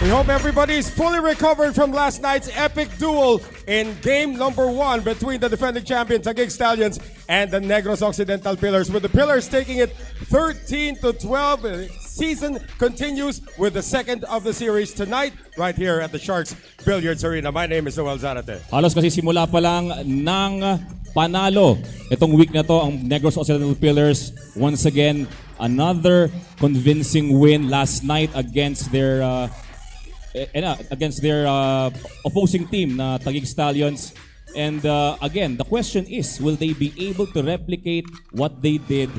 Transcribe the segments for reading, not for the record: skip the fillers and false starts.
We hope everybody is fully recovered from last night's epic duel in game number 1 between the defending champion Taguig Stallions and the Negros Occidental Pillars, with the Pillars taking it 13-12. Season continues with the second of the series tonight right here at the Sharks Billiards Arena. My name is Noel Zarate. Halos kasi simula pa lang ng panalo itong week na to ang Negros Occidental Pillars. Once again, another convincing win last night against their opposing team na Taguig Stallions. And again, the question is, will they be able to replicate what they did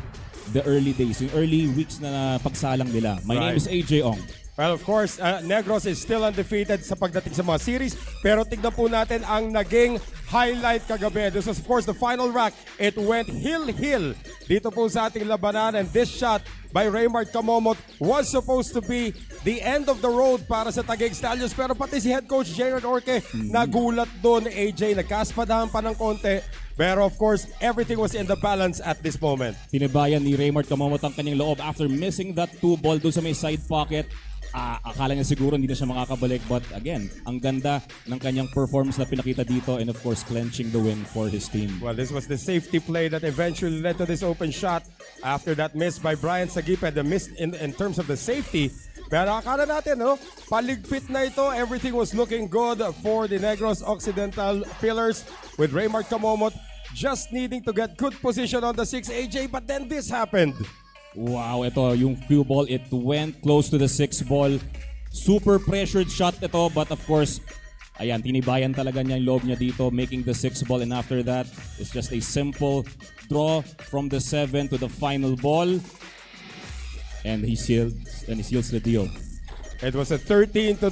the early days, yung early weeks na pagsalang nila? My name is AJ Ong. Well, of course, Negros is still undefeated sa pagdating sa mga series. Pero tignan po natin ang naging highlight kagabi. This was, of course, the final rack. It went hill-hill dito po sa ating labanan. And this shot by Raymart Kamomot was supposed to be the end of the road para sa Taguig Stallions. Pero pati si head coach Jared Orque nagulat doon. AJ, nagkaspadahan pa ng konti. Pero of course, everything was in the balance at this moment. Tinibayan ni Raymart Kamomot ang kanyang loob after missing that 2-ball doon sa may side pocket. Akala niya siguro hindi na siya makakabalik, but again, ang ganda ng kanyang performance na pinakita dito, and of course clenching the win for his team. Well, this was the safety play that eventually led to this open shot after that miss by Brian Sagipe, the miss in terms of the safety. Pero akala natin, paligpit na ito. Everything was looking good for the Negros Occidental Pillars with Raymart Kamomot just needing to get good position on the 6 AJ, but then this happened. Wow, ito yung cue ball, it went close to the 6 ball. Super pressured shot ito, but of course, ayan, tinibayan talaga niya yung loob niya dito, making the 6 ball, and after that, it's just a simple draw from the 7 to the final ball. And he seals the deal. It was a 13-12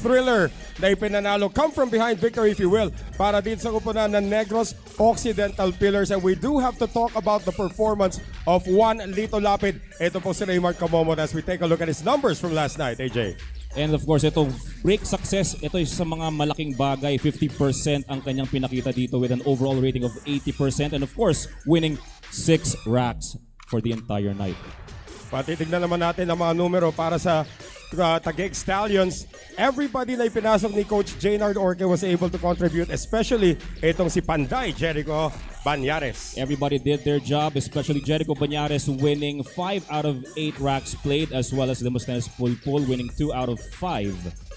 thriller na ipinanalo. Come from behind victory, if you will, para dito sa kupunan ng Negros Occidental Pillars. And we do have to talk about the performance of Juan Lito Lapid. Ito po si Raymart Kamomot as we take a look at his numbers from last night, AJ. And of course, ito, break success, ito is sa mga malaking bagay. 50% ang kanyang pinakita dito with an overall rating of 80%. And of course, winning 6 racks for the entire night. Patitignan naman natin ang mga numero para sa Taguig Stallions. Everybody na ipinasok ni Coach Jaynard Orque was able to contribute, especially itong si Panday Jericho Banyares. Everybody did their job, especially Jericho Banyares winning 5 out of 8 racks played, as well as Demosthenes Pulpul winning 2 out of 5.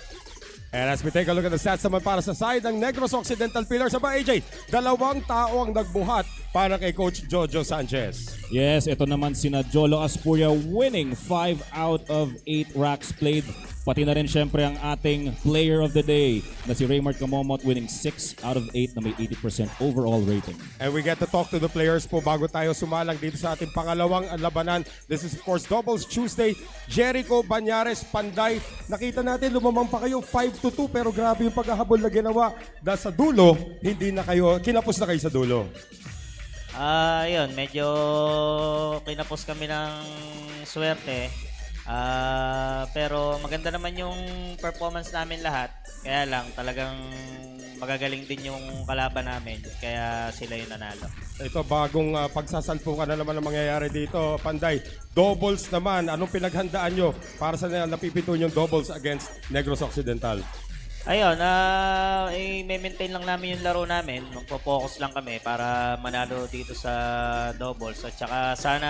And as we take a look at the stats naman para sa side ng Negros Occidental Pillars, aba AJ, 2 tao ang nagbuhat para kay Coach Jojo Sanchez. Yes, ito naman sina Jolo Aspuria winning 5 out of 8 racks played. Pati na rin syempre ang ating player of the day na si Raymart Kamomot winning 6 out of 8 na may 80% overall rating. And we get to talk to the players po bago tayo sumalang dito sa ating pangalawang labanan. This is of course Doubles Tuesday. Jericho Banyares, Panday. Nakita natin lumamang pa kayo 5-2 pero grabe yung paghahabol na ginawa. Dahil sa dulo, hindi na kayo, kinapos na kayo sa dulo. Yun, medyo kinapos kami ng swerte. Pero maganda naman yung performance namin lahat. Kaya lang, talagang magagaling din yung kalaban namin. Kaya sila yung nanalo. Ito, bagong pagsasalpukan na naman ang mangyayari dito, Panday. Doubles naman, anong pinaghandaan nyo para sa napipito yung doubles against Negros Occidental? Ayun, i-maintain lang namin yung laro namin. Magpo-focus lang kami para manalo dito sa doubles. At saka sana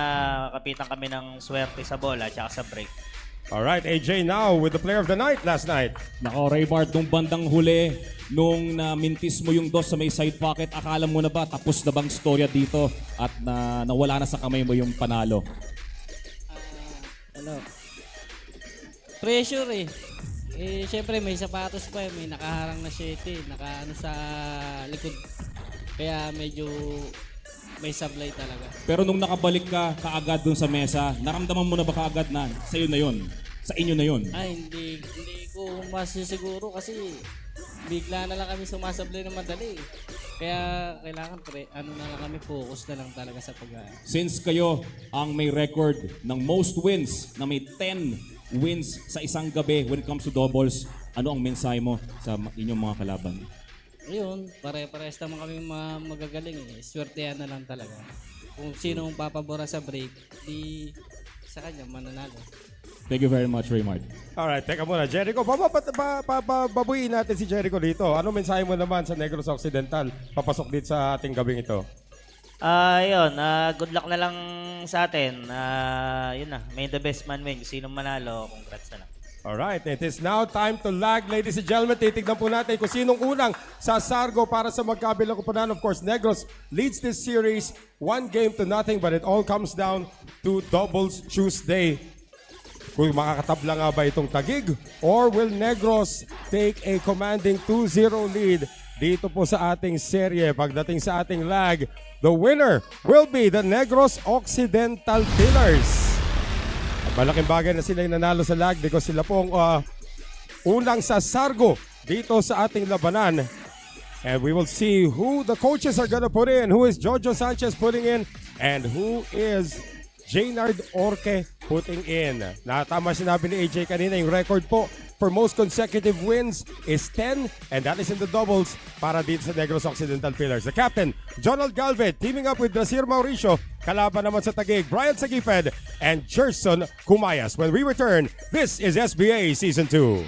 kapitan kami ng swerte sa bola at saka sa break. Alright, AJ now with the player of the night last night. Nako, Raymart, nung bandang huli, nung namintis mo yung dos sa may side pocket, akala mo na ba tapos na bang storya dito at nawala na sa kamay mo yung panalo? Pressure eh. Siyempre may sapatos pa may nakaharang na shete, nakaano sa likod. Kaya medyo may sablay talaga. Pero nung nakabalik ka kaagad dun sa mesa, naramdaman mo na ba kaagad na sa'yo na yun? Sa inyo na yun? Ay, hindi ko masisiguro kasi bigla na lang kami sumasablay ng madali. Kaya kailangan na lang kami, focus na lang talaga sa pag-aaral. Since kayo ang may record ng most wins, na may 10 wins sa isang gabi when it comes to doubles, ano ang mensahe mo sa inyong mga kalaban? Ayun, pare-parehas naman kami magagaling eh. Swertehan na lang talaga. Kung sino ang papabora sa break, di sa kanya mananalo. Thank you very much, Raymart. Alright, teka muna. Jericho, babuyin natin si Jericho dito. Ano mensahe mo naman sa Negros Occidental? Papasok dito sa ating gabing ito. Yun, good luck na lang sa atin. Yun na, may the best man win. Sinong manalo, congrats na lang. Alright, it is now time to lag. Ladies and gentlemen, titignan po natin kung sinong unang sasargo para sa magkabilang kupunan. Of course, Negros leads this series 1-0, but it all comes down to Doubles Tuesday. Kung makakatabla nga ba itong Taguig, or will Negros take a commanding 2-0 lead dito po sa ating serye? Pagdating sa ating lag, the winner will be the Negros Occidental Pillars. Malaking bagay na sila yung nanalo sa lag because sila pong unang sasargo dito sa ating labanan. And we will see who the coaches are gonna put in, who is Jojo Sanchez putting in, and who is Jaynard Orque putting in. Tama sinabi ni AJ kanina, yung record po for most consecutive wins is 10, and that is in the doubles para dito sa Negros Occidental Pillars. The captain, Jonald Galvez, teaming up with Drasir Mauricio. Kalaban naman sa Taguig, Brian Sagiped and Gerson Cumayas. When we return, this is SBA Season 2.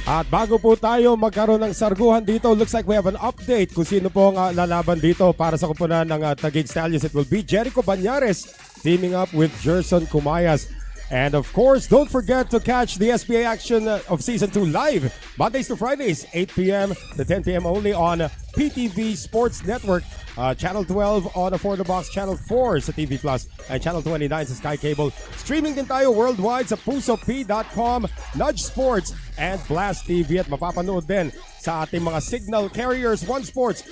At bago po tayo magkaroon ng sarguhan dito, looks like we have an update kung sino po ang lalaban dito para sa kupunan ng Taguig Stallions. It will be Jericho Banyares teaming up with Gerson Cumayas. And of course, don't forget to catch the SBA action of Season 2 live Mondays to Fridays, 8 p.m. to 10 p.m. only on PTV Sports Network. Channel 12 on the 4 the Box, Channel 4 sa TV Plus, and Channel 29 sa Sky Cable. Streaming din tayo worldwide sa pusop.com, Nudge Sports, and Blast TV. At mapapanood din sa ating mga signal carriers, One Sports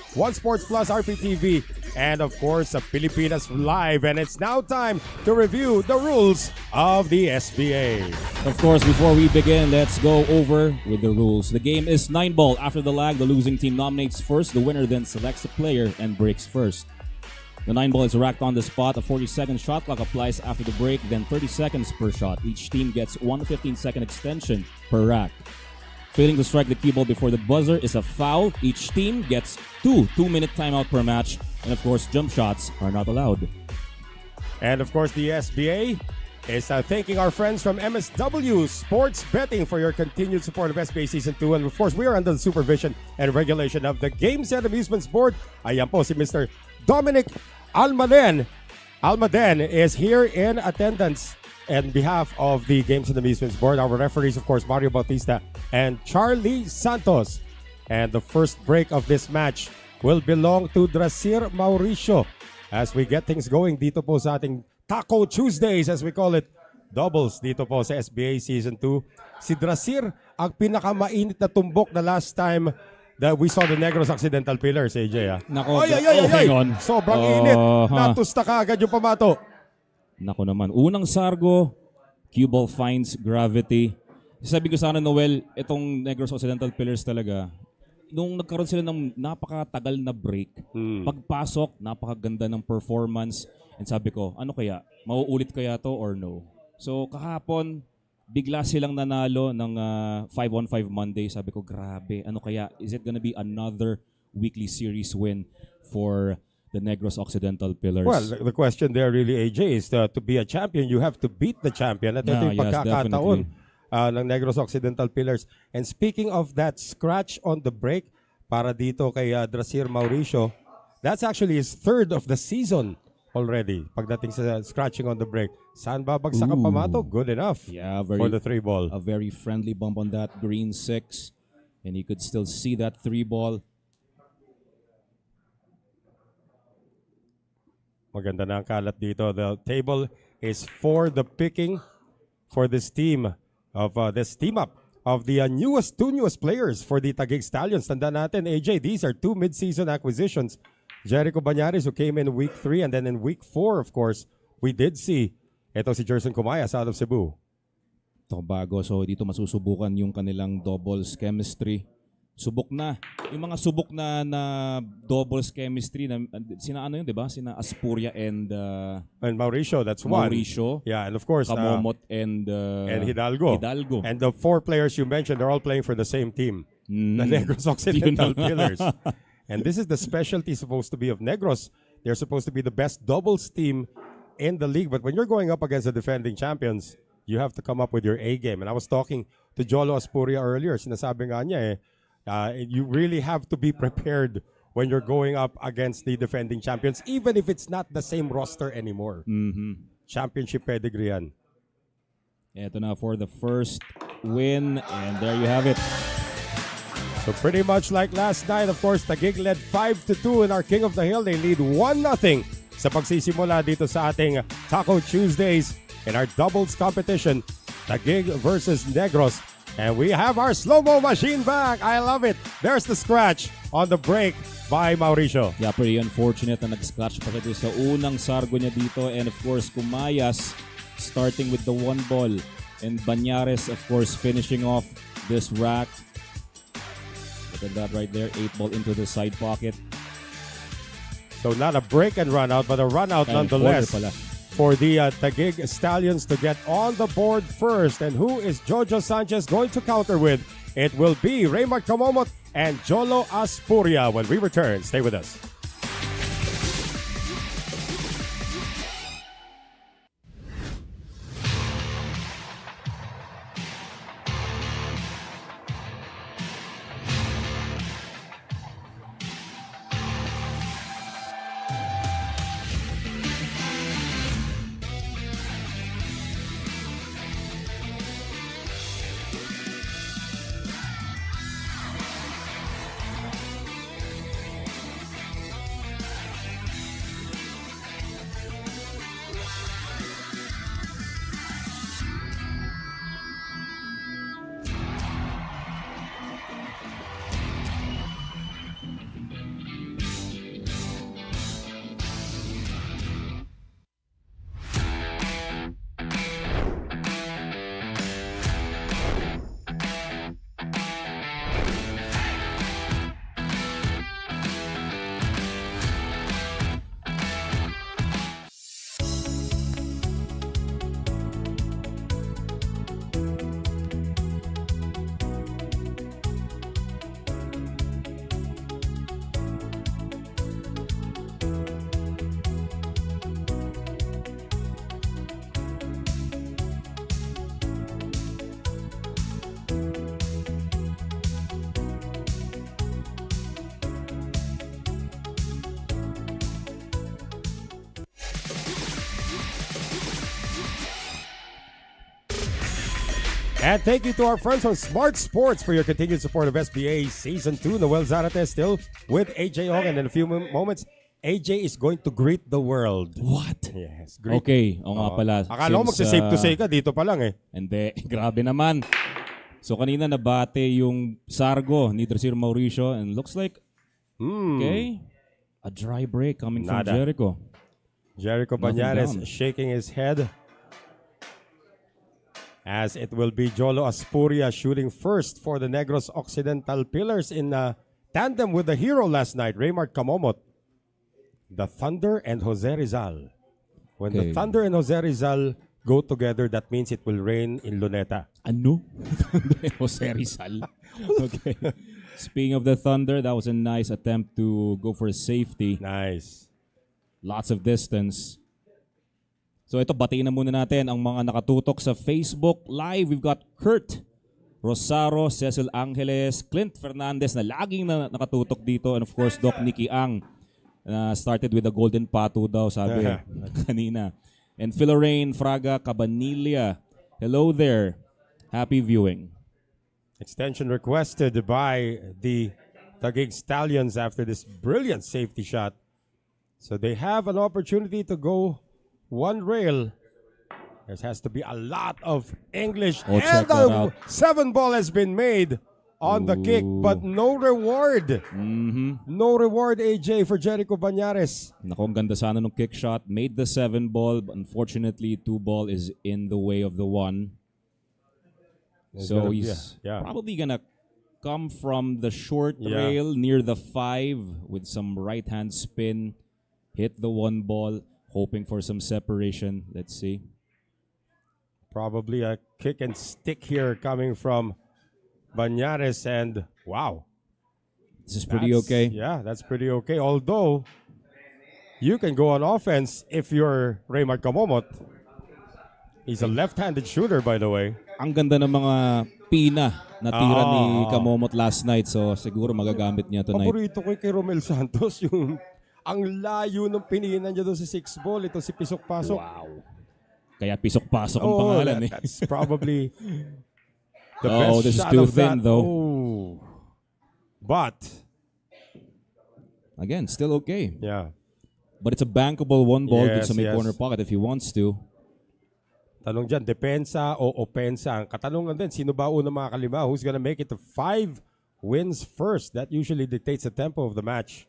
Plus, RPTV, and of course sa Pilipinas Live. And it's now time to review the rules of the SBA. Of course, before we begin, let's go over with the rules. The game is 9-ball. After the lag, the losing team nominates first. The winner then selects a player and breaks first. The 9-ball is racked on the spot. A 40-second shot clock applies after the break, then 30 seconds per shot. Each team gets one 15-second extension per rack. Failing to strike the cue ball before the buzzer is a foul. Each team gets two 2-minute timeout per match. And of course, jump shots are not allowed. And of course, the SBA is thanking our friends from MSW Sports Betting for your continued support of SBA Season 2. And of course, we are under the supervision and regulation of the Games and Amusements Board. Ayan po si Mr. Dominic Almaden. Almaden is here in attendance on behalf of the Games and Amusements Board. Our referees, of course, Mario Bautista and Charlie Santos. And the first break of this match will belong to Drasir Mauricio as we get things going dito po sa ating Taco Tuesdays, as we call it, doubles dito po sa SBA Season 2. Si Drasir ang pinakamainit na tumbok na last time that we saw the Negros Occidental Pillars, AJ. Nako, Ay! hang on. Sobrang init. Natusta ka agad yung pamato. Nako naman. Unang sargo, cue ball finds gravity. Sabi ko sana, Noel, itong Negros Occidental Pillars talaga, nung nagkaroon sila ng napakatagal na break, pagpasok, napakaganda ng performance. And sabi ko, ano kaya? Mauulit kaya to or no? So kahapon, bigla silang nanalo ng 5-on-5 Monday. Sabi ko, grabe, ano kaya? Is it gonna be another weekly series win for the Negros Occidental Pillars? Well, the question there really, AJ, is to be a champion, you have to beat the champion. At ito yung Yes, pagkakataon definitely. ng Negros Occidental Pillars. And speaking of that scratch on the break, para dito kay Drasir Mauricio, that's actually his third of the season already. Pagdating sa scratching on the break. Saan babagsak ang pamato? Good enough Yeah, for the 3-ball. a very friendly bump on that green 6. And you could still see that 3-ball. Maganda na ang kalat dito. The table is for the picking for this team of this team up of the two newest players for the Taguig Stallions. Tanda natin, AJ, these are 2 mid-season acquisitions. Jericho Banyares, who came in week 3, and then in week 4, of course, we did see ito si Jerson Cumayas out of Cebu. Ito bago. So dito masusubukan yung kanilang doubles chemistry. Subok na. Yung mga subok na doubles chemistry na sina ano yun, 'di ba? Sina Aspuria and Mauricio, that's one. Mauricio. Yeah, and of course, Kamomot and Hidalgo. Hidalgo. And the 4 players you mentioned, they're all playing for the same team, the Negros Occidental Pillars. And this is the specialty supposed to be of Negros. They're supposed to be the best doubles team in the league. But when you're going up against the defending champions, you have to come up with your A game. And I was talking to Jolo Aspuria earlier. Sinasabi nga niya you really have to be prepared when you're going up against the defending champions, even if it's not the same roster anymore. Championship pedigree yan. Ito na for the first win. And there you have it. So pretty much like last night, of course, Taguig led 5-2 in our King of the Hill. They lead 1-0 sa pagsisimula dito sa ating Taco Tuesdays in our doubles competition, Taguig versus Negros. And we have our slow-mo machine back. I love it. There's the scratch on the break by Mauricio. Yeah, pretty unfortunate na nag-scratch pa siya sa unang sargo niya dito. And of course, Cumayas starting with the 1-ball. And Banyares, of course, finishing off this rack. Look at that right there. 8-ball into the side pocket. So not a break and run out, but a run out nonetheless for the Taguig Stallions to get on the board first. And who is Jojo Sanchez going to counter with? It will be Raymond Kamomot and Jolo Aspuria. When we return, stay with us. And thank you to our friends on Smart Sports for your continued support of SBA Season 2. Noel Zarate still with AJ Ong. And in a few moments, AJ is going to greet the world. What? Yes. Greet. Okay, o nga pala. Akala ko magsa-save to say ka, dito pa lang eh. Hindi, grabe naman. So kanina nabate yung sargo ni Drasir Mauricio and looks like, okay, a dry break coming from Jericho. Jericho Banyares shaking his head. As it will be Jolo Aspuria shooting first for the Negros Occidental Pillars in tandem with the hero last night, Raymart Kamomot. The Thunder and Jose Rizal. When the Okay. Thunder and Jose Rizal go together, that means it will rain in Luneta. Ano? Jose Rizal. Okay. Speaking of the Thunder, that was a nice attempt to go for a safety. Nice. Lots of distance. So ito, batiin na muna natin ang mga nakatutok sa Facebook Live. We've got Kurt Rosaro, Cecil Angeles, Clint Fernandez na laging nakatutok dito, and of course, Doc Nicky Ang. Started with a golden patu daw, sabi kanina. And Philorain Fraga Cabanilla. Hello there. Happy viewing. Extension requested by the Taguig Stallions after this brilliant safety shot. So they have an opportunity to go one rail. There has to be a lot of English. Oh, check that out. 7 ball has been made on the kick, but no reward. No reward, AJ, for Jericho Banyares. Naku, ang ganda sana nung kick shot. Made the 7 ball, but unfortunately, 2 ball is in the way of the 1. So he's probably gonna come from the short rail near the 5 with some right-hand spin, hit the 1 ball, hoping for some separation. Let's see. Probably a kick and stick here coming from Banyares, and wow. This is pretty okay. Yeah, that's pretty okay. Although, you can go on offense if you're Raymart Kamomot. He's a left-handed shooter, by the way. Ang ganda ng mga pina na tira ni Kamomot last night, so siguro magagamit niya tonight. Paborito ko kay Romel Santos, yung ang layo ng pininan niya doon sa 6 ball. Ito si Pisok Pasok. Wow. Kaya Pisok-Pasok ang pangalan eh. That's probably the Oh, best this is shot too of thin, that. though. Oh. But, Again, still okay. yeah. But it's a bankable 1 ball dun Yes, sa may yes. corner pocket if he wants to. Tanong dyan, depensa o opensa? Ang katanungan din, sino ba una mga kalima? Who's gonna make it to 5 wins first? That usually dictates the tempo of the match.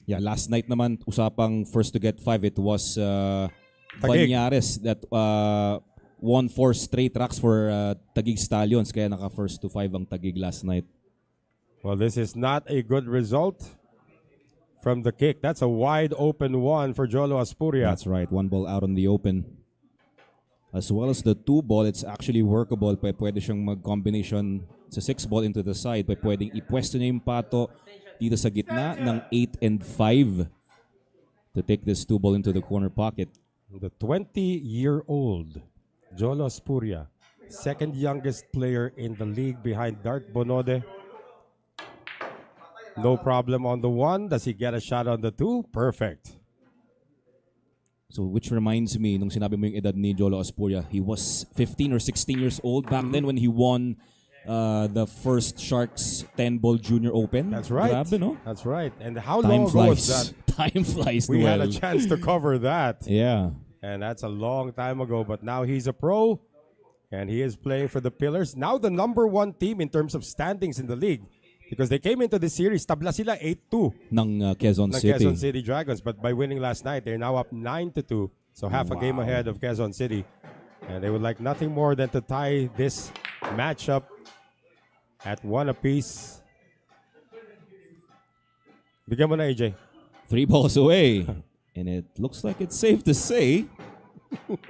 Yeah, last night naman, usapang first to get 5, it was Taguig. Banyares that won 4 straight racks for Taguig Stallions. Kaya naka first to 5 ang Taguig last night. Well, this is not a good result from the kick. That's a wide open one for Jolo Aspuria. That's right, 1 ball out on the open. As well as the 2 ball, it's actually workable. Pwede siyang mag-combination sa 6 ball into the side. Pwedeng ipwesto niya yung pato dito sa gitna ng 8 and 5 to take this 2 ball into the corner pocket. The 20-year-old Jolo Aspuria, second youngest player in the league behind Dart Bonode. No problem on the 1. Does he get a shot on the 2? Perfect. So which reminds me, nung sinabi mo yung edad ni Jolo Aspuria, he was 15 or 16 years old back then when he won the first Sharks 10-ball Junior Open. That's right. Grabe, no? That's right. And how Time long ago was flies. that? Time flies, We had a Noel. chance to cover that. Yeah. And that's a long time ago. But now he's a pro. And he is playing for the Pillars. Now the number 1 team in terms of standings in the league. Because they came into this series, tabla sila 8-2 Ng Quezon ng City. Quezon City Dragons. But by winning last night, they're now up 9-2. So half a game ahead of Quezon City. And they would like nothing more than to tie this matchup at 1 apiece. Bigyan mo na, AJ. 3 balls away. And it looks like it's safe to say,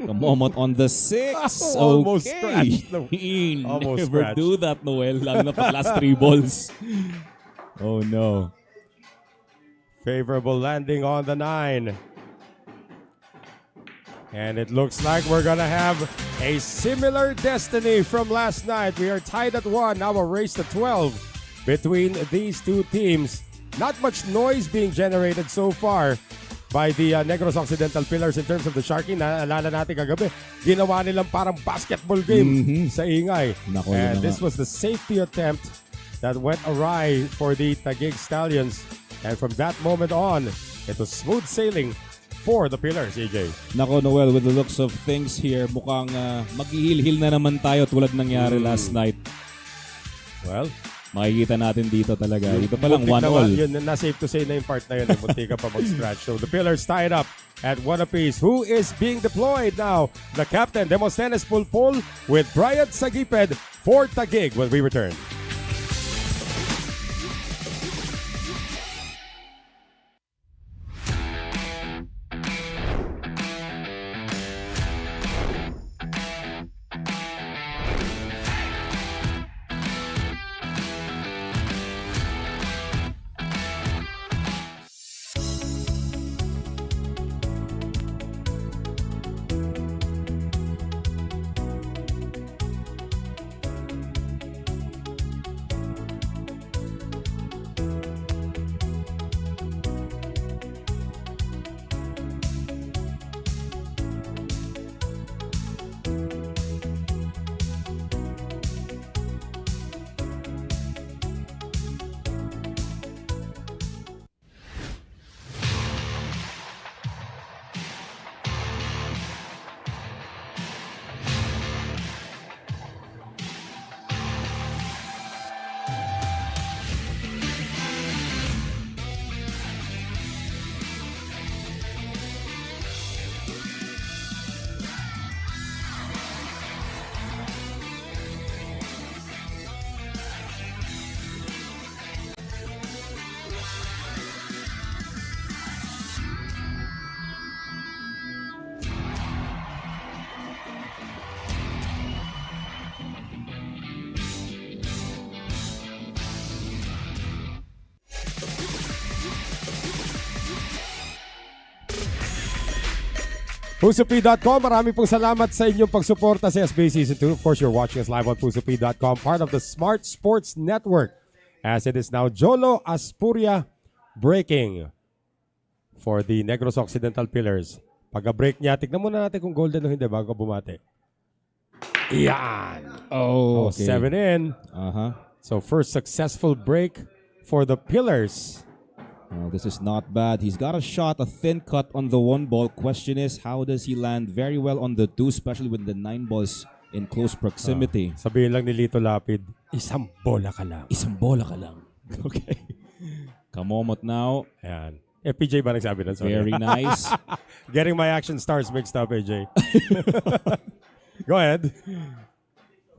Kamomot on the 6. Almost okay. scratched. He Almost never scratched. do that, Noel. Lalo na pag last 3 balls. Oh, no. Favorable landing on the 9. And it looks like we're going to have a similar destiny from last night. We are tied at 1. Now a race to 12 between these two teams. Not much noise being generated so far by the Negros Occidental Pillars in terms of the Sharky. Naalala natin kagabi, ginawa nilang parang basketball game sa ingay. Nako, And yun na this nga. was the safety attempt that went awry for the Taguig Stallions. And from that moment on, it was smooth sailing for the Pillars, AJ. Nako, Noel, with the looks of things here, mukhang maghihil-hil na naman tayo tulad nangyari last night. Well, Makikita natin dito talaga. Dito pa lang, muntik 1-all. Yun, na-safe to say na yung part na yun. Munti ka pa mag-scratch. So the Pillars tied up at 1 apiece. Who is being deployed now? The captain, Demosthenes Pulpul, with Bryant Sagiped for Taguig when we return. PusoP.com, marami pong salamat sa inyong pagsuporta sa SBA Season 2. Of course, you're watching us live on PusoP.com, part of the Smart Sports Network. As it is now, Jolo Aspuria breaking for the Negros Occidental Pillars. Pagka-break niya, tignan muna natin kung golden o hindi bago bumate. Yan! Oh, okay. 7 in. So first successful break for the Pillars. Well, this is not bad. He's got a shot, a thin cut on the 1 ball. Question is, how does he land very well on the 2, especially when the 9 balls in close proximity? Sabihin lang ni Lito Lapid, isang bola ka lang. Isang bola ka lang. Okay. Kamomot now. Ayan. PJ ba nagsabi nun? Sorry. Very nice. Getting my action stars mixed up, AJ. Go ahead.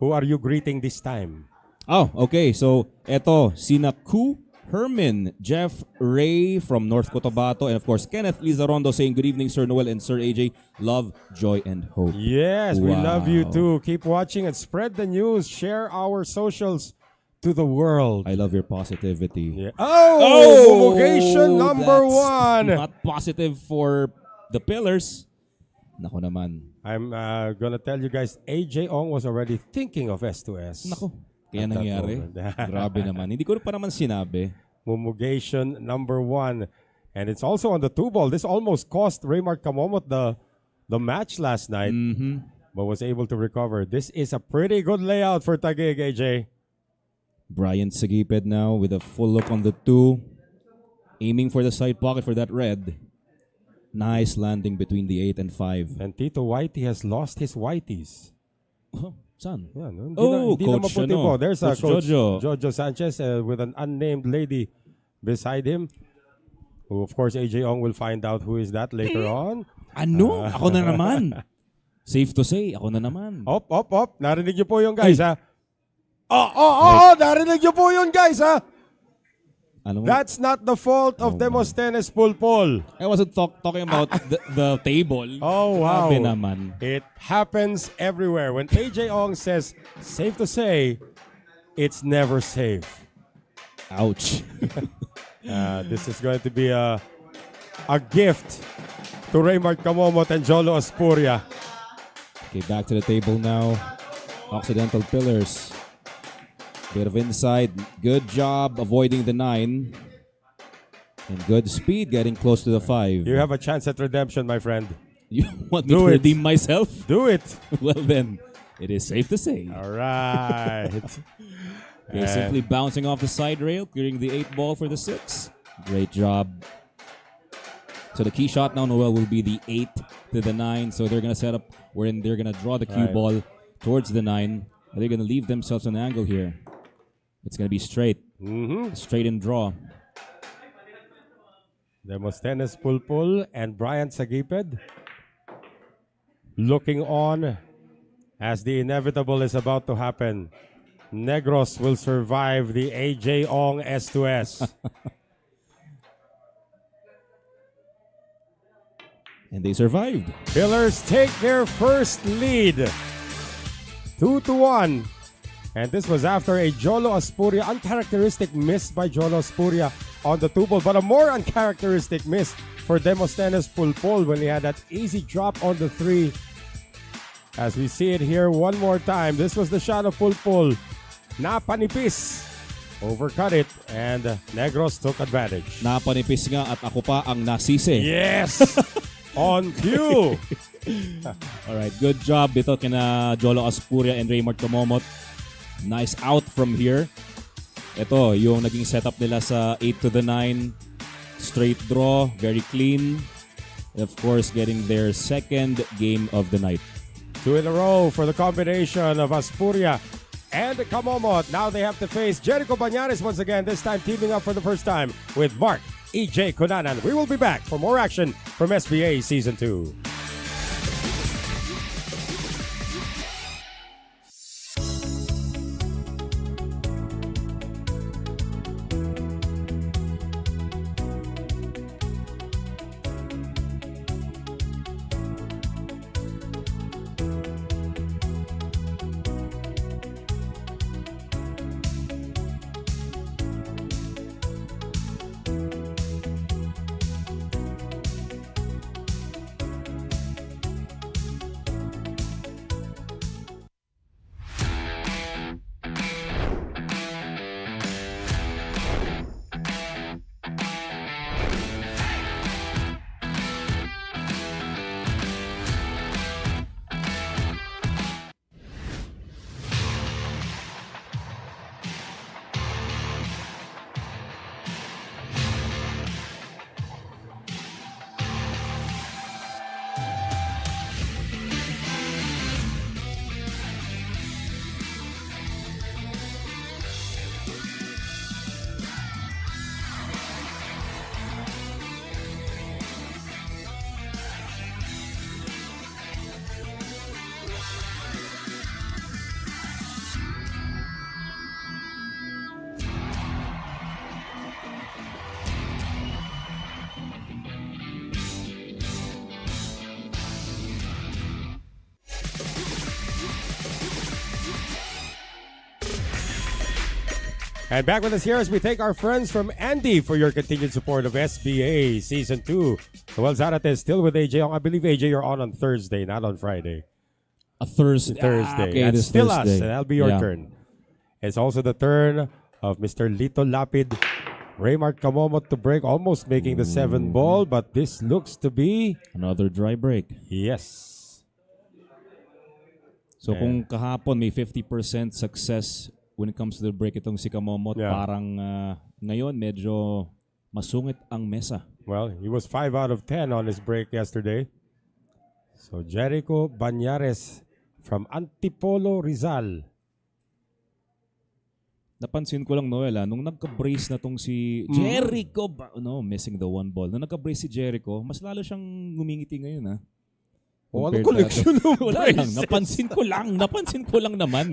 Who are you greeting this time? Oh, okay. So, eto, sina Ku Herman, Jeff Ray from North Cotabato, and of course, Kenneth Lizarondo saying good evening, Sir Noel and Sir AJ. Love, joy, and hope. Yes, we love you Wow. too. Keep watching and spread the news. Share our socials to the world. I love your positivity. Yeah. Oh, vocation number that's 1. Not positive for the Pillars. Nako naman. I'm gonna tell you guys, AJ Ong was already thinking of S2S. Nako. Kaya At that nangyari. moment. Grabe naman. Hindi ko pa naman sinabi. Mumugation number 1. And it's also on the 2 ball. This almost cost Raymart Kamomot the match last night, but was able to recover. This is a pretty good layout for Taguig, AJ. Brian Sagiped now with a full look on the 2. Aiming for the side pocket for that red. Nice landing between the 8 and 5. And Tito Whitey has lost his Whiteys. Oh, saan? Yeah, no? Hindi Coach, na maputi po. There's a Coach Jojo. Jojo Sanchez with an unnamed lady beside him. Who, of course, AJ Ong will find out who is that later on. Ano? Ako na naman. Safe to say, ako na naman. Op. Narinig niyo po yung guys, ha? Narinig niyo po yun, guys, ha? Ano mo? That's not the fault of Demosthenes Pulpol. I wasn't talking about the table. Oh, wow. Grabe naman. It happens everywhere. When AJ Ong says, safe to say, it's never safe. Ouch. This is going to be a gift to Raymart Kamomot and Jolo Aspuria. Okay, back to the table now. Occidental Pillars. Bit of inside. Good job avoiding the 9. And good speed getting close to the 5. You have a chance at redemption, my friend. You want me Do to it. redeem myself? Do it. Well then, it is safe to say. All right. Okay, simply bouncing off the side rail, clearing the 8 ball for the 6. Great job. So the key shot now, Noel, will be the 8 to the 9. So they're going to set up wherein they're going to draw the cue ball towards the 9. They're going to leave themselves an angle here. It's going to be straight. Straight and draw. Demosthenes Pulpul and Brian Sagiped looking on as the inevitable is about to happen. Negros will survive the AJ Ong S2S. And they survived. Pillars take their first lead. 2-1. And this was after a Jolo Aspuria, uncharacteristic miss by Jolo Aspuria on the 2 ball, but a more uncharacteristic miss for Demosthenes Pulpol when he had that easy drop on the 3. As we see it here one more time, this was the shot of Pulpol. Napanipis. Overcut it, and Negros took advantage. Napanipis nga at ako pa ang nasisi. Yes! On cue! Alright, good job dito kina Jolo Aspuria and Raymart Kamomot. Nice out from here. Ito, yung naging setup nila sa 8 to the 9. Straight draw, very clean. And of course, getting their second game of the night. 2 in a row for the combination of Aspuria and Kamomot. Now they have to face Jericho Banyares once again, this time teaming up for the first time with Mark E.J. Kunanan. We will be back for more action from SBA Season 2. And back with us here as we thank our friends from Andy for your continued support of SBA Season 2. Noel Zarate is still with AJ. I believe, AJ, you're on Thursday, not on Friday. A Thursday. Thursday. Okay, That's this still Thursday. us, and that'll be your Yeah. turn. It's also the turn of Mr. Lito Lapid. Raymart Kamomot to break, almost making the 7 ball, but this looks to be... Another dry break. Yes. So kung kahapon may 50% success when it comes to the break itong si Kamomot, Yeah. parang ngayon medyo masungit ang mesa. Well, he was 5 out of 10 on his break yesterday. So Jericho Banyares from Antipolo, Rizal. Napansin ko lang, Noel, nung nagka-brace na tong si Jericho, missing the 1 ball. Nung nagka-brace si Jericho, mas lalo siyang ngumingiti ngayon, Oh, Compared ano collection ng Wala lang, braces? napansin ko lang naman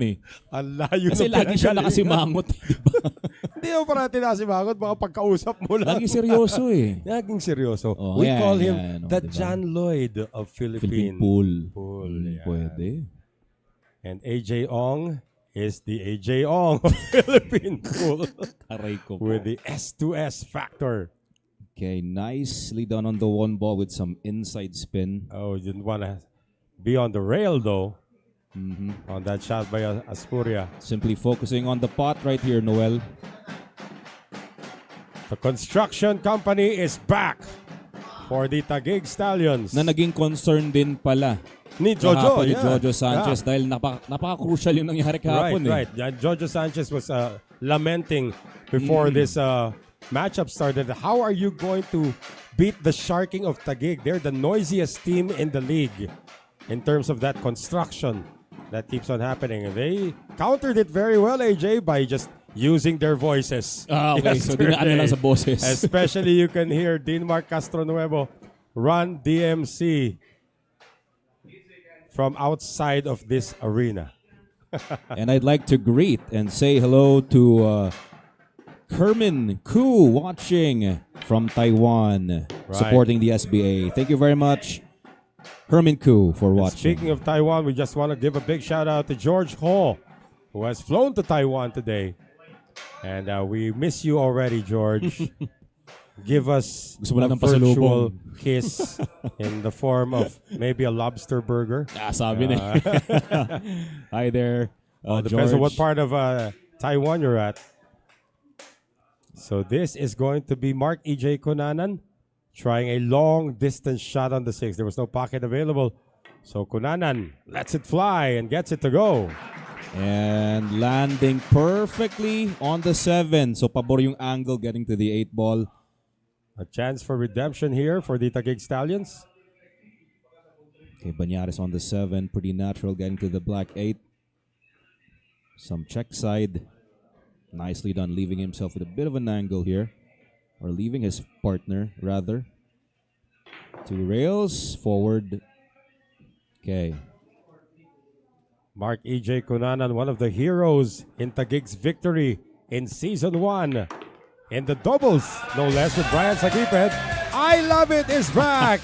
Ang layo Kasi ng lagi siya pinagalingan. nakasimangot, di ba? Hindi mo parati nasimangot, baka pagkausap mo lang. Lagi seryoso eh. Laging seryoso. Oh, We yan, call him yan, the diba? John Lloyd of Philippine Philippine. pool. Yeah. Pwede. And AJ Ong is the AJ Ong of Philippine pool Aray ko po. with the S2S factor. Okay, nicely done on the 1 ball with some inside spin. Oh, you didn't want to be on the rail though. On that shot by Aspuria. Simply focusing on the pot right here, Noel. The construction company is back for the Taguig Stallions. Na naging concern din pala Ni Jojo, kahapon ni yeah. Jojo Sanchez Yeah. dahil napaka-crucial yung nangyari kahapon. Right. Yeah, Jojo Sanchez was lamenting before this matchup started. How are you going to beat the Sharking of Taguig? They're the noisiest team in the league in terms of that construction that keeps on happening. And they countered it very well, AJ, by just using their voices. Okay. So dinaan na lang sa boses. Especially you can hear Dinmar Castronuevo run DMC from outside of this arena. And I'd like to greet and say hello to Kermin Koo watching from Taiwan, supporting the SBA. Thank you very much, Herman Koo, for watching. Speaking of Taiwan, we just want to give a big shout out to George Ho, who has flown to Taiwan today. And we miss you already, George. Give us Gusto mo a lang ng virtual pasalubong. kiss in the form of maybe a lobster burger. Sabi na. Hi there, Depends George. on what part of Taiwan you're at. So this is going to be Mark E.J. Kunanan trying a long distance shot on the 6. There was no pocket available. So Kunanan lets it fly and gets it to go. And landing perfectly on the 7. So pabor yung angle getting to the 8 ball. A chance for redemption here for the Taguig Stallions. Okay, Banyares on the 7. Pretty natural getting to the black 8. Some check side. Nicely done, leaving himself with a bit of an angle here. Or leaving his partner, rather. 2 rails, forward. Okay. Mark E.J. Kunanan, one of the heroes in Taguig's victory in Season 1. In the doubles, no less, with Brian Sagiped. I Love It is back!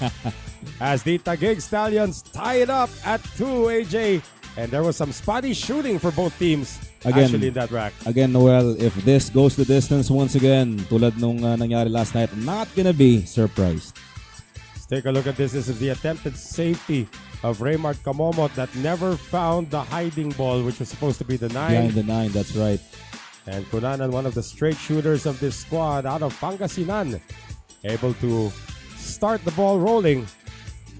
As the Taguig Stallions tie it up at 2, AJ. And there was some spotty shooting for both teams actually in that rack. Again, Noel, if this goes the distance once again, tulad nung nangyari last night, not gonna be surprised. Let's take a look at this. This is the attempted safety of Raymart Kamomot that never found the hiding ball, which was supposed to be the 9. Behind the 9, that's right. And Kunanan, one of the straight shooters of this squad out of Pangasinan, able to start the ball rolling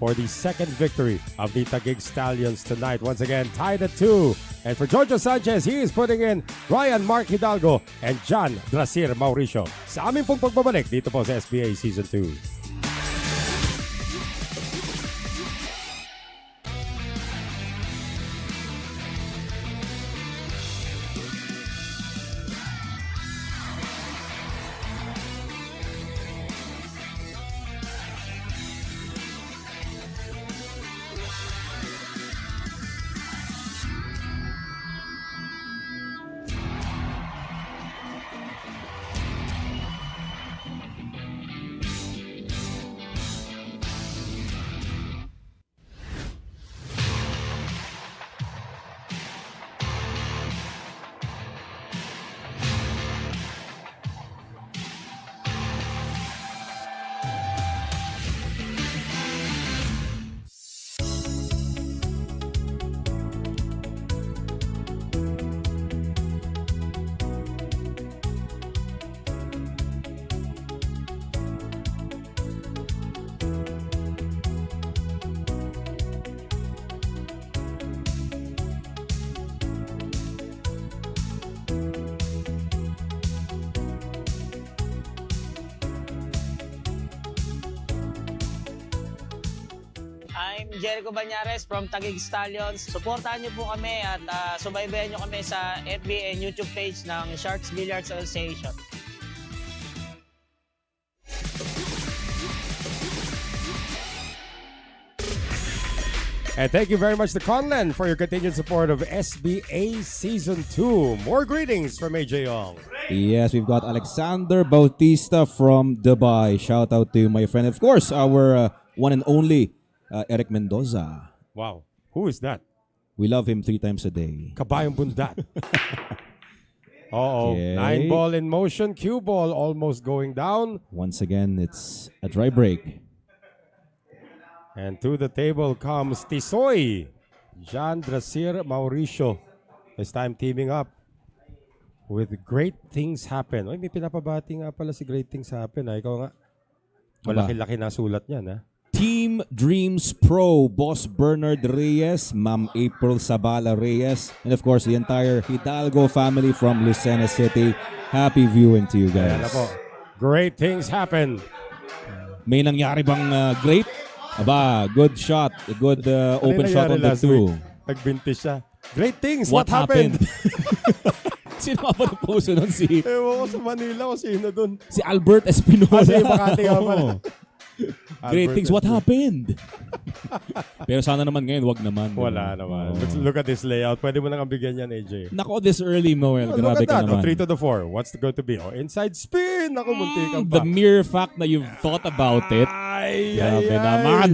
for the second victory of the Taguig Stallions tonight. Once again, tied at 2. And for Jojo Sanchez, he is putting in Ryan Mark Hidalgo and John Drasir Mauricio. Sa aming pong pagbabalik dito po sa SBA Season 2. I'm Jericho Banyares from Taguig Stallions. Suportahan niyo po kami at subaybayan niyo kami sa FB and YouTube page ng Sharks Billiards Association. And thank you very much to Conlen for your continued support of SBA Season 2. More greetings from AJ Ong. Yes, we've got Alexander Bautista from Dubai. Shout out to my friend, of course, our one and only Eric Mendoza. Wow. Who is that? We love him 3 times a day. Kabayong Bundat. Uh-oh. Okay. 9 ball in motion. Cue ball almost going down. Once again, it's a dry break. And to the table comes Tisoy. Jan Drasir Mauricio. This time teaming up with Great Things Happen. Uy, may pinapabati nga pala si Great Things Happen. Ikaw nga. Malaki-laki na sulat niyan, ha? Team Dreams Pro, Boss Bernard Reyes, Ma'am April Sabala Reyes, and of course the entire Hidalgo family from Lucena City. Happy viewing to you Ayan na guys. po. Great Things Happen. May nangyari bang great? Aba, good shot. A good open Ano shot nangyari on the last 2. week? Nagbintis siya. Great Things, what happened? Sino nga ba nagpuso nun? Ewan ko sa Manila o sino dun. Si Albert Espinosa. Si Makati nga pala. Great Albert things, what happened? Pero sana naman ngayon, wag naman. Wala naman. Look at this layout. Pwede mo nang bigyan yan, AJ. Nako, this early, Noel. Look Grabe at that. ka naman. 3 to the 4. What's going to be? Oh, inside spin. Ako, munti kang The pa. mere fact na you've thought about it, grabe naman.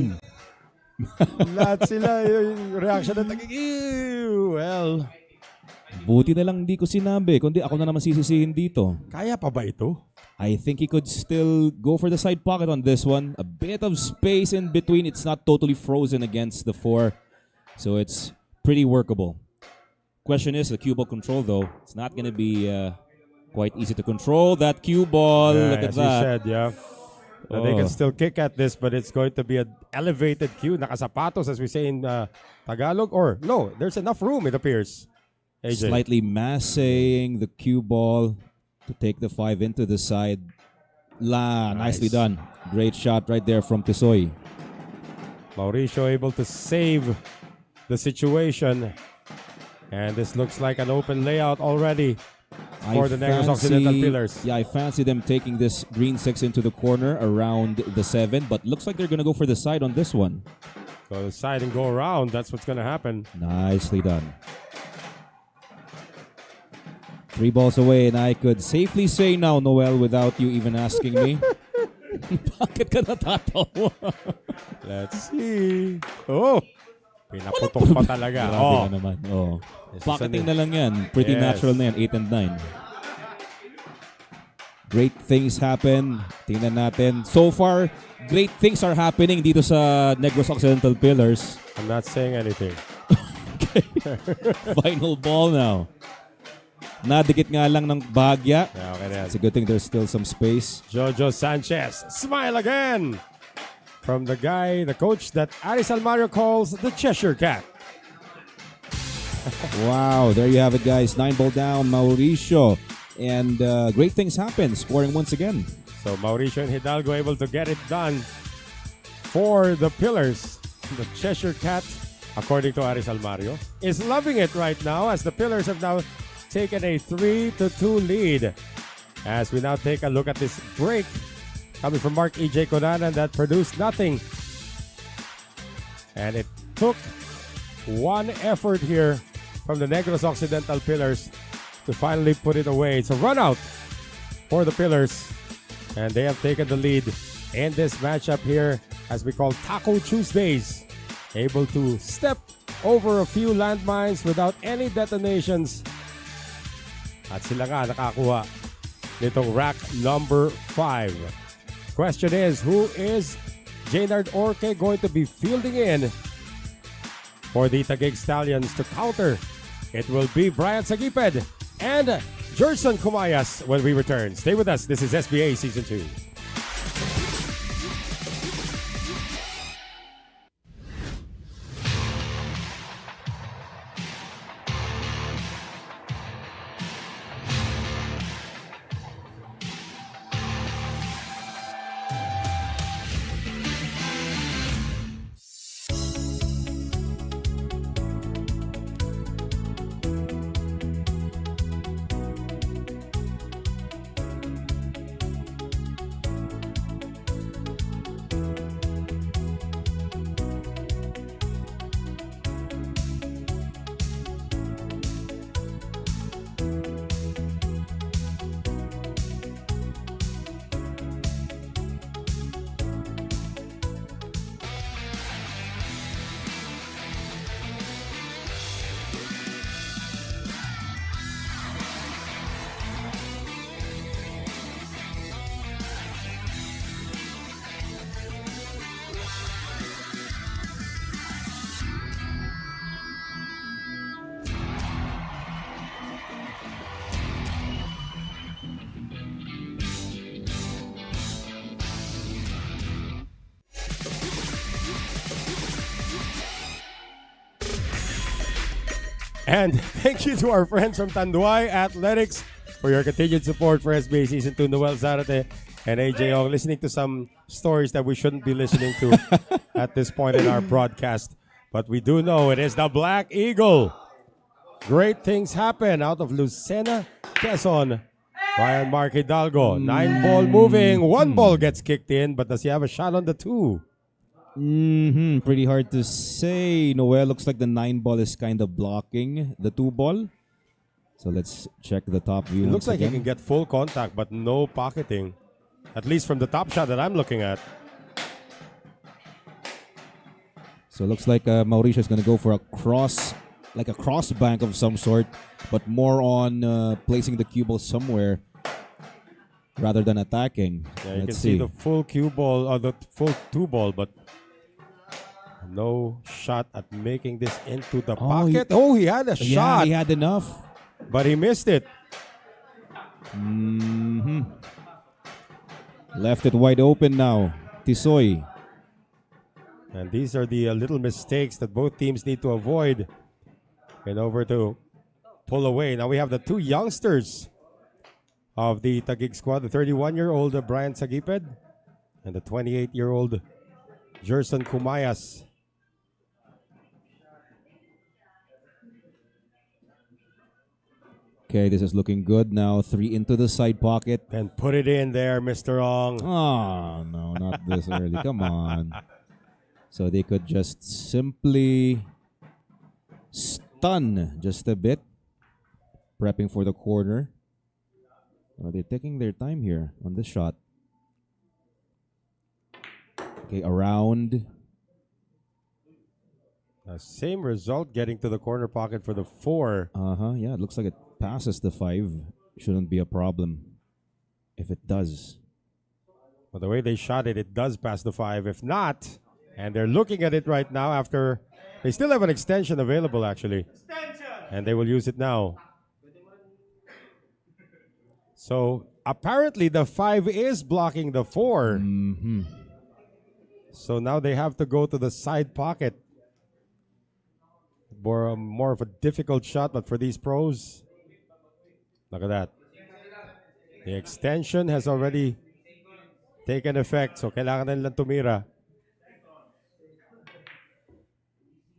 Lahat sila, yung reaction na tagig. Well, Buti na lang hindi ko sinabi, kundi ako na naman sisisihin dito. kaya pa ba ito? I think he could still go for the side pocket on this one. A bit of space in between. It's not totally frozen against the 4. So it's pretty workable. Question is, the cue ball control though. It's not going to be quite easy to control that cue ball. Yeah, Look at as that. you said, yeah. Now, they can still kick at this, but it's going to be an elevated cue. Nakasapatos, as we say in Tagalog. Or, no, there's enough room, it appears. AJ. Slightly massing the cue ball to take the 5 into the side. Nicely done. Great shot right there from Tisoy. Mauricio able to save the situation. And this looks like an open layout already for the Negros Occidental Pillars. Yeah, I fancy them taking this green 6 into the corner around the 7, but looks like they're going to go for the side on this one. Go to the side and go around. That's what's going to happen. Nicely done. 3 balls away, and I could safely say now, Noel, without you even asking me. Bakit ka natatawa? Let's see. Oh! Pinaputok pa talaga. Grabe Oh. ka naman. Oh. This is Pocketing an- na lang yan. Pretty Yes. natural na yan, 8 and 9. Great things happen. Tingnan natin. So far, great things are happening dito sa Negros Occidental Pillars. I'm not saying anything. Final ball now. Nadikit nga lang ng bahagya. Yeah, okay na yan. It's a good thing there's still some space. Jojo Sanchez, smile again! From the guy, the coach that Aris Almario calls the Cheshire Cat. Wow, there you have it, guys. 9 ball down, Mauricio. And great things happen, scoring once again. So Mauricio and Hidalgo able to get it done for the Pillars. The Cheshire Cat, according to Aris Almario, is loving it right now as the Pillars have now taken a 3-2 lead. As we now take a look at this break coming from Mark E.J. Conanan that produced nothing. And it took one effort here from the Negros Occidental Pillars to finally put it away. It's a run out for the Pillars. And they have taken the lead in this matchup here as we call Taco Tuesdays. Able to step over a few landmines without any detonations. At sila nga nakakuha nitong rack number 5. Question is, who is Jaynard Orque going to be fielding in for the Taguig Stallions to counter? It will be Brian Sagiped and Jerson Kumayas when we return. Stay with us. This is SBA Season 2. And thank you to our friends from Tanduay Athletics for your continued support for SBA Season 2. Noel Zarate and AJ Ong, listening to some stories that we shouldn't be listening to at this point in our broadcast. But we do know it is the Black Eagle. Great things happen out of Lucena, Quezon. Ryan Mark Hidalgo, 9 ball moving, 1 ball gets kicked in, but does he have a shot on the 2? Pretty hard to say. Noel, looks like the 9 ball is kind of blocking the 2 ball. So let's check the top view. It looks like again. he can get full contact, but no pocketing. At least from the top shot that I'm looking at. So it looks like Mauricio is going to go for a cross, like a cross bank of some sort, but more on placing the cue ball somewhere rather than attacking. Yeah, you Let's can see the full cue ball, or the full 2 ball, but no shot at making this into the pocket. He had a Yeah, shot, he had enough. but he missed it. Left it wide open now. Tisoy. And these are the little mistakes that both teams need to avoid in order to pull away. Now we have the 2 youngsters of the Taguig squad, the 31-year-old Brian Sagiped and the 28-year-old Jerson Kumayas. Okay, this is looking good now. 3 into the side pocket. And put it in there, Mr. Ong. Oh, no, not this early. Come on. So they could just simply stun just a bit. Prepping for the corner. They're taking their time here on this shot. Okay, around. Same result, getting to the corner pocket for the 4. Yeah, it looks like it passes the 5. Shouldn't be a problem if it does. Well, the way they shot it, it does pass the 5. If not, and they're looking at it right now after they still have an extension available, actually. And they will use it now. So apparently the 5 is blocking the 4. So now they have to go to the side pocket. More of a difficult shot, but for these pros, look at that. The extension has already taken effect, so kailangan na nilang tumira.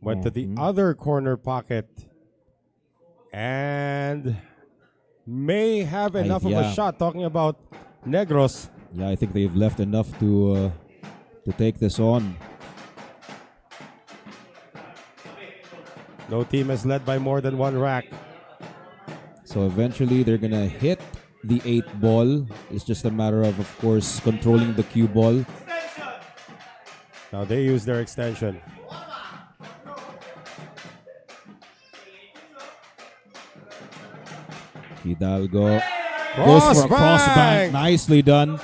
Went to the other corner pocket and may have enough of a shot. Talking about Negros. Yeah, I think they've left enough to take this on. No team has led by more than 1 rack. So eventually they're gonna hit the 8 ball. It's just a matter of course, controlling the cue ball. Now they use their extension. Hidalgo goes for a cross bank. Nicely done.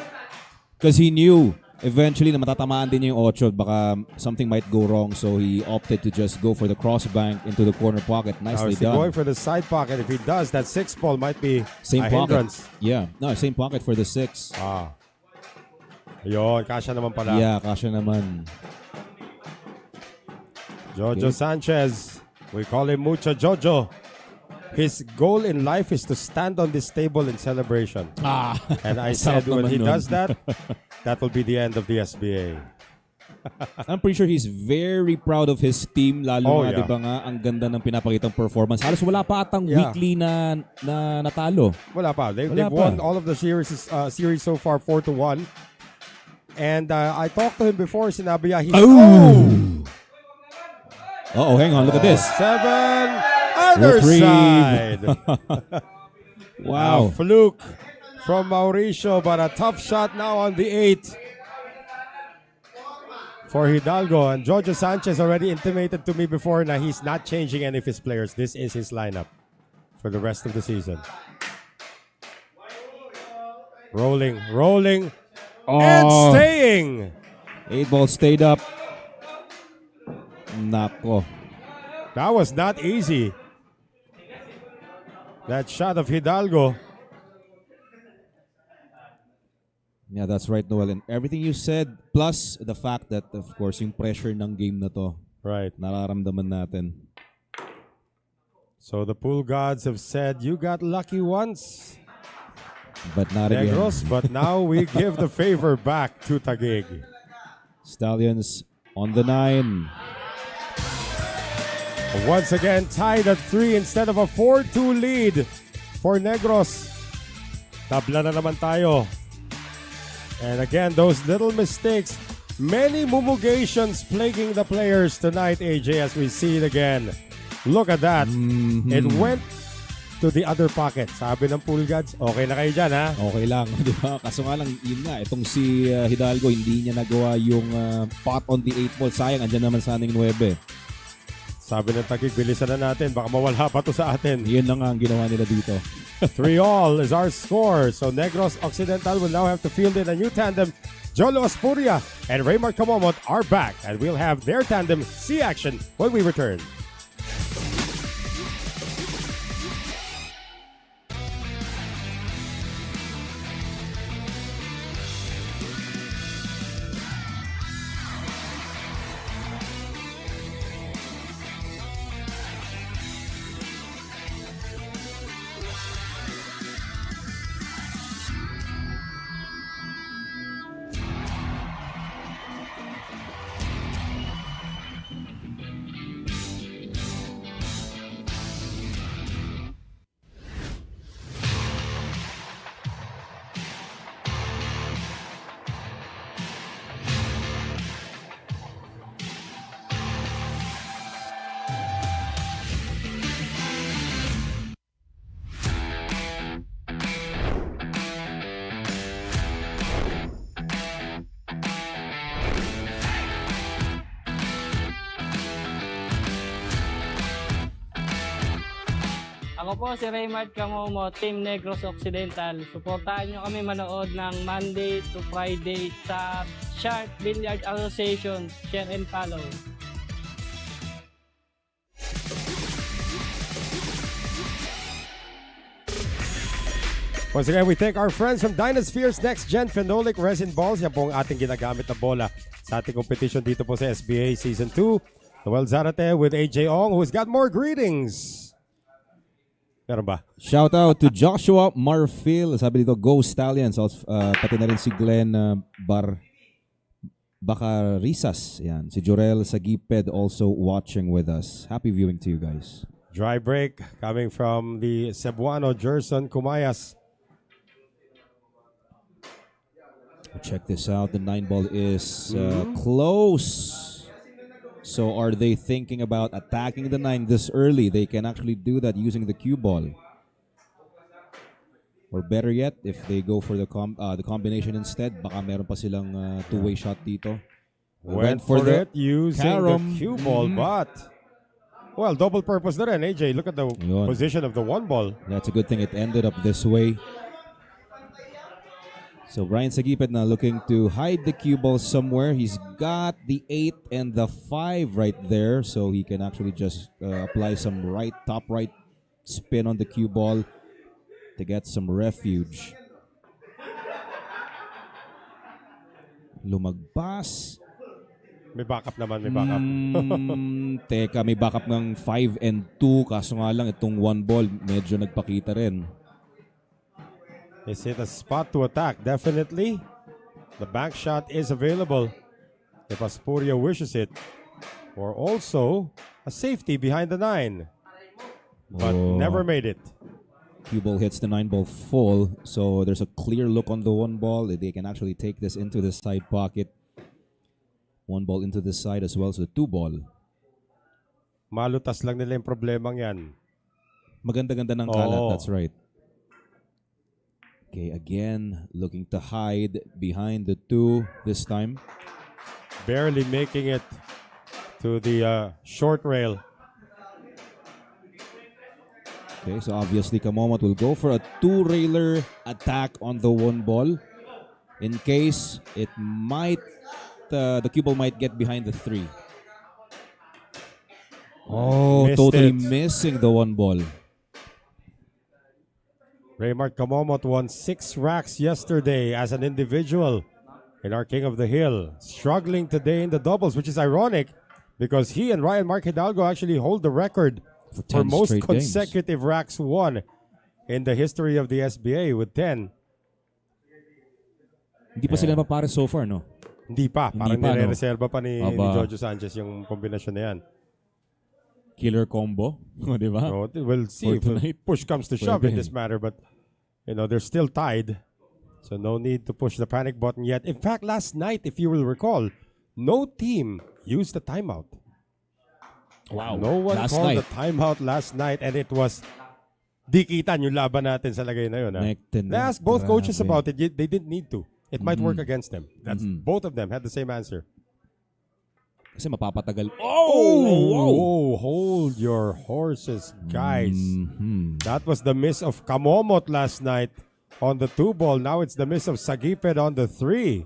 Because he knew eventually na matatamaan din yung 8. Baka something might go wrong. So he opted to just go for the cross bank into the corner pocket. Nicely Now, done. going for the side pocket. If he does, that 6 ball might be Same a pocket. hindrance. Yeah. No, same pocket for the 6. Ayun, kasya naman pala. Yeah, kasya naman. Jojo Sanchez. We call him Mucha Jojo. His goal in life is to stand on this table in celebration. And I said when he does that, that will be the end of the SBA. I'm pretty sure he's very proud of his team. Lalo nga, di ba nga, ang ganda ng pinapakitang performance. Halos wala pa atang weekly na natalo. Wala pa. They've won all of the series so far 4-1. And I talked to him before. Sinabi niya, Uh-oh, hang on. Look at this. 7. Other Retrieve. side. Wow. Fluke from Mauricio, but a tough shot now on the 8 for Hidalgo. And Jojo Sanchez already intimated to me before that he's not changing any of his players. This is his lineup for the rest of the season. Rolling, and staying. 8 ball stayed up. Nako. That was not easy. That shot of Hidalgo. Yeah, that's right, Noel. And everything you said, plus the fact that, of course, yung pressure ng game na to, Right. nararamdaman natin. So the pool gods have said, you got lucky once, But not again. Negros, but now we give the favor back to Taguig. Stallions on the 9. Once again, tied at 3 instead of a 4-2 lead for Negros. Tabla na naman tayo. And again, those little mistakes, many mumugations plaguing the players tonight, AJ, as we see it again. Look at that. It went to the other pocket. Sabi ng pool gods, okay na kayo dyan, ha? Okay lang, di ba? Kaso nga lang, yun nga, itong si Hidalgo, hindi niya nagawa yung pot on the 8 ball. Sayang, andyan naman sana yung 9. Sabi ng Taguig, bilisan na natin. Baka mawala pa to sa atin. Yun lang ang ginawa nila dito. 3-all is our score. So Negros Occidental will now have to field in a new tandem. Jolo Aspuria and Raymar Camomot are back, and we'll have their tandem see action when we return. Ako po si Raymart Camomo, Team Negros Occidental. Suportahan nyo kami manood ng Monday to Friday sa Sharp Billiards Association. Share and follow. Once again, we thank our friends from Dynasphere's Next Gen Phenolic Resin Balls. Yan po ang ating ginagamit na bola sa ating competition dito po sa SBA Season 2. Noel Zarate with AJ Ong, who's got more greetings. Meron ba? Shout out to Joshua Marfil. Sabi dito, Go Stallions. Pati na rin si Glenn Bacarisas. Yan. Si Jorel Sagiped also watching with us. Happy viewing to you guys. Dry break coming from the Cebuano, Jerson Kumayas. Check this out. The 9 ball is close. So are they thinking about attacking the 9 this early? They can actually do that using the cue ball. Or better yet, if they go for the combination instead, baka meron pa silang two-way shot dito. Went for it using the cue ball, but well, double purpose na rin, AJ. Look at the position of the 1 ball. That's a good thing it ended up this way. So Brian Sagipet now looking to hide the cue ball somewhere. He's got the 8 and the 5 right there, so he can actually just apply some top right spin on the cue ball to get some refuge. Lumagpas. May backup naman, may backup. Teka, may backup ng 5 and 2. Kaso nga lang, itong 1 ball, medyo nagpakita rin. Is it a spot to attack? Definitely. The back shot is available if Aspuria wishes it. Or also a safety behind the 9. But never made it. Cue ball hits the 9 ball full. So there's a clear look on the 1 ball. They can actually take this into the side pocket. 1 ball into the side as well. So the 2 ball. Malutas lang nila yung problemang yan. Maganda-ganda ng kalat. That's right. Okay, again, looking to hide behind the 2 this time. Barely making it to the short rail. Okay, so obviously Kamomot will go for a 2-railer attack on the 1 ball. In case it might, the cue ball might get behind the 3. Oh, totally missing the 1 ball. Raymart Camomot won 6 racks yesterday as an individual in our King of the Hill. Struggling today in the doubles, which is ironic because he and Ryan Mark Hidalgo actually hold the record for 10 most straight games. consecutive racks won in the history of the SBA with 10. Hindi pa sila mapare so far, no? Hindi pa. Parang pa, no? nire-reserva pa ni Aba. Jojo Sanchez yung kombinasyon na yan. Killer combo. O, di ba? So, we'll see For if tonight. push comes to shove in Pwede. this matter. But, they're still tied. So, no need to push the panic button yet. In fact, last night, if you will recall, no team used the timeout. Wow. No one Last called night. the timeout last night, and it was dikitan yung laban natin sa lagay na yun. Neck to neck. They asked both coaches Grabe. about it. They didn't need to. It might work against them. That's both of them had the same answer. Kasi mapapatagal. Oh, hold your horses, guys. That was the miss of Kamomot last night on the 2-ball. Now it's the miss of Sagiped on the 3.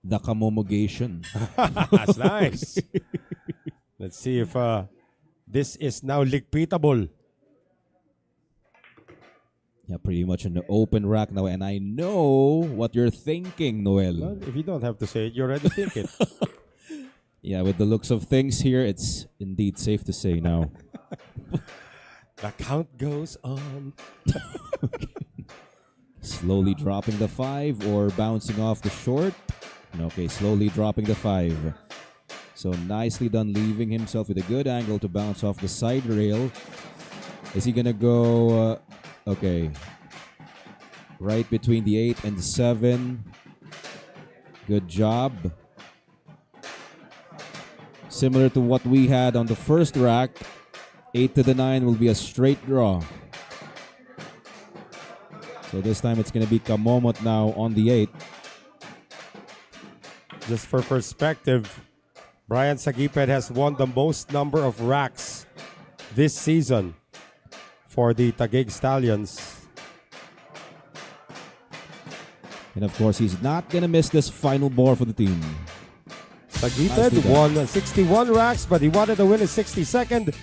The kamomogation. That's nice. Let's see if this is now ligpitable. Yeah, pretty much an open rack now. And I know what you're thinking, Noel. Well, if you don't have to say it, you already think it. Yeah, with the looks of things here, it's indeed safe to say now. The count goes on. Slowly dropping the 5 or bouncing off the short. Okay, slowly dropping the 5. So nicely done, leaving himself with a good angle to bounce off the side rail. Is he gonna go? Okay, right between the 8 and the 7. Good job. Similar to what we had on the first rack, 8 to the 9 will be a straight draw. So this time it's going to be Kamomot now on the 8. Just for perspective, Brian Sagiped has won the most number of racks this season for the Taguig Stallions. And of course, he's not going to miss this final ball for the team. Sagiped Nicely done. won 61 racks, but he wanted to win his 62nd.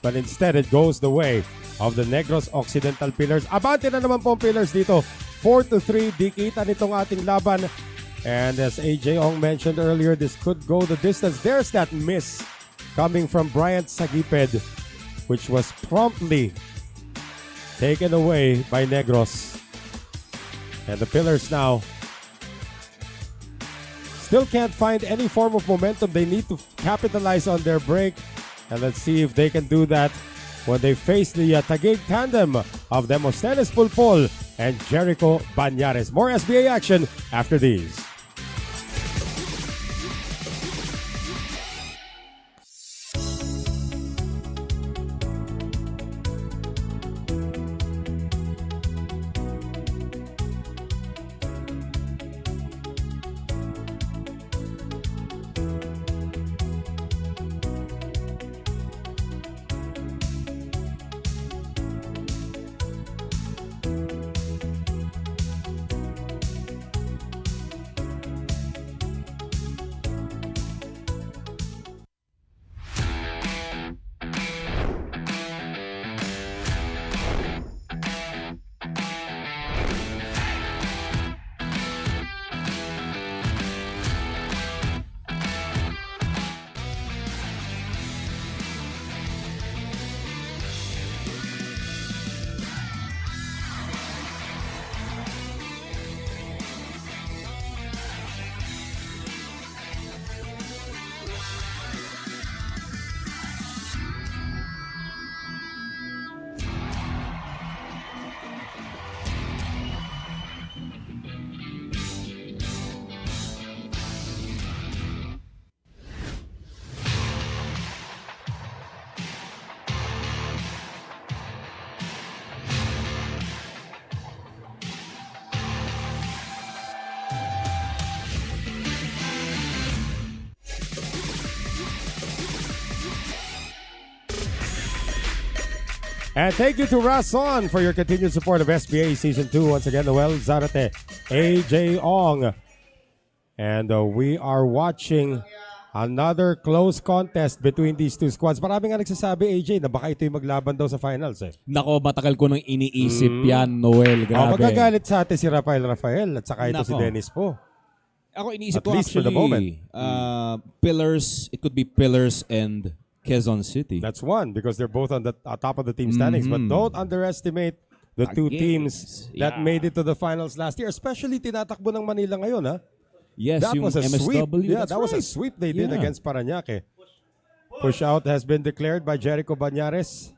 But instead, it goes the way of the Negros Occidental Pillars. Abante na naman po ang Pillars dito. 4-3, dikita nitong ating laban. And as AJ Ong mentioned earlier, this could go the distance. There's that miss coming from Bryant Sagiped, which was promptly taken away by Negros. And the Pillars now still can't find any form of momentum. They need to capitalize on their break. And let's see if they can do that when they face the Taguig tandem of Demosthenes Pulpol and Jericho Banyares. More SBA action after these. And thank you to Rason for your continued support of SBA Season 2. Once again, Noel Zarate, AJ Ong. And we are watching another close contest between these two squads. Marami nga nagsasabi, AJ, na baka ito yung maglaban daw sa finals eh. Nako, matagal ko nang iniisip yan, Noel. Grabe. Magagalit sa atin si Rafael at saka ito si Nako. Dennis po. Ako iniisip At ko least for the actually, moment. Pillars, it could be Pillars and Quezon City. That's one because they're both on the top of the team standings. But don't underestimate the two Taguig. teams that made it to the finals last year. Especially tinatakbo ng Manila ngayon, ha? Yes, That yung was a sweep. MSW. Yeah, that's that was a right. sweep they did Yeah. against Parañaque. Push out has been declared by Jericho Bañares.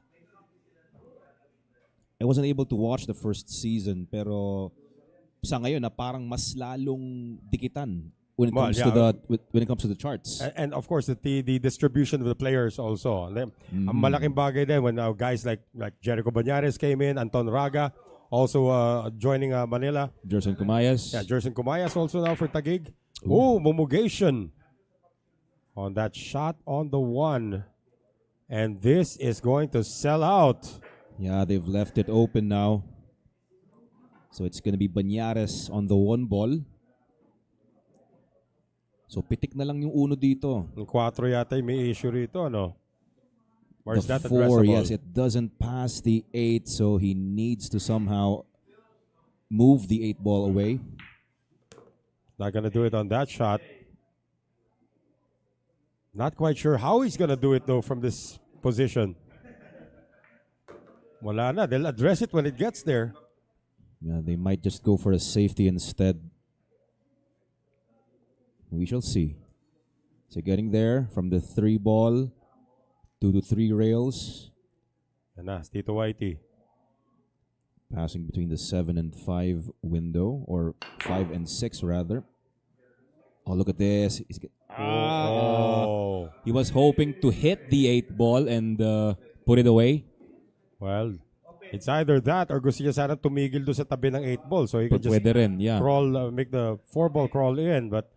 I wasn't able to watch the first season, pero sa ngayon na parang mas lalong dikitan when it comes when it comes to the charts. And of course, the distribution of the players also. Ang malaking bagay din when guys like Jericho Bañares came in, Anton Raga also joining Manila. Jerson Cumayas. Yeah, Jerson Cumayas also now for Taguig. Oh, Mumugation on that shot on the one. And this is going to sell out. Yeah, they've left it open now. So it's going to be Bañares on the one ball. So pitik na lang yung uno dito. Yung 4 yata may issue rito, no? Or is The that 4, addressable? yes, it doesn't pass the 8, so he needs to somehow move the 8 ball away. Not gonna do it on that shot. Not quite sure how he's gonna do it though from this position. Wala na. They'll address it when it gets there. Yeah, they might just go for a safety instead. We shall see. So getting there from the 3 ball, 2 to 3 rails, Yan na, Tito Whitey. passing between the 7 and 5 window, or 5 and 6 rather. Oh, look at this. Oh. He was hoping to hit the 8 ball and put it away. Well, it's either that or gusto niya sana tumigil doon sa tabi ng 8 ball so he could just Pwede rin, yeah. crawl, make the 4 ball crawl in, but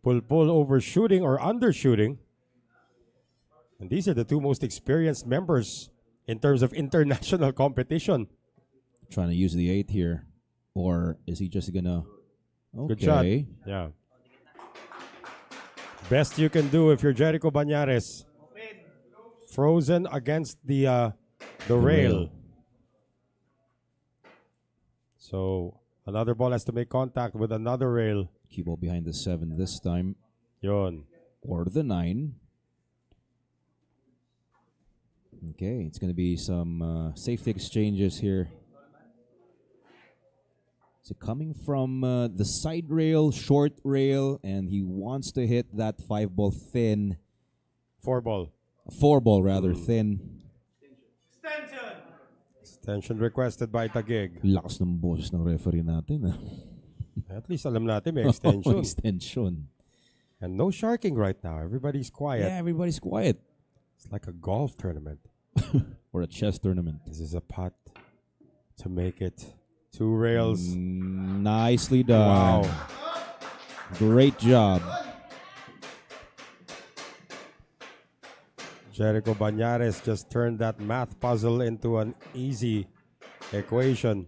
pull overshooting or undershooting. And these are the two most experienced members in terms of international competition. Trying to use the 8 here. Or is he just gonna... Okay. Good shot. Yeah. Best you can do if you're Jericho Bañares. Frozen against the rail. So another ball has to make contact with another rail. Cue ball behind the 7 this time. Yon. Or the 9. Okay, it's going to be some safety exchanges here. So coming from the side rail, short rail, and he wants to hit that 5 ball thin. 4 ball. 4 ball rather thin. Extension requested by Taguig. Lakas ng boses ng referee natin. At least alam natin may extension. Extension. And no sharking right now. Everybody's quiet. Yeah, everybody's quiet. It's like a golf tournament. Or a chess tournament. This is a putt to make it 2 rails. Nicely done. Wow. Great job. Jericho Bañares just turned that math puzzle into an easy equation.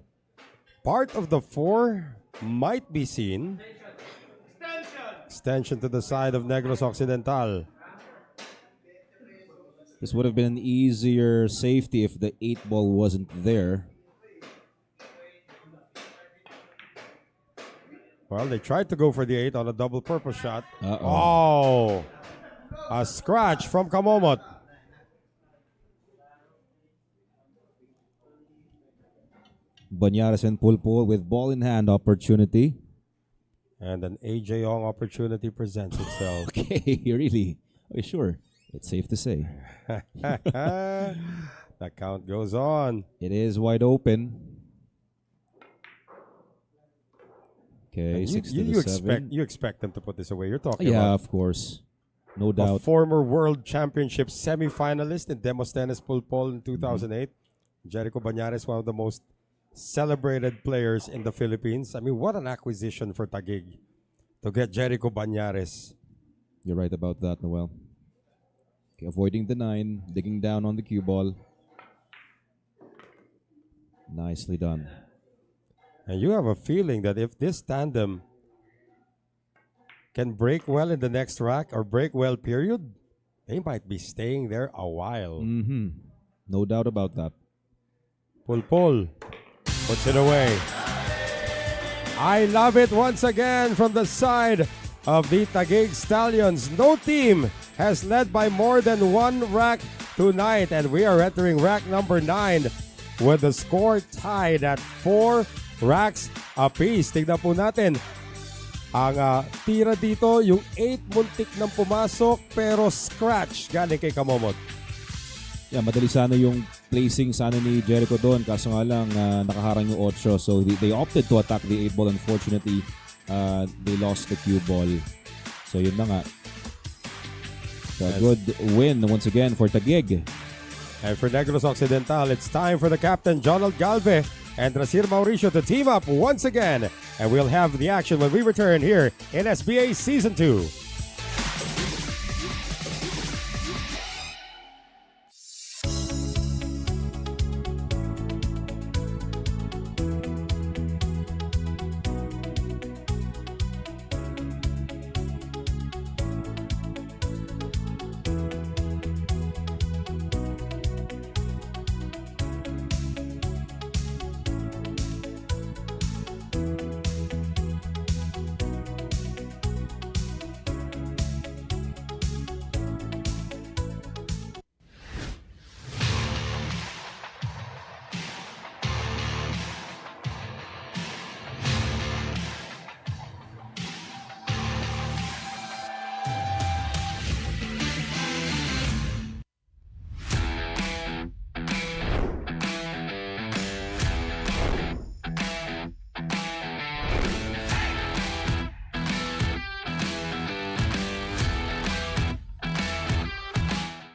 Part of the 4 might be seen. Extension to the side of Negros Occidental. This would have been an easier safety if the 8 ball wasn't there. Well, they tried to go for the 8 on a double purpose shot. Uh-oh. Oh! A scratch from Kamomot. Bañares and Pulpo with ball in hand opportunity. And an AJ Ong opportunity presents itself. Okay, really? Okay, sure. It's safe to say. The count goes on. It is wide open. Okay, And 6 to the 7. you expect them to put this away. You're talking Yeah, about of course. No a doubt. former World Championship semifinalist in Demosthenes Pulpol in 2008. Jericho Bañares, one of the most celebrated players in the Philippines. I mean, what an acquisition for Taguig to get Jericho Bañares. You're right about that, Noel. Okay, avoiding the 9, digging down on the cue ball. Nicely done. And you have a feeling that if this tandem can break well in the next rack or break well, period, they might be staying there a while. No doubt about that. Pulpol puts it away. I love it once again from the side of the Taguig Stallions. No team has led by more than one rack tonight, and we are entering rack number 9 with the score tied at 4 racks apiece. Tignan po natin ang tira dito, yung 8 muntik nang pumasok pero scratch galing kay Kamomot. Yeah, madali sana yung placing sana ni Jericho doon, kaso nga lang nakaharang yung 8. So they opted to attack the 8 ball. Unfortunately, they lost the cue ball. So yun na nga. So a good win once again for Taguig. And for Negros Occidental, it's time for the captain, Jonald Galve, and Rasir Mauricio to team up once again. And we'll have the action when we return here in SBA Season 2.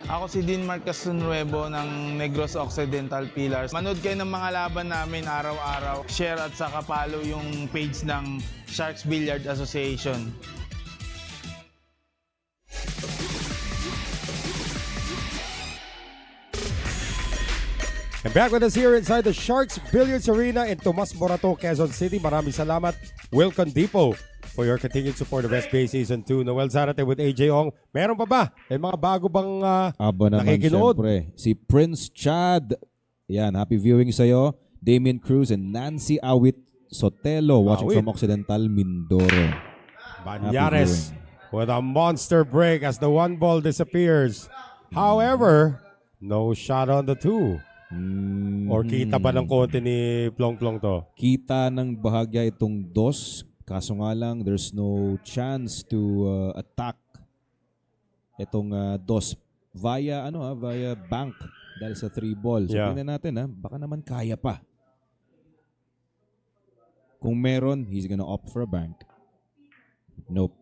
Ako si Dean Marcos Nuevo ng Negros Occidental Pillars. Manood kayo ng mga laban namin araw-araw. Share at saka follow yung page ng Sharks Billiard Association. And back with us here inside the Sharks Billiards Arena in Tomas Morato, Quezon City. Maraming salamat, Wilcon Depot, for your continued support of SBA Season 2. Noel Zarate with AJ Ong. Meron pa ba? May mga bago bang Aba naman, nakikinood? syempre. Si Prince Chad. Yan, happy viewing sa'yo. Damien Cruz and Nancy Awit Sotelo watching Awit. from Occidental Mindoro. Banyares with a monster break as the 1 ball disappears. However, no shot on the 2. Or kita ba ng konti ni Plong Plong to? Kita ng bahagya itong 2. Kaso nga lang, there's no chance to attack itong 2 via bank dahil sa 3 ball. So tingnan natin baka naman kaya pa. Kung meron, he's gonna opt for a bank. Nope.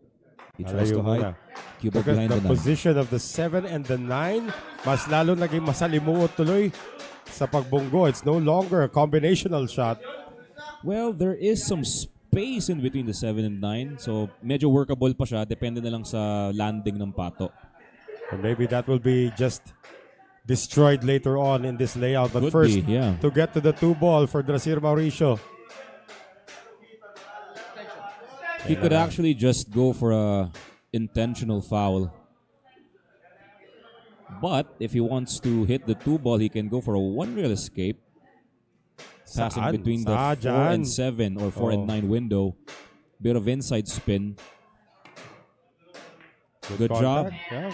He tries to hide. Cube Look at behind the the 9. position of the 7 and the 9. Mas lalo naging masalimuot tuloy sa pagbunggo. It's no longer a combinational shot. Well, there is some space in between the 7 and 9. So medyo workable pa siya. Depende na lang sa landing ng pato. And maybe that will be just destroyed later on in this layout. But Could first, be, yeah. to get to the 2 ball for Drasir Mauricio. He could actually just go for a intentional foul. But if he wants to hit the 2 ball, he can go for a 1 rail escape. Passing Saan? between the 4 and 7 or 4 and 9 window. Bit of inside spin. Good job. Contact, yeah.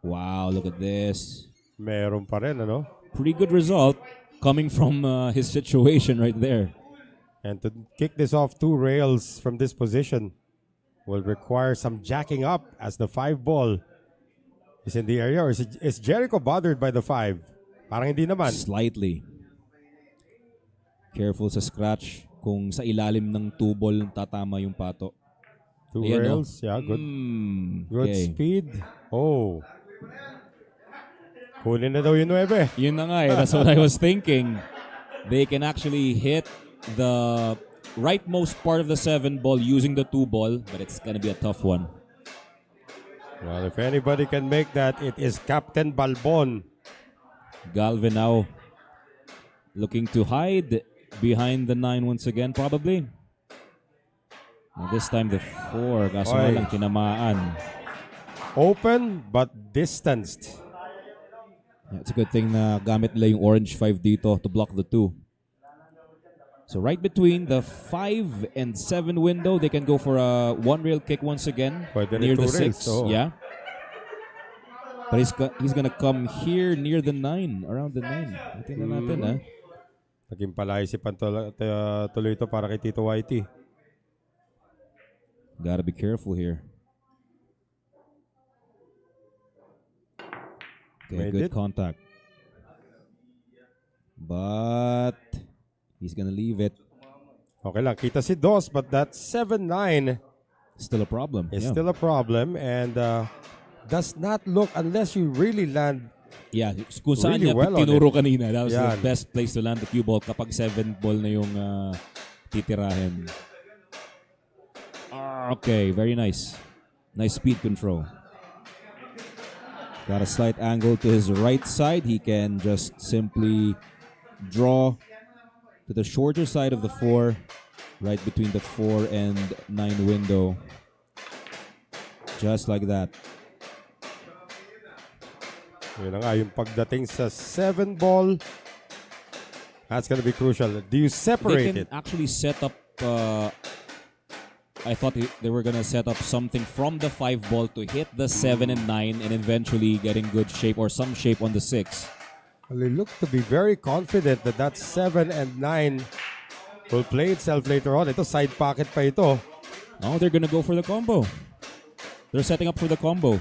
Wow, look at this. Meron pa rin, ano? Pretty good result coming from his situation right there. And to kick this off 2 rails from this position will require some jacking up as the 5 ball is in the area. Or is Jericho bothered by the 5? Parang hindi naman. Slightly. Careful sa scratch kung sa ilalim ng 2 ball tatama yung pato. 2 Ayan, rails, yeah, good. Good okay. speed. Oh. Kunin na daw yung 9. Yun na nga that's what I was thinking. They can actually hit the rightmost part of the 7 ball using the 2 ball, but it's gonna be a tough one. Well, if anybody can make that, it is Captain Balbon. Galve now looking to hide behind the 9 once again, probably. This time the 4, kaso nga lang tinamaan. Open but distanced. It's a good thing na gamit nila yung orange 5 dito to block the 2. So right between the 5 and 7 window, they can go for a one-rail kick once again Pwede rin near the two rails, 6. oo. Yeah. But he's gonna come here near the 9, around the 9. Tingnan natin, ha? Naging palaisipan tuloy ito para kay Tito Whitey. Gotta be careful here. Okay, Made good it. contact. But he's gonna leave it. Okay lang, kita si Dos, but that 7-9 Still a problem. is Yeah. still a problem and does not look, unless you really land. Yeah, kung saan Really niya well on tinuro kanina. That was Yan. the best place to land the cue ball kapag 7 ball na yung titirahin. Okay, very nice. Nice speed control. Got a slight angle to his right side. He can just simply draw to the shorter side of the 4, right between the 4 and 9 window. Just like that. Yun na nga, yung pagdating sa 7 ball, that's gonna be crucial. Do you They separate can it? actually set up. I thought they were gonna set up something from the 5 ball to hit the 7 and 9, and eventually getting good shape or some shape on the 6. Well, they look to be very confident that that 7 and 9 will play itself later on. Ito, side pocket pa ito. Oh, they're gonna go for the combo. They're setting up for the combo.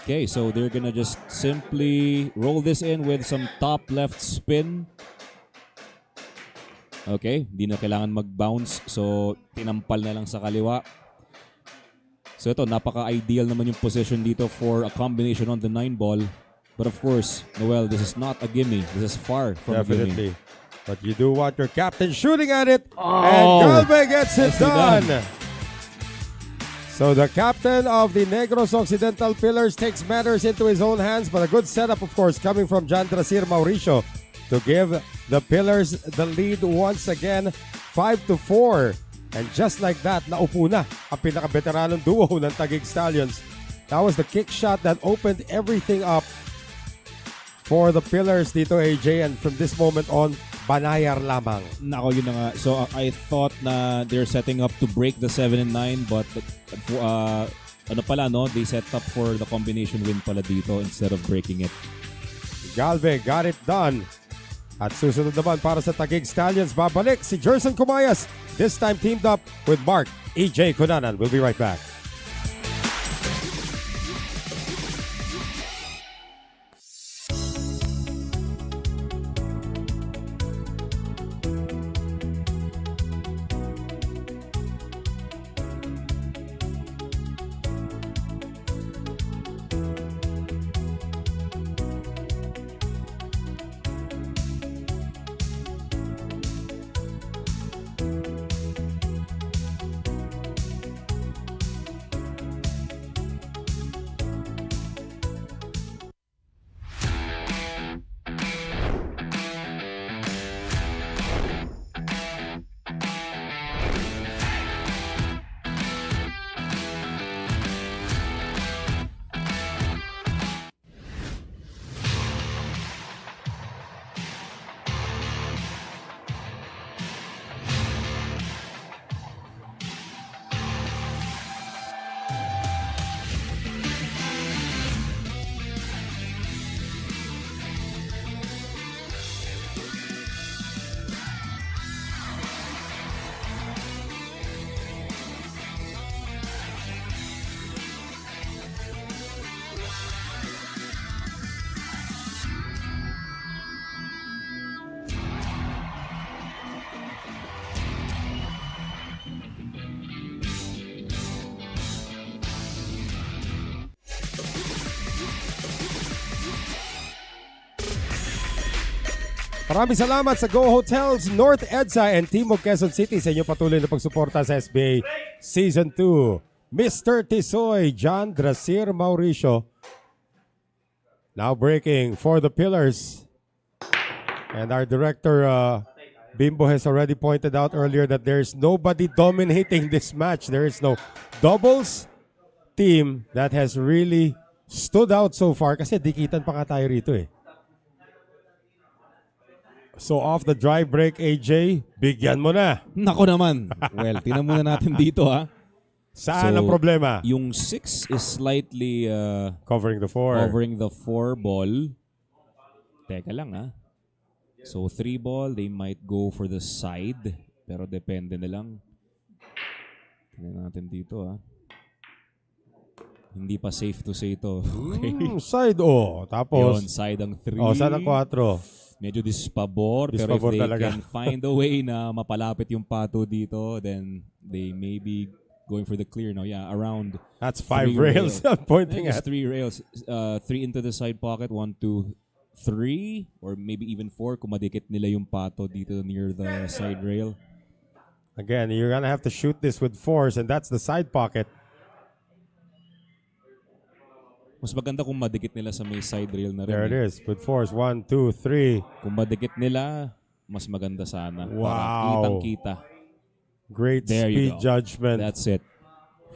Okay, so they're gonna just simply roll this in with some top left spin. Okay, di na kailangan mag-bounce. So, tinampal na lang sa kaliwa. So ito, napaka-ideal naman yung position dito for a combination on the 9 ball. But of course, Noel, this is not a gimme. This is far from a gimme. Definitely. But you do want your captain shooting at it. And Galvez gets it Nicely done. So the captain of the Negros Occidental Pillars takes matters into his own hands. But a good setup, of course, coming from Jan Drasir Mauricio to give the Pillars the lead once again, 5-4. And just like that, naupo na ang pinaka-veteranong duo ng Taguig Stallions. That was the kick shot that opened everything up for the Pillars dito, AJ. And from this moment on, banayar lamang. Nako, yun na nga. So I thought na they're setting up to break the 7 and 9, but ano pala, no? They set up for the combination win pala dito instead of breaking it. Galvez got it done. At susunod naman para sa Taguig Stallions, babalik si Jerson Cumayas. This time teamed up with Mark E.J. Cunanan. We'll be right back. Maraming salamat sa Go Hotels, North EDSA, and Team of Quezon City sa inyong patuloy na pagsuporta sa SBA Season 2. Mr. Tisoy, John Drasir Mauricio. Now breaking for the Pillars. And our director, Bimbo, has already pointed out earlier that there's nobody dominating this match. There is no doubles team that has really stood out so far kasi dikitan pa nga tayo rito eh. So off the dry break, AJ, bigyan mo na. Nako naman. Well, tingnan muna natin dito ha. Saan ang problema? Yung 6 is slightly Covering the 4. covering the 4 ball. Teka lang ha. So 3 ball, they might go for the side. Pero depende na lang. Tingnan natin dito ha. Hindi pa safe to say ito. Okay. Side tapos. Yun, side ang 3. Side ang 4. Medyo dispabor, pero if Dispabor they talaga. can find a way na mapalapit yung pato dito, then they may be going for the clear now. Yeah, around That's 5 3 rails I'm pointing It's at. 3 rails. 3 into the side pocket, 1, 2, 3, or maybe even 4 kung madikit nila yung pato dito near the side rail. Again, you're gonna have to shoot this with 4s, and that's the side pocket. Mas maganda kung madikit nila sa may side rail na rin. There it is, with 4s. 1, 2, 3. Kung madikit nila, mas maganda sana. Wow. Para kitang-kita. Great There you speed go. judgment That's it.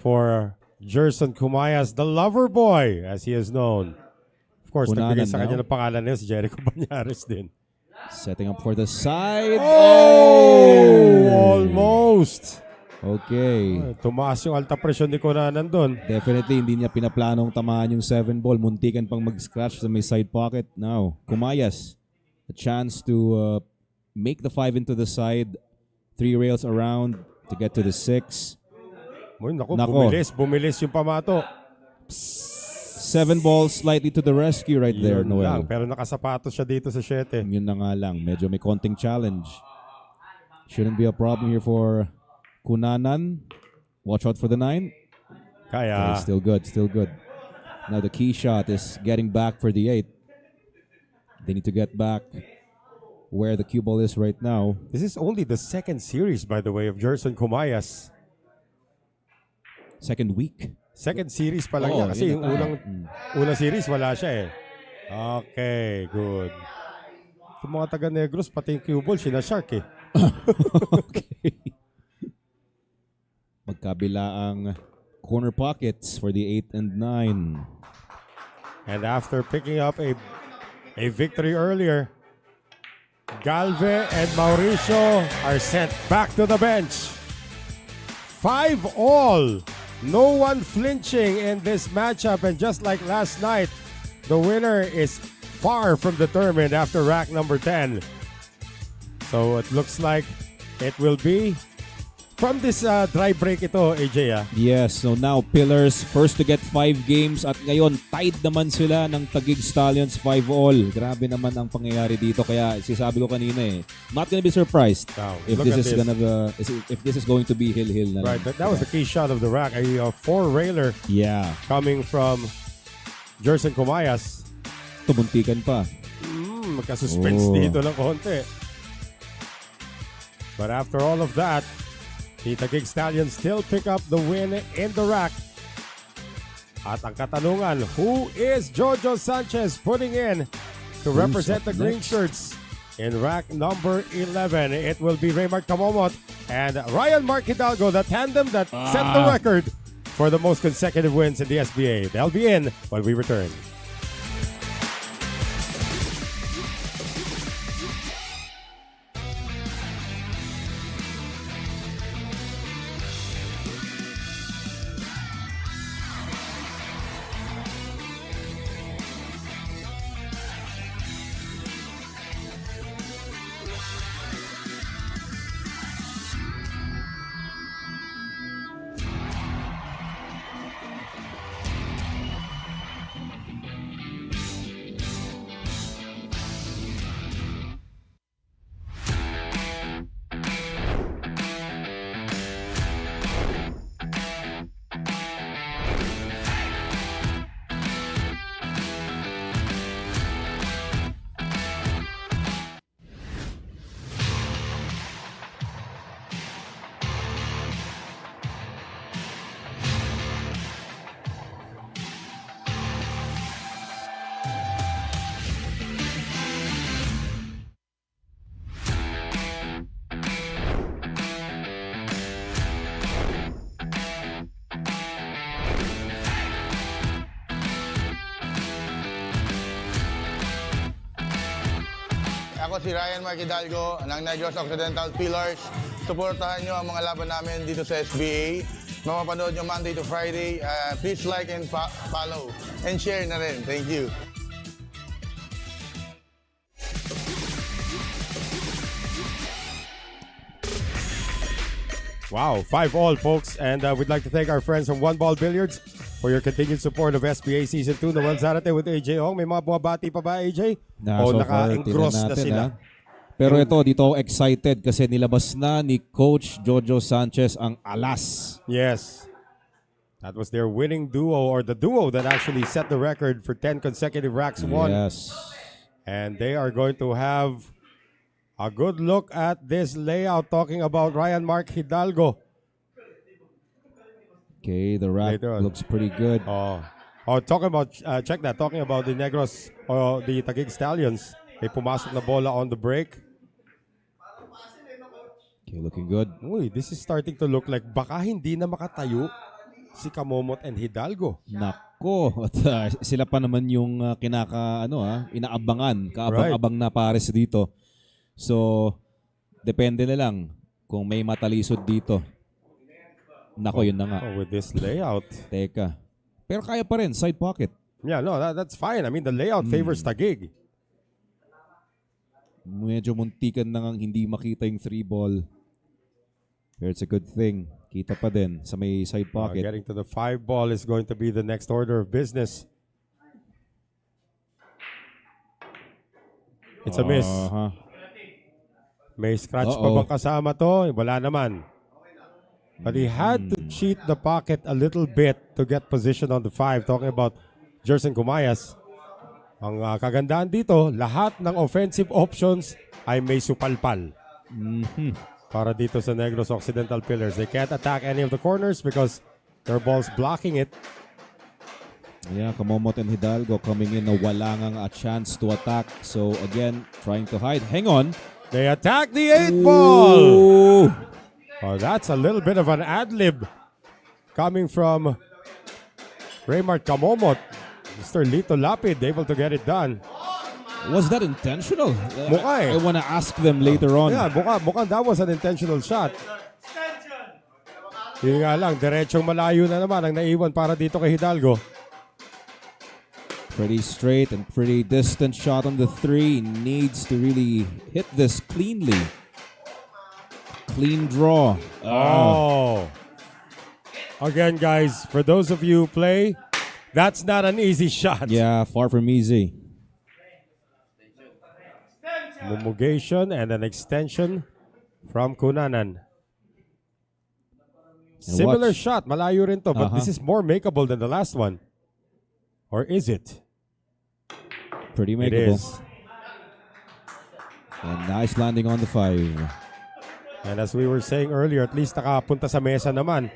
for Gerson Kumayas, the lover boy, as he is known. Of course, Kunanan nagbigay sa kanya now. ng pangalan niya si Jericho Banyares din. Setting up for the side. Almost! Okay. Tumaas yung alta presyon ni Kunanan doon. Definitely, hindi niya pinaplanong tamaan yung 7 ball. Muntikan pang mag-scratch sa may side pocket. Now, Kumayas, a chance to make the 5 into the side. 3 rails around to get to the 6. Uy, naku, Nako. bumilis yung pamato. 7 balls slightly to the rescue right there, Yun lang, Noel. pero nakasapatos siya dito sa 7. Yun na nga lang. Medyo may konting challenge. Shouldn't be a problem here for Kunanan. Watch out for the 9. Kaya, Okay, still good, still good. Now the key shot is getting back for the 8. They need to get back where the cue ball is right now. this is only the second series, by the way, of Gerson Kumayas. Second week. Second series pa lang Oo, niya kasi yun yung na. unang series wala siya eh. Okay, good. Yung mga taga Negros, pati yung cue ball, sinashark eh. Okay. Magkabila ang corner pockets for the 8 and 9. And after picking up a victory earlier, Galve and Mauricio are sent back to the bench. 5-all. No one flinching in this matchup, and just like last night, the winner is far from determined after rack number 10. So it looks like it will be from this dry break ito, AJ. Yes, so now Pillars first to get 5 games at ngayon tied naman sila ng Taguig Stallions 5-all. Grabe naman ang pangyayari dito kaya sinasabi ko kanina not gonna be surprised Now, if look this at is if this is going to be hill na Right, lang. that was the key shot of the rack. A 4-railer Yeah, coming from Gerson Kumayas. tumuntikan pa. Magka-suspense Oh. dito ng konti. But after all of that, the Taguig Stallions still pick up the win in the rack. At ang katanungan, who is Jojo Sanchez putting in to represent the green shirts in rack number 11? It will be Raymart Camomot and Ryan Mark Hidalgo, the tandem that set the record for the most consecutive wins in the SBA. They'll be in when we return. ako si Ryan Mark Hidalgo ng Negros Occidental Pillars. Suportahan nyo ang mga laban namin dito sa SBA. Mapapanood nyo Monday to Friday. Please like and follow and share na rin. Thank you. Wow, 5-all, folks. And we'd like to thank our friends from One Ball Billiards for your continued support of SBA Season 2 na Zarate with AJ Ong. May mga buwabati pa ba, AJ? O So far, naka-engross tingnan na natin, sila? ha? Pero ito, dito ako excited kasi nilabas na ni Coach Jojo Sanchez ang alas. Yes. That was their winning duo, or the duo that actually set the record for 10 consecutive racks won. Yes. And they are going to have a good look at this layout, talking about Ryan Mark Hidalgo. Okay, the rack Later on. looks pretty good. Oh, talking about, check that, talking about the Negros, or the Taguig Stallions. May pumasok na bola on the break. Okay, looking good. Uy, this is starting to look like baka hindi na makatayo si Kamomot and Hidalgo. Nako, at sila pa naman yung inaabangan, kaabang-abang na pares dito. So, depende na lang kung may matalisod dito. Nako, yun na nga. Oh, with this layout. Teka. Pero kaya pa rin, side pocket. Yeah, no, that's fine. I mean, the layout favors Taguig. Medyo muntikan na ngang hindi makita yung 3-ball. Pero it's a good thing. Kita pa din sa may side pocket. Getting to the 5-ball is going to be the next order of business. It's a miss. May scratch pa bang kasama to? Wala naman. But he had to cheat the pocket a little bit to get position on the 5. Talking about Jerson Kumayas. Ang kagandaan dito, lahat ng offensive options ay may supalpal. Para dito sa Negros Occidental Pillars. They can't attack any of the corners because their ball's blocking it. Yeah, Kamomot and Hidalgo coming in na wala ngang a chance to attack. So again, trying to hide. Hang on. They attack the 8-ball. Ooh. Oh, that's a little bit of an ad-lib coming from Raymart Kamomot. Mr. Lito Lapid able to get it done. Was that intentional? Mukha eh. I want to ask them later on. Yeah, mukha that was an intentional shot. Yun nga lang, diretsong malayo na naman ang naiwan para dito kay Hidalgo. Pretty straight and pretty distant shot on the 3. Needs to really hit this cleanly. Clean draw. Oh. Again, guys, for those of you who play, that's not an easy shot. Yeah, far from easy. Mumugation and an extension from Kunanan. Similar watch. shot, malayo rin to, but this is more makeable than the last one. Or is it? Pretty It makeable. is. And nice landing on the 5. And as we were saying earlier, at least nakapunta sa mesa naman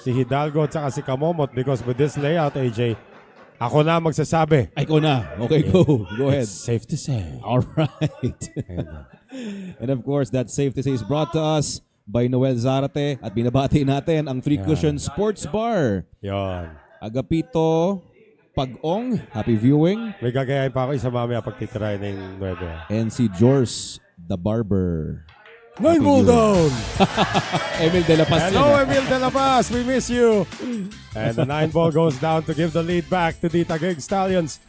si Hidalgo at saka si Kamomot, because with this layout, AJ, ako na magsasabi. Ay, ko na. Okay, go. Go ahead. It's safe to say. All right. And of course, that safe to say is brought to us by Noel Zarate. At binabati natin ang 3 Cushion Sports Bar. Yon. Agapito Pag-ong. Happy viewing. May gagayahin pa ako isa mamaya pag titirahin ng 9. And si Jors the Barber. 9 ball down! Emil De La Paz. Hello, Emil De La Paz. We miss you. And the 9 ball goes down to give the lead back to the Taguig Stallions.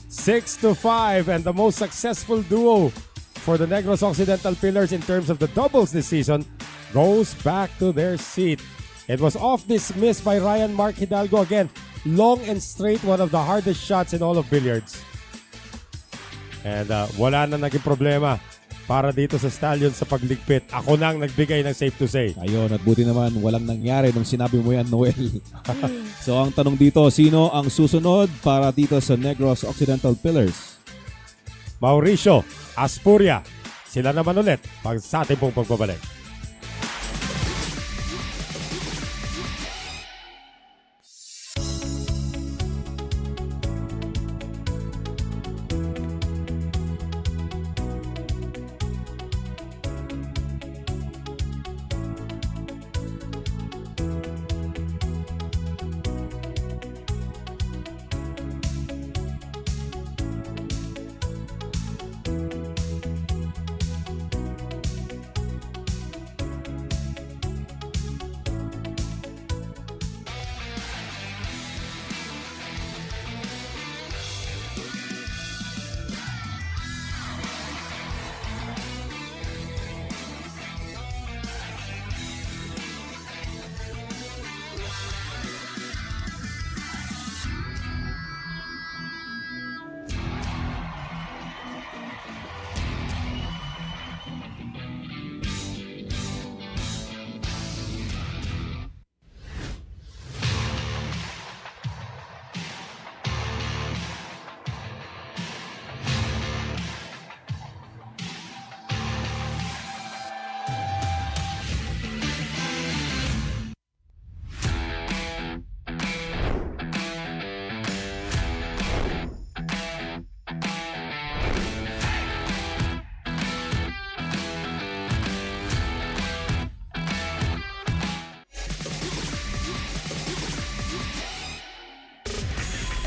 6-5, and the most successful duo for the Negros Occidental Pillars in terms of the doubles this season goes back to their seat. It was off this miss by Ryan Mark Hidalgo again. Long and straight, one of the hardest shots in all of billiards. And wala na naging problema para dito sa Stallions sa pagligpit. Ako nang nagbigay ng safe to say. Ayun, at buti naman walang nangyari nung sinabi mo yan, Noel. So ang tanong dito, sino ang susunod para dito sa Negros Occidental Pillars? Mauricio Aspuria. Sila naman ulit pag sa ating pong pagbabalik.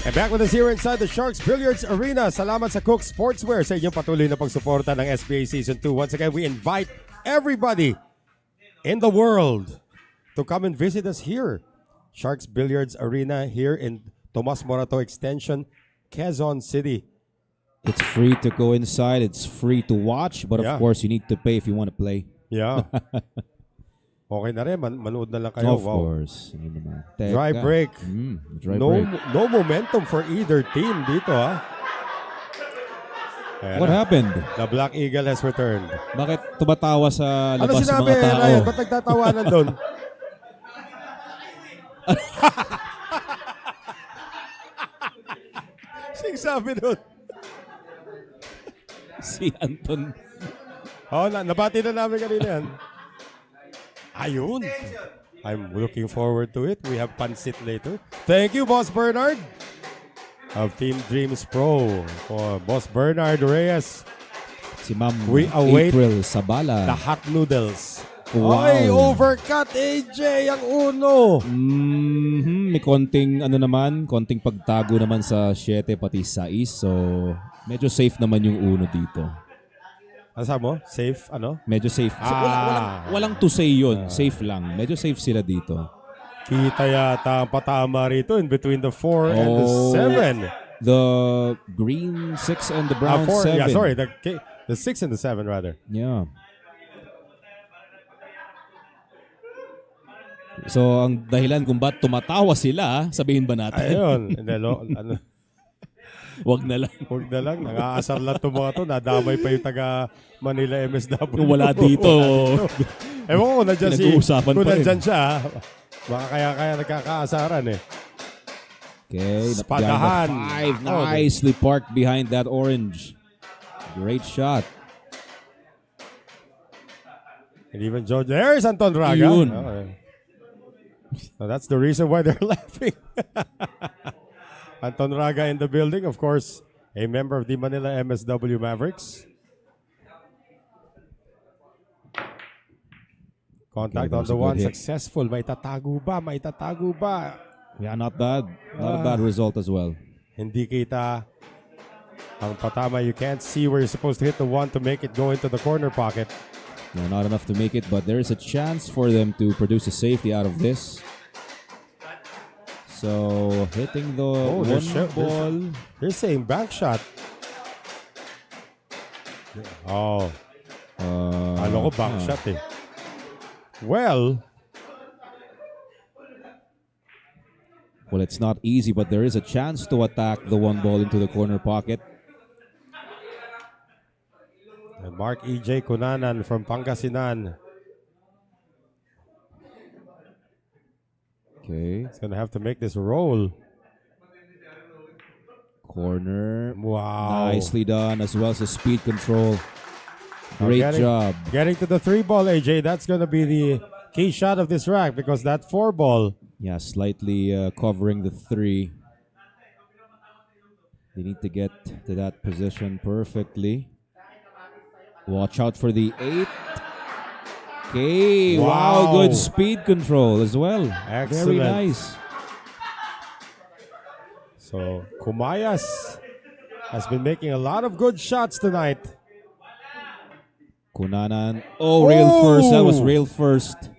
And back with us here inside the Sharks Billiards Arena. Salamat sa Cook Sportswear sa inyong patuloy na pagsuporta ng SBA Season 2. Once again, we invite everybody in the world to come and visit us here. Sharks Billiards Arena here in Tomas Morato Extension, Quezon City. It's free to go inside. It's free to watch. But of course, you need to pay if you want to play. Yeah. Okay na rin. Manood na lang kayo. Of course. Dry break. Dry break. No momentum for either team dito, ha? Ayan What na. happened? The Black Eagle has returned. Bakit tumatawa sa Ano labas ng sinabi, mga tao? Ryan? Ba't nagtatawanan doon? Sing sabi doon. Si Anton. Oh, nabati na namin kanina yan. Ayun. I'm looking forward to it. We have pansit later. Thank you, Boss Bernard of Team Dreams Pro. For Boss Bernard Reyes. Si Ma'am We await April Sabala. the hot noodles. Wow. Ay, overcut AJ ang uno. May konting konting pagtago naman sa 7 pati 6. So, medyo safe naman yung uno dito. Ano sabi mo? Safe, ano? Medyo safe. So, walang to say yun. Safe lang. Medyo safe sila dito. Kita yata ang patama rito in between the 4 and the 7. The green 6 and the brown 7. Yeah, sorry. The 6 and the 7 rather. Yeah. So, ang dahilan kung ba't tumatawa sila, sabihin ba natin? Ayun. Wag na lang. Huwag na lang. Nangaasar lang itong mga to. Nadamay pa yung taga Manila MSW. Wala dito. Ewan ko kung nandyan Pinag-uusapan kung pa rin. nandyan siya. Baka kaya nagkakaasaran eh. Okay. Spadahan. 5. Nicely parked behind that orange. Great shot. And even Joe, there's Anton Raga. Yun. So that's the reason why they're laughing. Anton Raga in the building, of course, a member of the Manila MSW Mavericks. Contact on the one, successful. May tatago ba? Yeah, not bad. Not a bad result as well. Hindi kita ang patama. You can't see where you're supposed to hit the one to make it go into the corner pocket. No, not enough to make it, but there is a chance for them to produce a safety out of this. So, hitting the one ball. They're saying bank shot. Oh. Ano ko bank shot eh. Well, it's not easy, but there is a chance to attack the one ball into the corner pocket. and Mark E.J. Cunanan from Pangasinan. Okay. He's going to have to make this roll. Corner. Wow. Nicely done, as well as the speed control. Great job. Getting to the 3-ball, AJ. That's going to be the key shot of this rack because that 4-ball. Yeah, slightly covering the 3. They need to get to that position perfectly. Watch out for the 8. Okay. Wow. Good speed control as well. Excellent. Very nice. So, Kumayas has been making a lot of good shots tonight. Cunanan. Oh, rail first. That was rail first.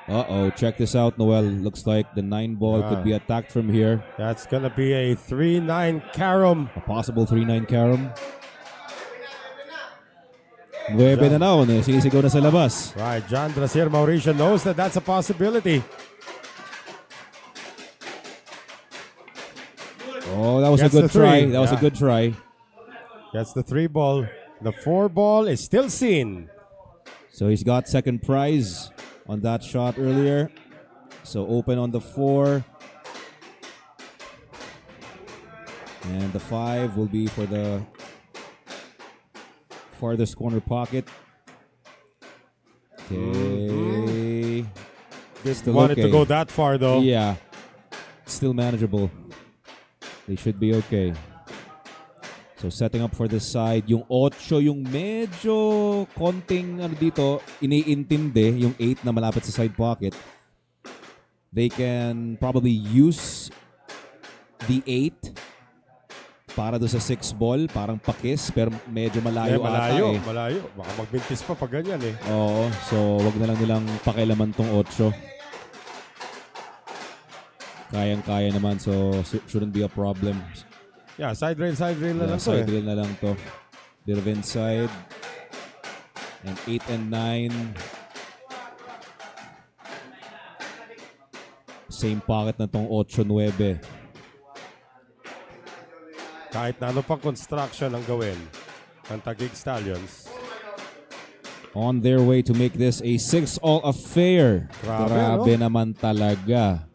Uh-oh. Check this out, Noel. Looks like the 9-ball could be attacked from here. That's going to be a 3-9 carom. A possible 3-9 carom. 9 na daw. Sinisigaw na sa labas. Right. John Drasier Mauricio knows that that's a possibility. Oh, that was a good try. That was a good try. That's the 3-ball. The 4-ball is still seen. So he's got second prize on that shot earlier. So open on the 4. And the 5 will be for the farthest corner pocket. Okay. Didn't want it to go that far though. Yeah. Still manageable. They should be okay. So setting up for the side, yung 8 yung medyo konting dito, iniintindi, yung 8 na malapit sa side pocket. They can probably use the 8 para doon sa 6 ball. Parang pakis, pero medyo malayo, malayo, ata eh. malayo. Baka magbintis pa pag ganyan eh. Oo, so wag na lang nilang pakialaman tong 8. Kayang-kaya naman, so shouldn't be a problem. Yeah, side rail na lang to Side eh. rail na lang to. Bit of inside. And 8 and 9. Same pocket na tong 8-9. Kahit na ano pang construction ang gawin ng Taguig Stallions. On their way to make this a 6-all affair. Grabe, no? Naman talaga.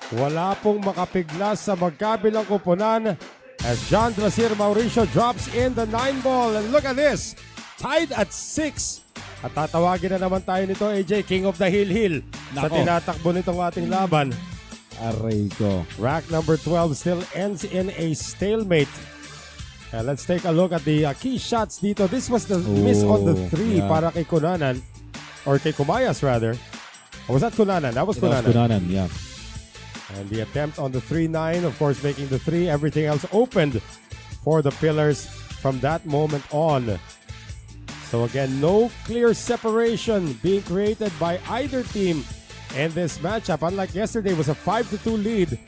Wala pong makapiglas sa magkabilang kupunan as John Drasir Mauricio drops in the 9 ball. And look at this, tied at 6. At tatawagin na naman tayo nito, AJ, King of the Hill sa Nako. tinatakbo nitong ating laban. Aray ko. Rack number 12 still ends in a stalemate. And let's take a look at the key shots dito. This was the miss on the 3 yeah. para kay Kunanan, or kay Kumayas rather. Or was that Kunanan? That was That was Kunanan. Kunanan, yeah. And the attempt on the 3-9, of course, making the 3. Everything else opened for the Pillars from that moment on. So again, no clear separation being created by either team in this matchup. Unlike yesterday, it was a 5-2 lead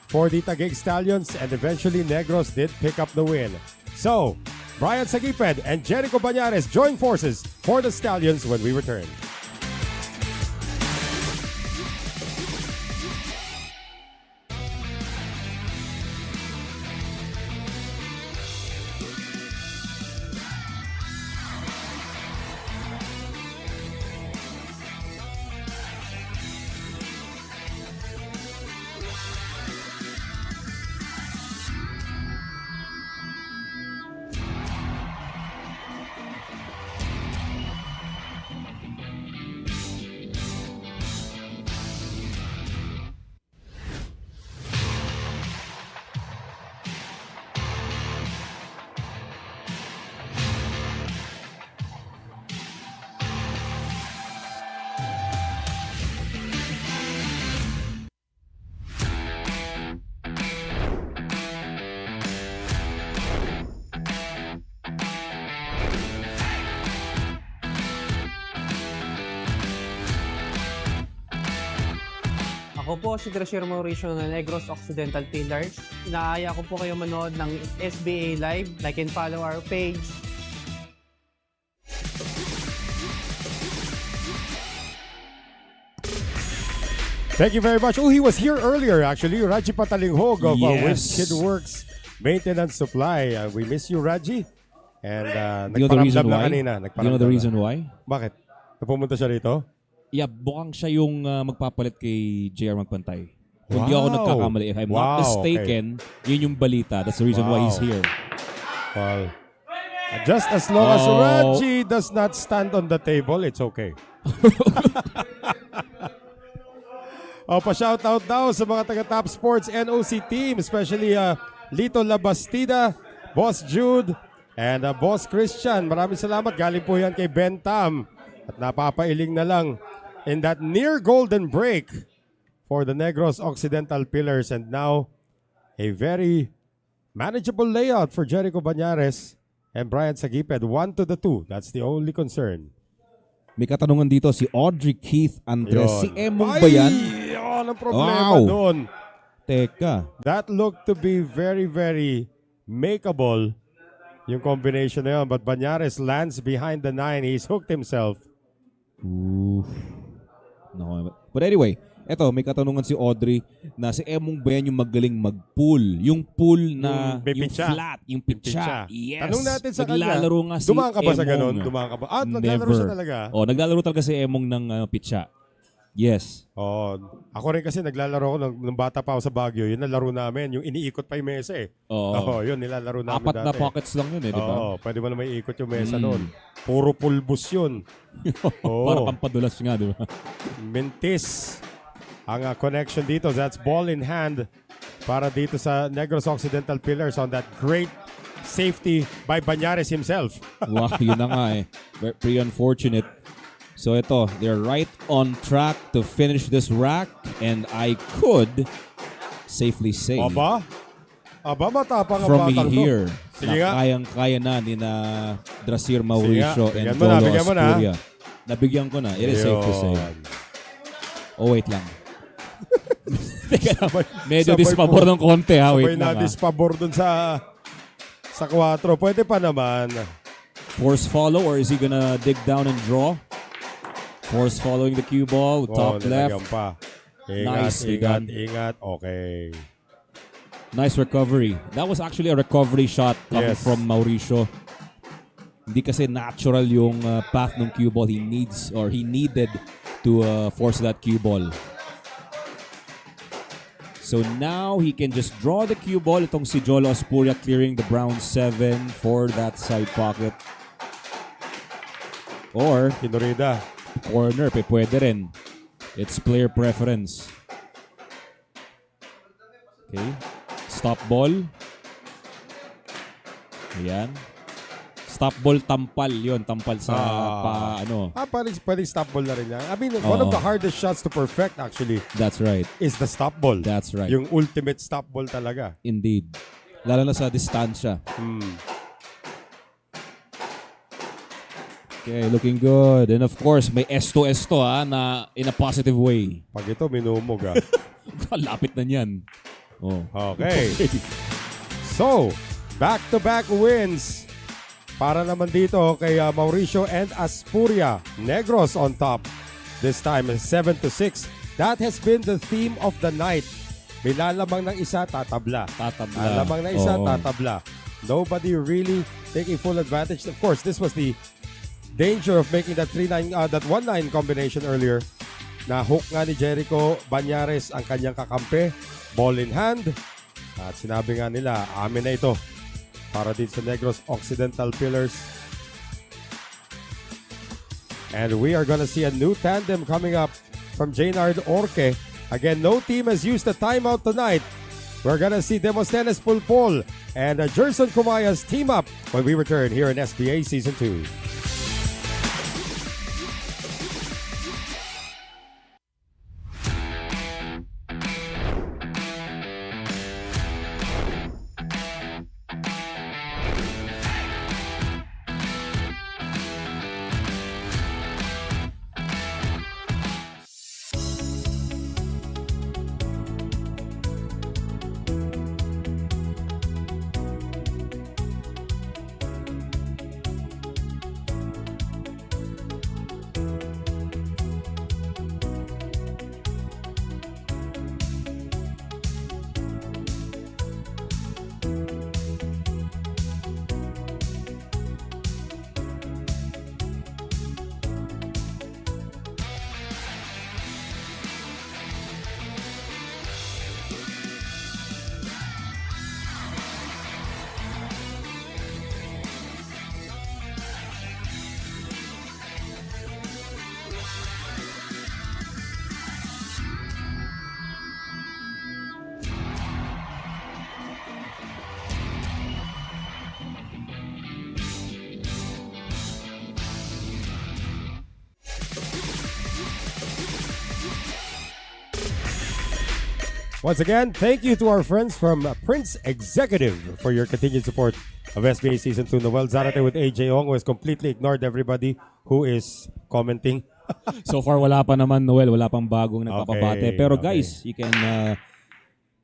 for the Taguig Stallions, and eventually Negros did pick up the win. So, Brian Sagiped and Jericho Bañares join forces for the Stallions when we return. Ako po si Drasir Mauricio ng Negros Occidental Pillars. Inaaya ko po kayo manood ng SBA Live. Like and follow our page. Thank you very much. Oh, he was here earlier actually. Raji Patalinghog of Yes. Wish Kid Works Maintenance Supply. We miss you, Raji. And Do you know the reason nagparamdam na why? kanina. Do you know the reason why? Bakit? Napumunta siya rito? Yeah, bukang siya yung magpapalit kay JR Magpantay. Kung di Wow. ako nagkakamali, if I'm not mistaken, yun yung balita. That's the reason why he's here. Well, just as long as Oh. Raji does not stand on the table, it's okay. Pa-shoutout daw sa mga taga-Top Sports NOC team, especially Lito Labastida, Boss Jude, and Boss Christian. Maraming salamat. Galing po yan kay Ben Tam. At napapailing na lang in that near golden break for the Negros Occidental Pillars. And now, a very manageable layout for Jericho Bañares and Brian Sagiped. 1-2. That's the only concern. May katanungan dito si Audrey Keith Andres. Yun. Si Emong ba yan? Yun ang problema Wow. doon. Teka. That looked to be very, very makeable, yung combination na yun. But Bañares lands behind the 9. He's hooked himself. Oof. No. But anyway, eto, may katanungan si Audrey na si Emong ba yan yung magaling mag-pool? Yung pool na, May yung pitsa. flat, yung pitsa. Yes. Tanong natin sa kanya. Naglalaro nga si Dumaan ka ba sa Emong. ganun? Dumaan ka ba? Naglalaro Never. siya talaga. Oh, naglalaro talaga si Emong ng pitsa. Yes. Oh, ako rin kasi naglalaro ako nung bata pa ako sa Baguio. Yun ang laro namin. Yung iniikot pa yung mesa eh. Oo. Yun nilalaro namin Apat dati. na pockets lang yun eh, di ba? Oo, pwede mo naman iikot yung mesa noon. Puro pulbos yun. Oo. Para pampadulas nga, di ba? Mintis ang connection dito. That's ball in hand para dito sa Negros Occidental Pillars on that great safety by Bañares himself. Wow, yun na nga eh. Pretty unfortunate. So ito, they're right on track to finish this rack, and I could safely say Aba, Aba, matapang ang from batang to. here Sige na nga. kayang-kaya na ni na Drasir Mauricio Bigyan and mo na, Jolo bigyan mo na. Asturia. Nabigyan ko na. It is safe to say. Yun. Oh, wait lang. Teka lang. Medyo sabay dispabor po. ng konti ha. Sabay Wait na lang ha. dispabor dun sa 4. Pwede pa naman. Force follow or is he gonna dig down and draw? Force following the cue ball. Top left. Nilagyan pa. Ingat, Nicely ingat, done. ingat. Okay. Nice recovery. That was actually a recovery shot coming Yes. from Mauricio. Hindi kasi natural yung path ng cue ball. He needed to force that cue ball. So now he can just draw the cue ball. Itong si Jolo Asturia clearing the brown 7 for that side pocket. Or Kinurida. corner, pwede rin. It's player preference. Okay. Stop ball. Ayan. Stop ball, tampal. Yun, tampal sa Pwede stop ball na rin yan. I mean, one of the hardest shots to perfect actually That's right. is the stop ball. That's right. Yung ultimate stop ball talaga. Indeed. Lalo na sa distansya. Okay, looking good. And of course, may esto-esto na in a positive way. Pag ito, minumog Lapit na niyan. Oh. Okay. So, back-to-back wins para naman dito kay Mauricio and Asturia. Negros on top. This time 7-6. That has been the theme of the night. May lalamang ng isa, tatabla. Lalamang ng isa, tatabla. Nobody really taking full advantage. Of course, this was the danger of making that 1-9 combination earlier. Na hook nga ni Jericho Banyares ang kanyang kakampi. Ball in hand. At sinabi nga nila, amin na ito para dito sa Negros Occidental Pillars. And we are gonna see a new tandem coming up from Jaynard Orque. Again, no team has used the timeout tonight. We're gonna see Demosthenes Pulpol and Jerson Kumayas team up when we return here in SBA Season 2. Once again, thank you to our friends from Prince Executive for your continued support of SBA Season 2. Noel Zarate with AJ Ong, who has completely ignored everybody who is commenting. So far, wala pa naman, Noel. Wala pang bagong nagpapabate. Okay, Pero okay. guys, you can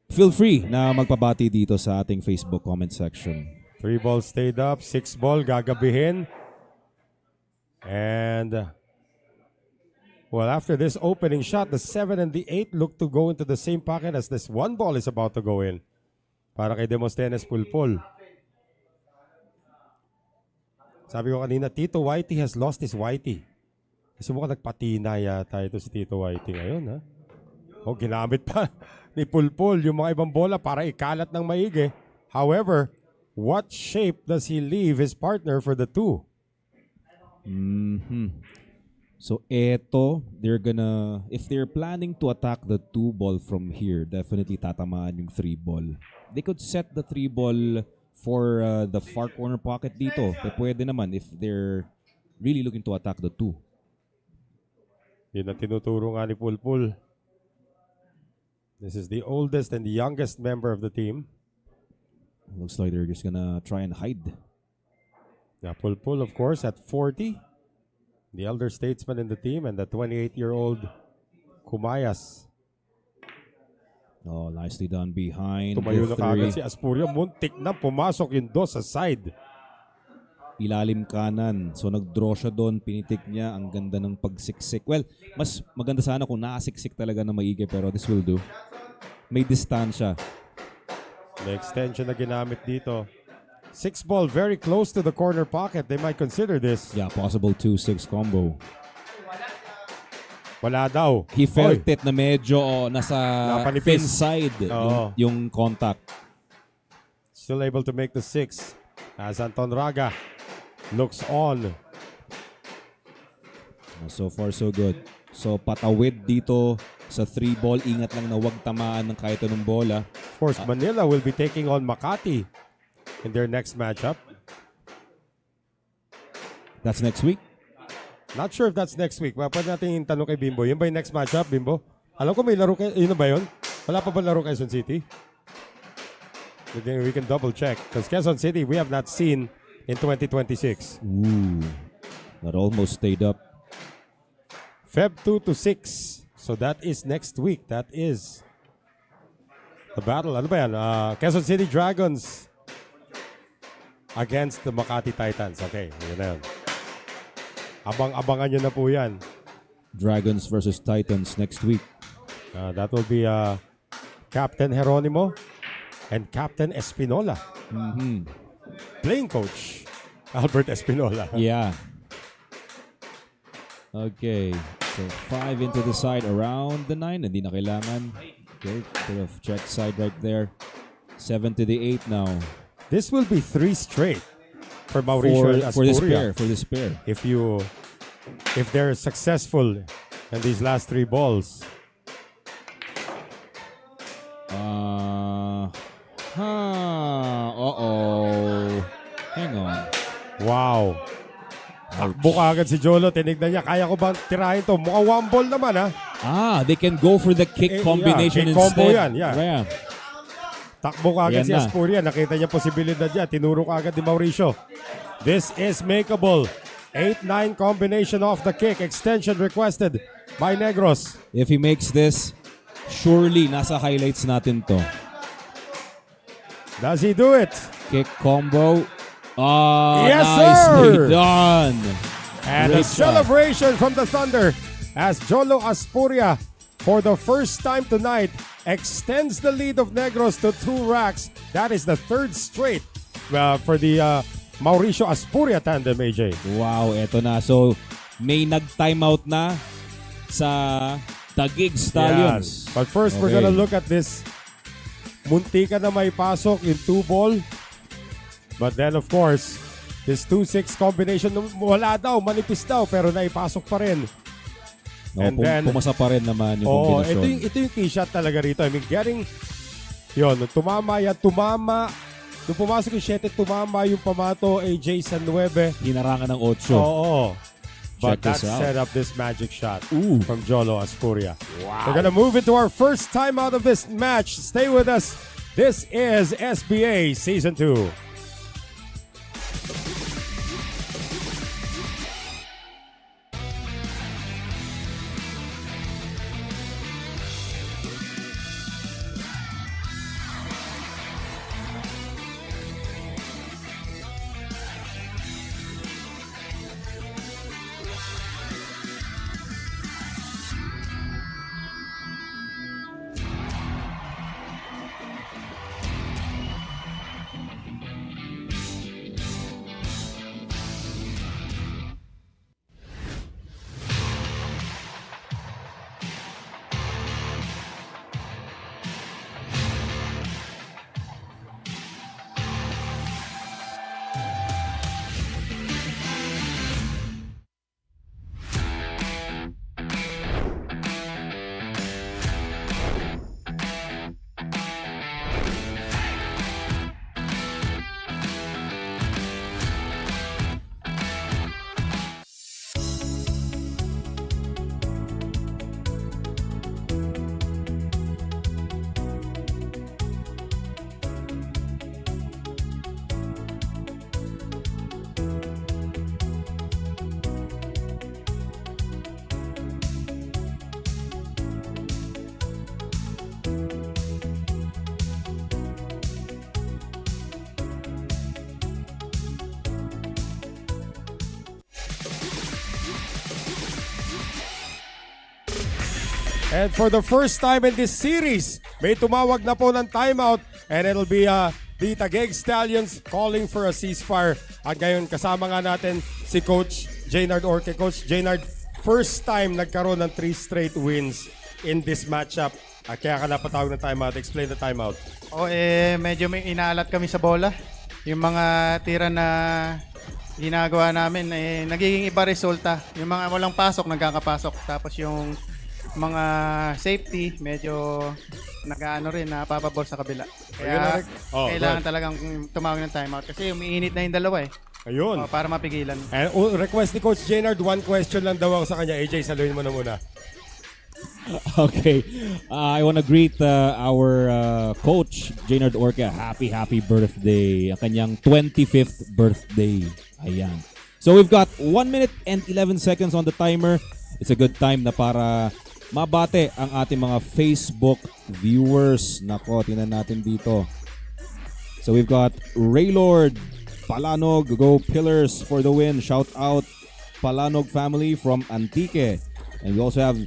feel free na magpabati dito sa ating Facebook comment section. 3 balls stayed up, 6 ball gagabihin. And well, after this opening shot, the 7 and the 8 look to go into the same pocket as this 1 ball is about to go in. Para kay Demosthenes Pulpol. Sabi ko kanina, Tito Whitey has lost his Whitey. Kasi mukhang nagpatina yata ito si Tito Whitey ngayon, ha? O, ginamit pa ni Pulpol yung mga ibang bola para ikalat ng maigi. However, what shape does he leave his partner for the 2? So if they're planning to attack the 2 ball from here, definitely tatamaan yung 3 ball. They could set the 3 ball for the far corner pocket dito. Pwede naman if they're really looking to attack the 2. Yun ang tinuturo nga ni Pulpul. This is the oldest and the youngest member of the team. Looks like they're just gonna try and hide. Yeah, Pulpul, of course, at 40. The elder statesman in the team, and the 28-year-old Kumayas. Oh, nicely done behind. Tumayo the na kagad si three. Aspuria. Muntik na pumasok yung dos sa side. Ilalim kanan. So nag-draw siya doon, pinitik niya. Ang ganda ng pagsiksik. Well, mas maganda sana kung nakasiksik talaga na maigi, pero this will do. May distansya. May extension na ginamit dito. 6 ball very close to the corner pocket. They might consider this. Yeah, possible 2-6 combo. Wala daw. He felt Oy. it na medyo nasa Napanipis. thin side Oo. yung contact. Still able to make the 6 as Anton Raga looks on. So far, so good. So patawid dito sa 3 ball. Ingat lang na huwag tamaan ng kahit anong bola. Of course, Manila will be taking on Makati in their next matchup. That's next week. Not sure if that's next week. Pwede natin tanong kay Bimbo. Yun ba yung next matchup, Bimbo? Alam ko may laro kayo. Yun na ba yun? Wala pa ba laro Quezon City? We can double check. Because Quezon City, we have not seen in 2026. Ooh, that almost stayed up. Feb 2 to 6. So that is next week. That is the battle. Ano ba yan? Quezon City Dragons against the Makati Titans. Okay, yun na yun. Abang-abangan nyo na po yan. Dragons versus Titans next week. That will be Captain Geronimo and Captain Espinola. Playing coach, Albert Espinola. Yeah. Okay. So 5 into the side around the 9. Hindi na kailangan. Okay. Bit of check side right there. 7 to the 8 now. This will be 3 straight for Mauricio and For this Aspuria. pair. For this pair. If they're successful in these last 3 balls. Uh-oh. Hang on. Wow. Takbo ka agad si Jolo. Tinignan niya, kaya ko ba tirahin to? Mukhang 1 ball naman They can go for the kick combination kick instead. combo yan, yeah. Yeah. Takbo ka agad Yan si na. Aspuria. Nakita niya posibilidad niya. Tinuro ka agad ni Mauricio. This is makeable. 8-9 combination off the kick. Extension requested by Negros. If he makes this, surely nasa highlights natin to. Does he do it? Kick combo. Yes, nicely sir! done. And a Great job. celebration from the Thunder as Jolo Aspuria, for the first time tonight, extends the lead of Negros to 2 racks. That is the 3rd straight for the Mauricio Aspuria tandem, AJ. Wow, eto na. So, may nag-timeout na sa Taguig Stallions. Yes. But first, we're Okay. gonna look at this. Muntika na may pasok in 2 ball. But then, of course, this 2-6 combination, wala daw, manipis daw, pero naipasok pa rin. No, And then, pumasa pa rin naman yung oh, kombinasyon. ito yung key shot talaga rito. I mean, nung tumama yan, nung pumasok yung 7, tumama yung pamato, AJ sa 9. Hinarangan ng 8. Oo. But Check that this out. set up this magic shot Ooh. from Jolo Aspuria. Wow. We're gonna move into our first time out of this match. Stay with us. This is SBA Season 2. And for the first time in this series, may tumawag na po ng timeout and it'll be the Taguig Stallions calling for a ceasefire. At ngayon kasama nga natin si Coach Jaynard Orque. Coach Jaynard, first time nagkaroon ng 3 straight wins in this matchup. Kaya ka napatawag ng timeout. Explain the timeout. Medyo may inaalat kami sa bola. Yung mga tira na ginagawa namin, nagiging iba resulta. Yung mga walang pasok, nagkakapasok. Tapos yung mga safety, medyo nag-ano rin, napapabor sa kabila. Kaya kailangan talagang tumawag ng timeout kasi umiinit na yung dalawa eh. Ayun. Para mapigilan. And request ni Coach Jaynard, one question lang daw ako sa kanya. AJ, saluhin mo na muna. Okay. I want to greet our coach, Jaynard Orque. Happy birthday. Ang kanyang 25th birthday. Ayan. So we've got 1 minute and 11 seconds on the timer. It's a good time na para mabate ang ating mga Facebook viewers. Nako, tingnan natin dito. So we've got Raylord, Palanog, go Pillars for the win. Shout out Palanog family from Antique. And we also have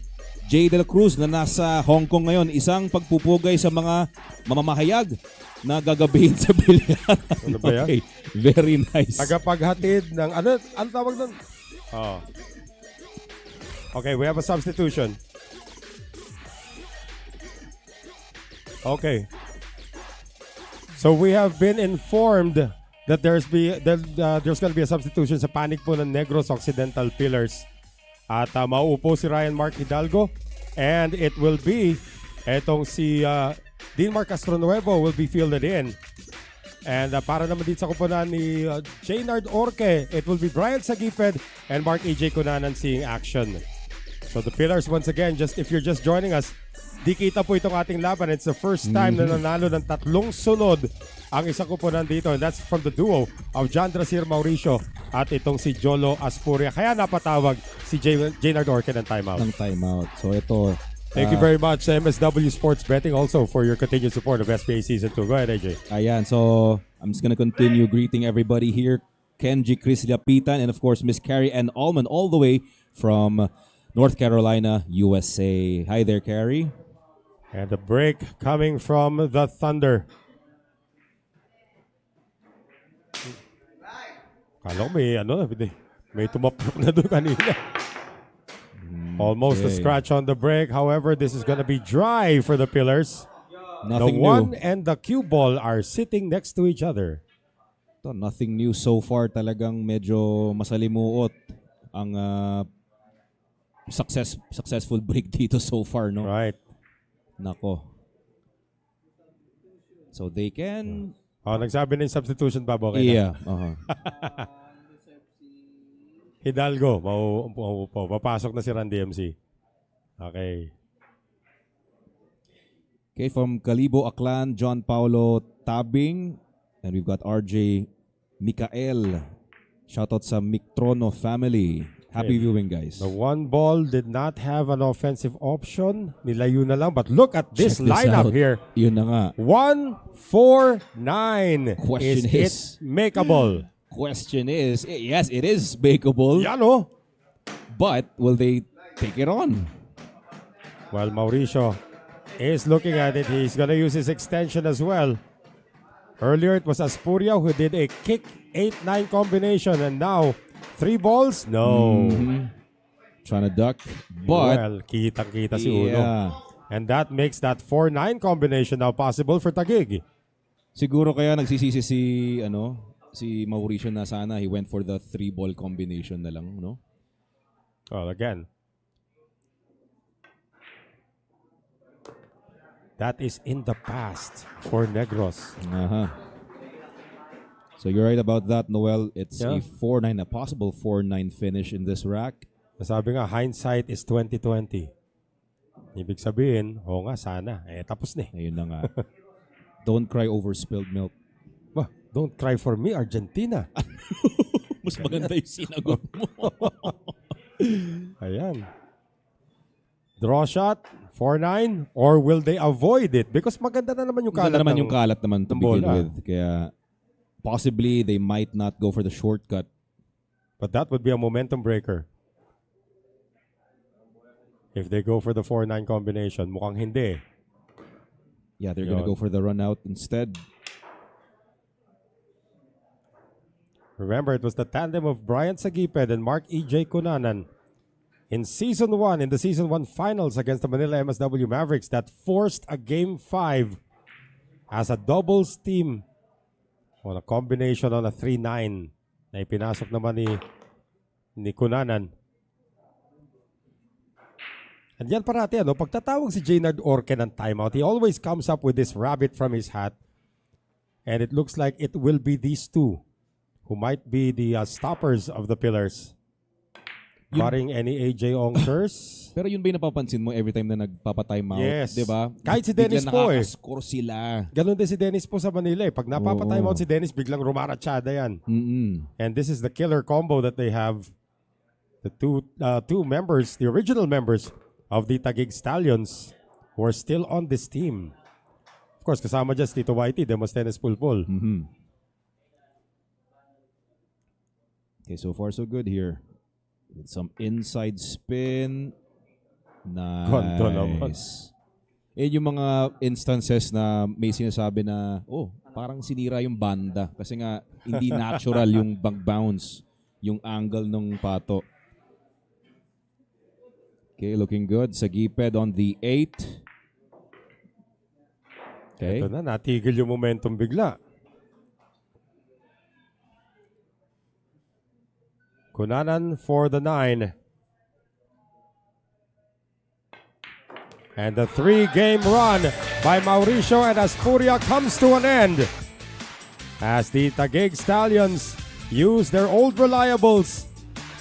Jay De La Cruz na nasa Hong Kong ngayon. Isang pagpupugay sa mga mamamahayag na gagabihin sa bilyaran. Ano ba yan? Okay, very nice. Tagapaghatid ng, ano tawag doon? Oh. Okay, we have a substitution. Okay. So we have been informed that there's going to be a substitution sa panic po ng Negros Occidental Pillars. At mauupo si Ryan Mark Hidalgo and it will be etong si Dean Mark Castronuevo will be fielded in. And para naman dito sa kupunan ni Jaynard Orque, it will be Brian Sagiped and Mark AJ Cunanan seeing action. So the Pillars once again, just if you're just joining us, di kita po itong ating laban. It's the first time na nanalo ng 3 sunod ang isang kupunan dito. And that's from the duo of John Drasir Mauricio at itong si Jolo Aspuria. Kaya napatawag si Jaynard Orque ng timeout. So ito. Thank you very much sa MSW Sports Betting also for your continued support of SBA Season 2. Go ahead, AJ. Ayan, so I'm just gonna continue greeting everybody here. Kenji Chris Lapitan and of course Miss Carrie and Allman all the way from North Carolina, USA. Hi there, Carrie. And the break coming from the Thunder. Kala ko may tumapok na doon kanina. Almost a scratch on the break. However, this is going to be dry for the Pillars. Nothing the one new. and the cue ball are sitting next to each other. Ito, nothing new so far. Talagang medyo masalimuot ang successful break dito so far, no? Right. Nako. So they can... nagsabi na yung substitution, Bob. Okay Yeah. Hidalgo, mauupo. Papasok na si Randy MC. Okay. Okay, from Calibo Aklan, John Paulo Tabing. And we've got RJ Mikael. Shoutout sa Mictrono family. Happy viewing, guys. The one ball did not have an offensive option. Nilayo na lang. But look at this lineup here. Yun na nga. 1-4-9. Question is it makeable? Question is, yes, it is makeable. Yan o. But will they take it on? Well, Mauricio is looking at it. He's going to use his extension as well. Earlier, it was Aspuria who did a kick 8-9 combination. And now, 3 balls? No. Trying to duck. But, well, kitang-kita si Uno. And that makes that 4-9 combination now possible for Taguig. Siguro kaya nagsisisi si Mauricio na sana he went for the 3-ball combination na lang, no? Well, again, that is in the past for Negros. So you're right about that, Noel. It's a 4-9, a possible 4-9 finish in this rack. Sabi nga, hindsight is 2020. Ibig sabihin, nga, sana. Tapos na. Ayun na nga. Don't cry over spilled milk. Don't cry for me, Argentina. Mas maganda yung sinagot mo. Ayan. Draw shot, 4-9, or will they avoid it? Because maganda na naman yung kalat. Maganda naman yung kalat naman to begin bola. with. Kaya possibly they might not go for the shortcut. But that would be a momentum breaker. If they go for the 4-9 combination, mukhang hindi. Yeah, they're gonna go for the run out instead. Remember, it was the tandem of Brian Sagiped and Mark E.J. Cunanan in Season 1, in the Season 1 finals against the Manila MSW Mavericks that forced a Game 5 as a doubles team on a combination on a 3-9 na ipinasok naman ni Cunanan. And yan parati, pag tatawag si Jaynard Orque ng timeout, he always comes up with this rabbit from his hat. And it looks like it will be these two who might be the stoppers of the Pillars. Barring any AJ Ongsters. Pero yun ba yung napapansin mo every time na nagpapa-timeout? Yes. Diba? Kahit si Dennis po nakaka-score sila. Ganun din si Dennis po sa Manila eh. Pag napapa-timeout si Dennis, biglang rumaratsyada yan. And this is the killer combo that they have. The two members, the original members of the Taguig Stallions who are still on this team. Of course, kasama dyan si Tito Whitey, Demosthenes Pulpul. Okay, so far so good here. With some inside spin. Ganda naman. Yung mga instances na may sinasabi na, parang sinira yung banda. Kasi nga, hindi natural yung bounce, yung angle ng pato. Okay, looking good. Sagiped on the 8. Okay. Ito na, natigil yung momentum bigla. Cunanan for the 9. And the 3-game run by Mauricio and Aspuria comes to an end as the Taguig Stallions use their old reliables,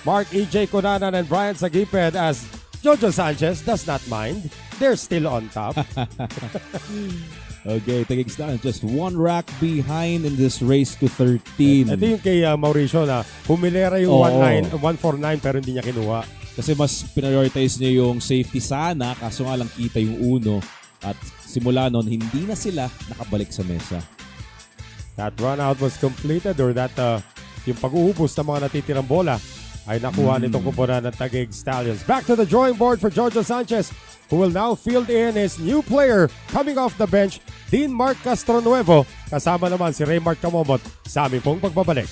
Mark E.J. Cunanan and Brian Sagiped, as Jojo Sanchez does not mind. They're still on top. Okay, Taguig Stallions just one rack behind in this race to 13. Ito yung kay Mauricio na humilera yung 149 pero hindi niya kinuha. Kasi mas prioritize niya yung safety sana, kaso nga lang kita yung uno. At simula nun, hindi na sila nakabalik sa mesa. That run out was completed, or that yung pag-uubos ng mga natitirang bola ay nakuha nitong kuponan ng Taguig Stallions. Back to the drawing board for Jojo Sanchez, who will now field in his new player coming off the bench, Dean Mark Castronuevo. Kasama naman si Raymart Camomot sa aming pong pagbabalik.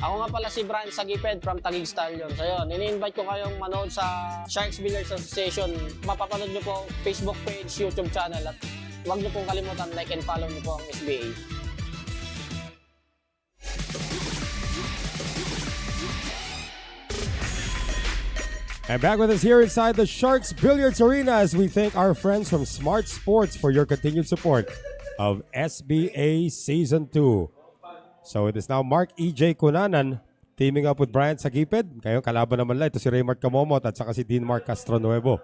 Ako nga pala si Brian Sagiped from Taguig Stallions. Ayun, ini-invite ko kayong manood sa Sharks Billiards Association. Mapapanood nyo po ang Facebook page, YouTube channel, at huwag nyo pong kalimutan like and follow nyo po ang SBA. And back with us here inside the Sharks Billiards Arena as we thank our friends from Smart Sports for your continued support of SBA Season 2. So it is now Mark E.J. Cunanan teaming up with Brian Sagiped. Kayo kalaban naman lang ito si Raymart Camomot at saka si Dean Mark Castronuevo.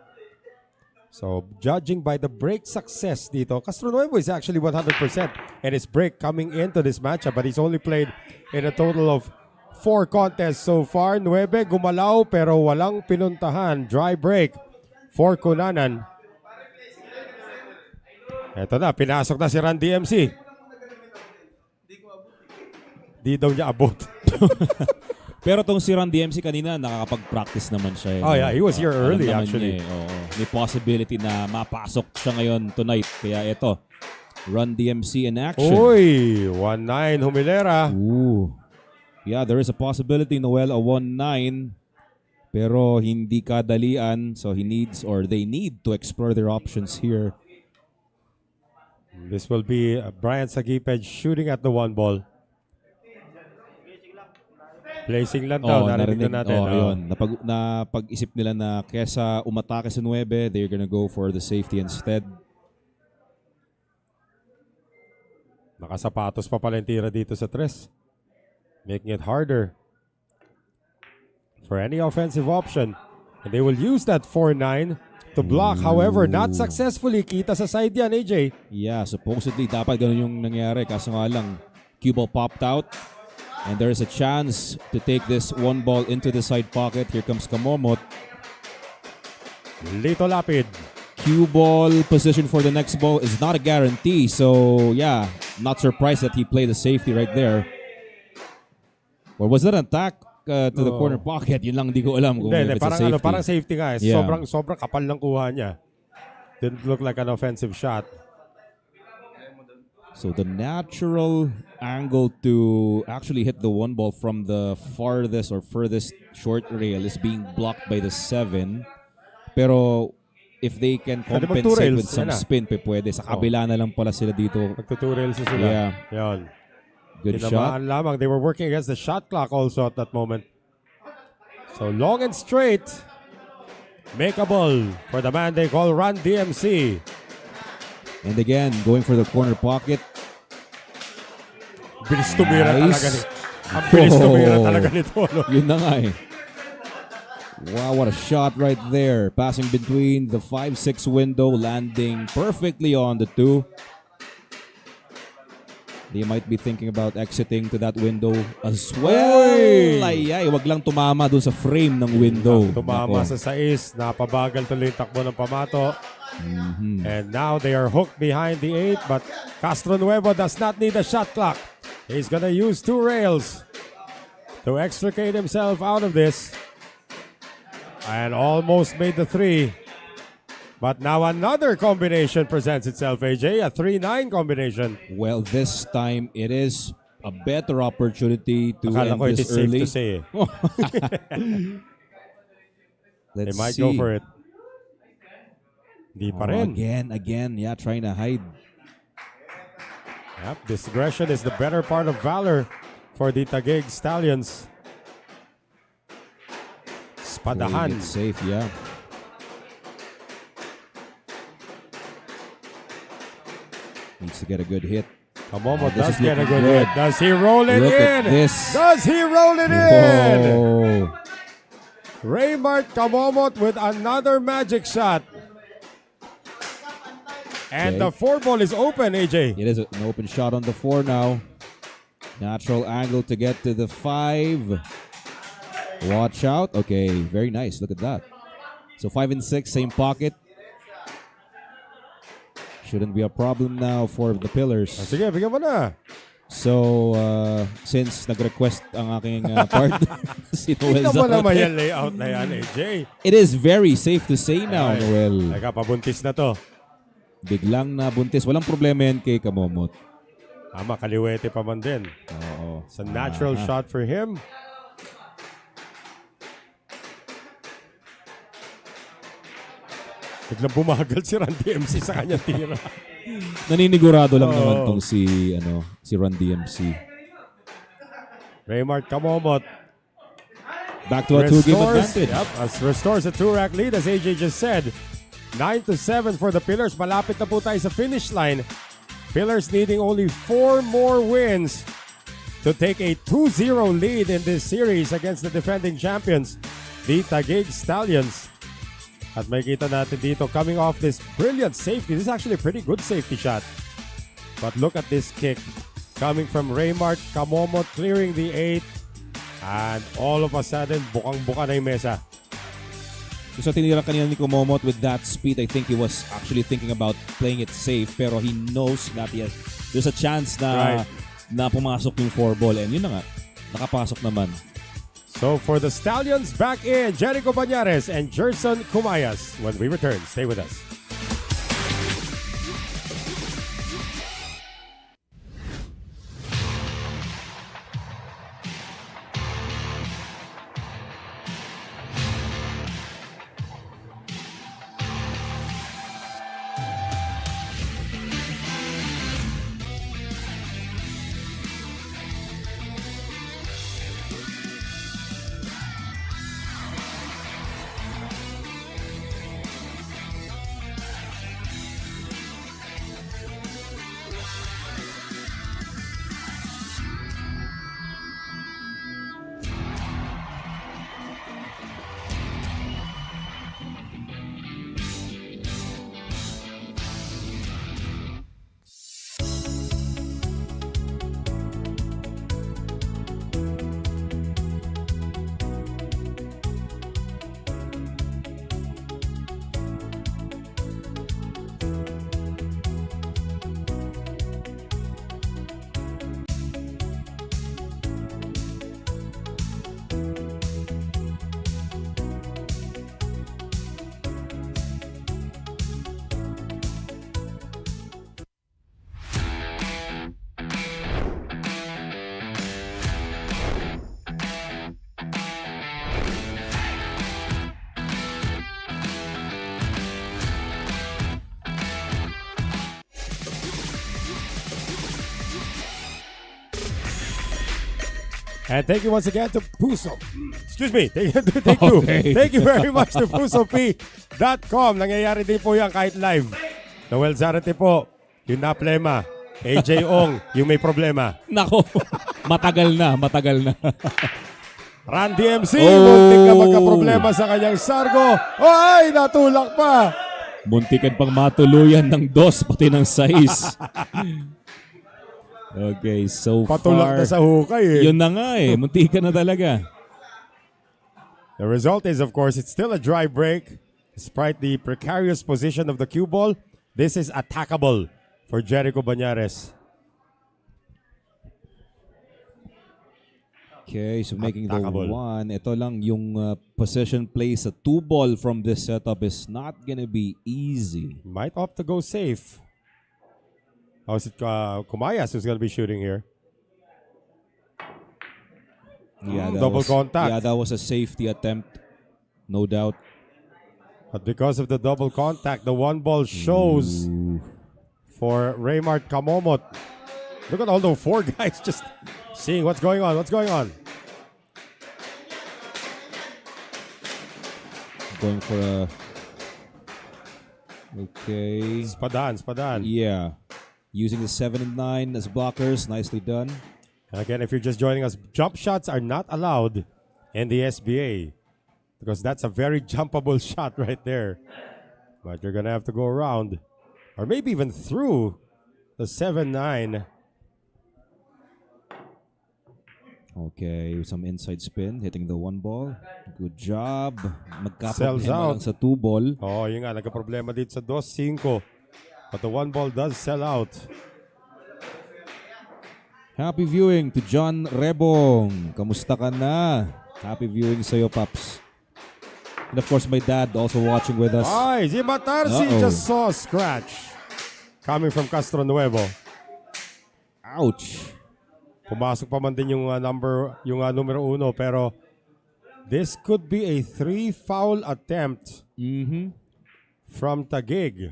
So judging by the break success dito, Castronuevo is actually 100% and his break coming into this matchup, but he's only played in a total of 4 contests so far. 9 gumalaw pero walang pinuntahan. Dry break for Cunanan. Eto na, pinasok na si Randy MC. Di daw niya abot. Pero tong si Ron DMC kanina, nakakapag-practice naman siya. Oh yeah, he was here early actually. May possibility na mapasok siya ngayon tonight. Kaya ito, Ron DMC in action. Uy, 1-9 humilera. Ooh. Yeah, there is a possibility, Noel, a 1-9. Pero hindi kadalian, so he needs or they need to explore their options here. This will be Brian Sagiped shooting at the 1 ball. Placing lang daw, narinig na natin. Yun. Napag-isip nila na kesa umatake sa 9, they're gonna go for the safety instead. Nakasapatos pa pala yung tira dito sa 3. Making it harder for any offensive option. And they will use that 4-9 to block. However, not successfully. Kita sa side yan, AJ. Yeah, supposedly dapat ganun yung nangyari. Kaso nga lang, cue ball popped out. And there's a chance to take this 1 ball into the side pocket. Here comes Kamomot. Lito Lapid. Cue ball position for the next ball is not a guarantee. So, yeah, not surprised that he played the safety right there. Or was that an attack to the corner pocket? Yun lang, di ko alam kung if it's a safety. Parang safety nga. Yeah. Sobrang kapal lang kuha niya. Didn't look like an offensive shot. So the natural angle to actually hit the 1 ball from the farthest or furthest short rail is being blocked by the 7. Pero if they can compensate with some spin, pwede. Sa kabila na lang pala sila dito. Magtuturels sila. Yeah. Yan. Good shot. Lamang. They were working against the shot clock also at that moment. So long and straight. Makeable for the man they call Run DMC. And again, going for the corner pocket. Bilis tumira talaga ni. Ang bilis tumira talaga nito. No? Yun na nga eh. Wow, what a shot right there. Passing between the 5-6 window, landing perfectly on the 2. They might be thinking about exiting to that window as well. Ay, wag lang tumama dun sa frame ng window. Tumama sa 6, napabagal tuloy yung takbo ng pamato. And now they are hooked behind the 8, but Castro Nuevo does not need a shot clock. He's gonna use 2 rails to extricate himself out of this. And almost made the 3. But now another combination presents itself, AJ, a 3-9 combination. Well, this time it is a better opportunity to Akala end ko it this is safe early. to say. Let's They might see. go for it. Di pa rin. Again, yeah, trying to hide. Yep, discretion is the better part of valor for the Taguig Stallions. Spadahan. Playing it safe, yeah. Needs to get a good hit. Kamomo This does is get a looking good hit. good. Does he roll it Look in? at this. Does he roll it in? Oh. Raymart Kamomot with another magic shot. And Okay. the 4 ball is open, AJ. It is an open shot on the 4 now. Natural angle to get to the 5. Watch out. Okay, very nice. Look at that. So 5 and 6, same pocket. Shouldn't be a problem now for the Pillars. Sige, bigyan mo na. So, since nag-request ang aking partner, si Noel Tingnan mo naman Zate, yung layout na yan, AJ. it is very safe to say now, Ay, Noel. Teka, pabuntis na to. Biglang nabuntis. Walang problema yan kay Kamomot. Tama, kaliwete pa man din. Oo. It's a natural shot for him. Biglang bumagal si Randy MC sa kanyang tira. Naninigurado lang naman tong si Run DMC. Raymart Kamomot Back to a 2-game advantage. Yep, restores a 2-rack lead as AJ just said. 9-7 for the Pillars. Malapit na po tayo sa finish line. Pillars needing only 4 more wins to take a 2-0 lead in this series against the defending champions, the Taguig Stallions. At makita natin dito, coming off this brilliant safety. This is actually a pretty good safety shot. But look at this kick. Coming from Raymart Kamomot, clearing the 8. And all of a sudden, bukang-buka na yung mesa. So tinira kanina ni Kamomot with that speed. I think he was actually thinking about playing it safe. Pero he knows that there's a chance na, na pumasok yung 4 ball. And yun na nga, nakapasok naman. So for the Stallions, back in Jericho Bañares and Jerson Cumayas. When we return, stay with us. And thank you once again to Puso. Excuse me. Take two. Okay. Thank you very much to PusoP.com. Nangyayari din po yan kahit live. Noel Zarate po, yung naplema. AJ Ong, yung may problema. Nako, matagal na. Randy MC, muntik na magka-problema sa kanyang sargo. Ay, natulak pa. Muntikan pang matuluyan ng 2 pati ng 6. Okay, so Patulak far, na sa hukay eh. yun na nga eh. Muntikan na talaga. The result is, of course, it's still a dry break. Despite the precarious position of the cue ball, this is attackable for Jericho Banyares. Okay, so making the Attackable. 1. Ito lang yung possession play sa 2 ball from this setup is not gonna be easy. Might opt to go safe. Oh, is it Kumayas who's going to be shooting here? Yeah, double contact. Yeah, that was a safety attempt, no doubt. But because of the double contact, the 1 ball shows for Raymart Kamomot. Look at all those 4 guys just seeing what's going on. Going for a... Okay. Spadan. Yeah. Using the 7 and 9 as blockers. Nicely done. And again, if you're just joining us, jump shots are not allowed in the SBA because that's a very jumpable shot right there. But you're going to have to go around or maybe even through the 7-9. Okay, some inside spin, hitting the 1 ball. Good job. Sells Magkaproblema out. lang sa 2 ball. Oh, yun nga, nagka-problema dito sa 2-5. But the 1 ball does sell out. Happy viewing to John Rebong. Kamusta ka na? Happy viewing sa'yo, Paps. And of course, my dad also watching with us. Ay, si Matarsi just saw a scratch coming from Castro Nuevo. Ouch. Pumasok pa man din yung numero 1 pero this could be a 3-foul attempt from Taguig.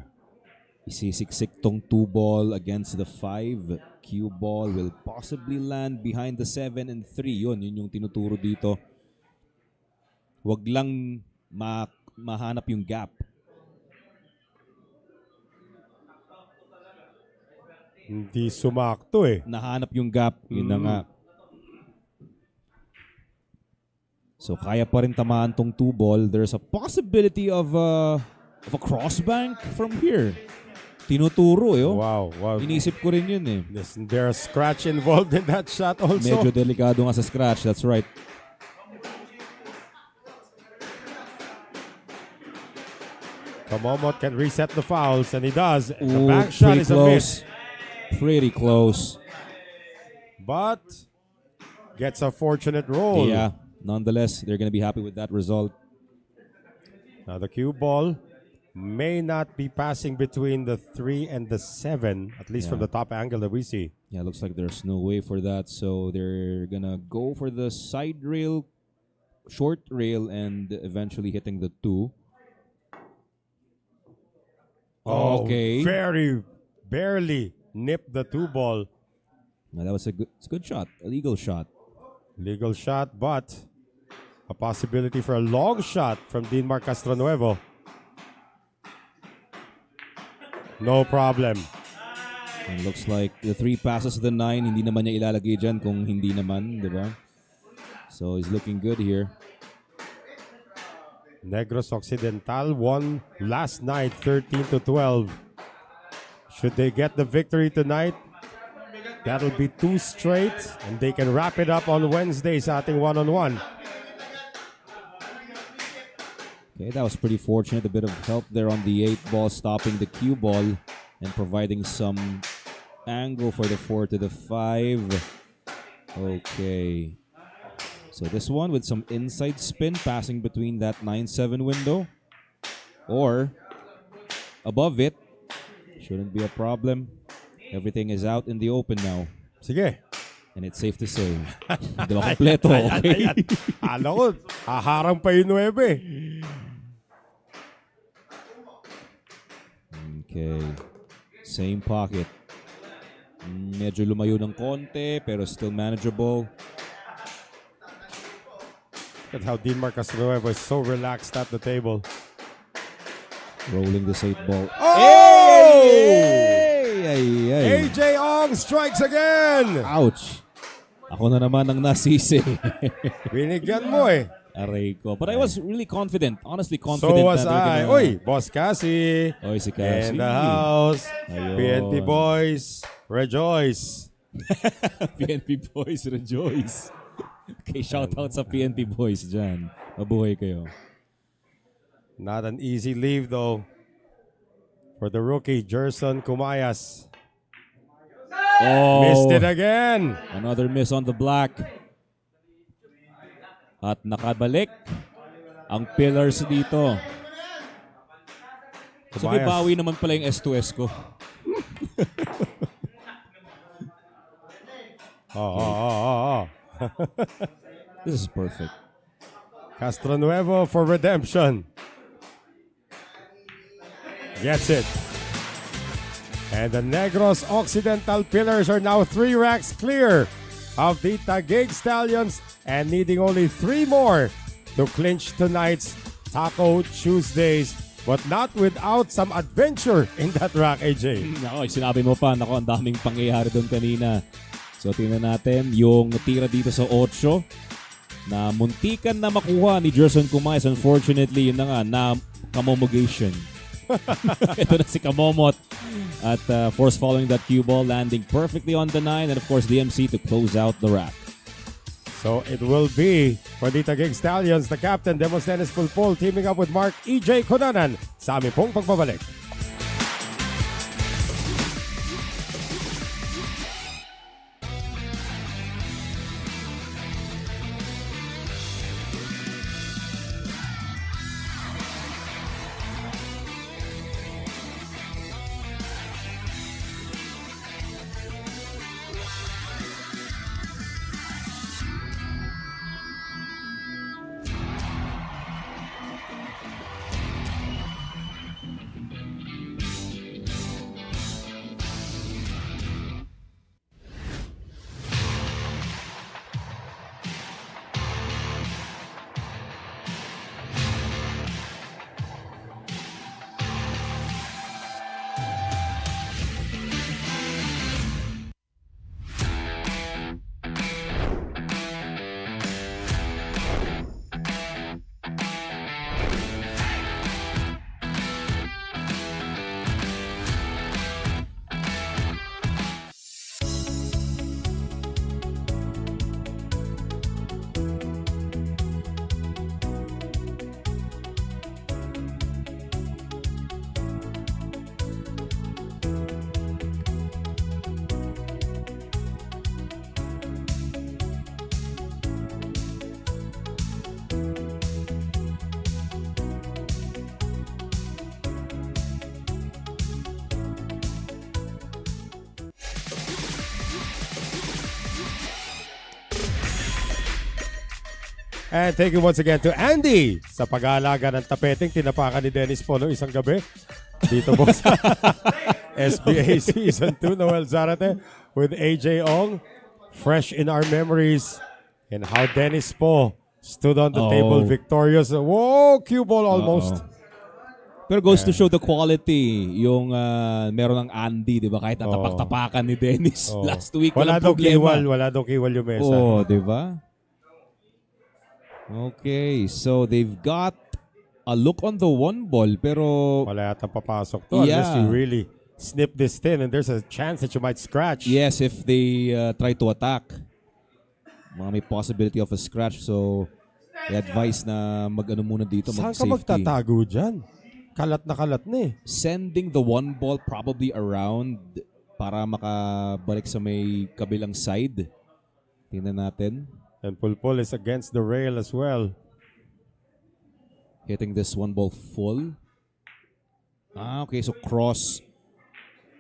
Isisiksik tong 2 ball against the 5. Cue ball will possibly land behind the 7 and 3. Yun yung tinuturo dito. Wag lang mahanap yung gap. Hindi sumakto eh. Nahanap yung gap. Yun na nga. So kaya pa rin tamaan tong 2 ball. There's a possibility of a crossbank from here. Tinuturo eh. Wow. Inisip ko rin yun eh. There's a scratch involved in that shot also. Medyo delikado nga sa scratch. That's right. Kamomot can reset the fouls and he does. The Ooh, back shot is a miss. Pretty close. But gets a fortunate roll. Yeah. Nonetheless, they're going to be happy with that result. Now the cue ball may not be passing between the 3 and the 7, at least from the top angle that we see. Yeah, looks like there's no way for that. So they're going to go for the side rail, short rail, and eventually hitting the 2. Oh, Okay. very barely nipped the 2 ball. Now that was a good shot, a legal shot. Legal shot, but a possibility for a long shot from Dinmar Castronuevo. No problem. And looks like the 3 passes to the 9, hindi naman niya ilalagay dyan kung hindi naman, di ba? So he's looking good here. Negros Occidental won last night 13-12. Should they get the victory tonight, that'll be 2 straight and they can wrap it up on Wednesday sa ating one-on-one. Okay, that was pretty fortunate. A bit of help there on the 8 ball, stopping the cue ball and providing some angle for the 4 to the 5. Okay. So this one with some inside spin passing between that 9-7 window or above it. Shouldn't be a problem. Everything is out in the open now. Sige. And it's safe to say. Hindi ba kompleto? Okay. Alam ko, haharang pa yung 9. Okay. Same pocket. Medyo lumayo ng konti pero still manageable. Look at how Dinmar Castronuevo is so relaxed at the table. Rolling this 8-ball. Oh! Ay. AJ Ong strikes again! Ouch. Ako na naman ang nasisi. Binigyan mo eh. Aray ko. But I was really confident. Honestly So confident. was I. Uy, Boss Cassie. Oy, si Cassie. In the house. Ayun. PNP boys, rejoice. PNP boys, rejoice. Okay, shout out sa PNP boys dyan. Mabuhay kayo. Not an easy leave though for the rookie, Jerson Kumayas. Oh, Missed it again. another miss on the black. At nakabalik ang pillars dito. So may Kumayas. bawi naman pala yung S2S ko. Oh. This is perfect. Castronuevo for redemption. Gets it. And the Negros Occidental Pillars are now 3 racks clear of the Taguig Stallions and needing only 3 more to clinch tonight's Taco Tuesdays, but not without some adventure in that rack, AJ. Nako, sinabi mo pa, nako, ang daming pangyayari doon kanina. So tingnan natin yung tira dito sa 8 na muntikan na makuha ni Jerson Kumayas. Unfortunately, yun na nga, na kamomogation. Ito na si Kamomot at force following that cue ball, landing perfectly on the 9, and of course the MC to close out the rack. So it will be for the Taguig Stallions, the captain, Demosthenes Pulpul, teaming up with Mark E.J. Conanan sa aming pong pagbabalik. And thank you once again to Andy sa pag-aalaga ng tapeteng tinapakan ni Dennis Polo isang gabi. Dito po sa SBA Season 2, Noel Zarate with AJ Ong. Fresh in our memories and how Dennis Po stood on the table victorious. Whoa, cue ball almost. Pero goes to show the quality yung meron ng Andy, di ba? Kahit natapak-tapakan ni Dennis last week. Wala daw kiwal yung mesa. Oh, di ba? Okay, so they've got a look on the 1 ball, pero Wala yata papasok to unless you really snip this thin and there's a chance that you might scratch. yes, if they try to attack, may possibility of a scratch. So, i-advise na mag-ano muna dito, Saan ka mag-safety. magtatago dyan? Kalat na eh. Sending the 1 ball probably around para makabalik sa may kabilang side. Tingnan natin. And Pulpul is against the rail as well. Hitting this 1 ball full. Okay, so cross.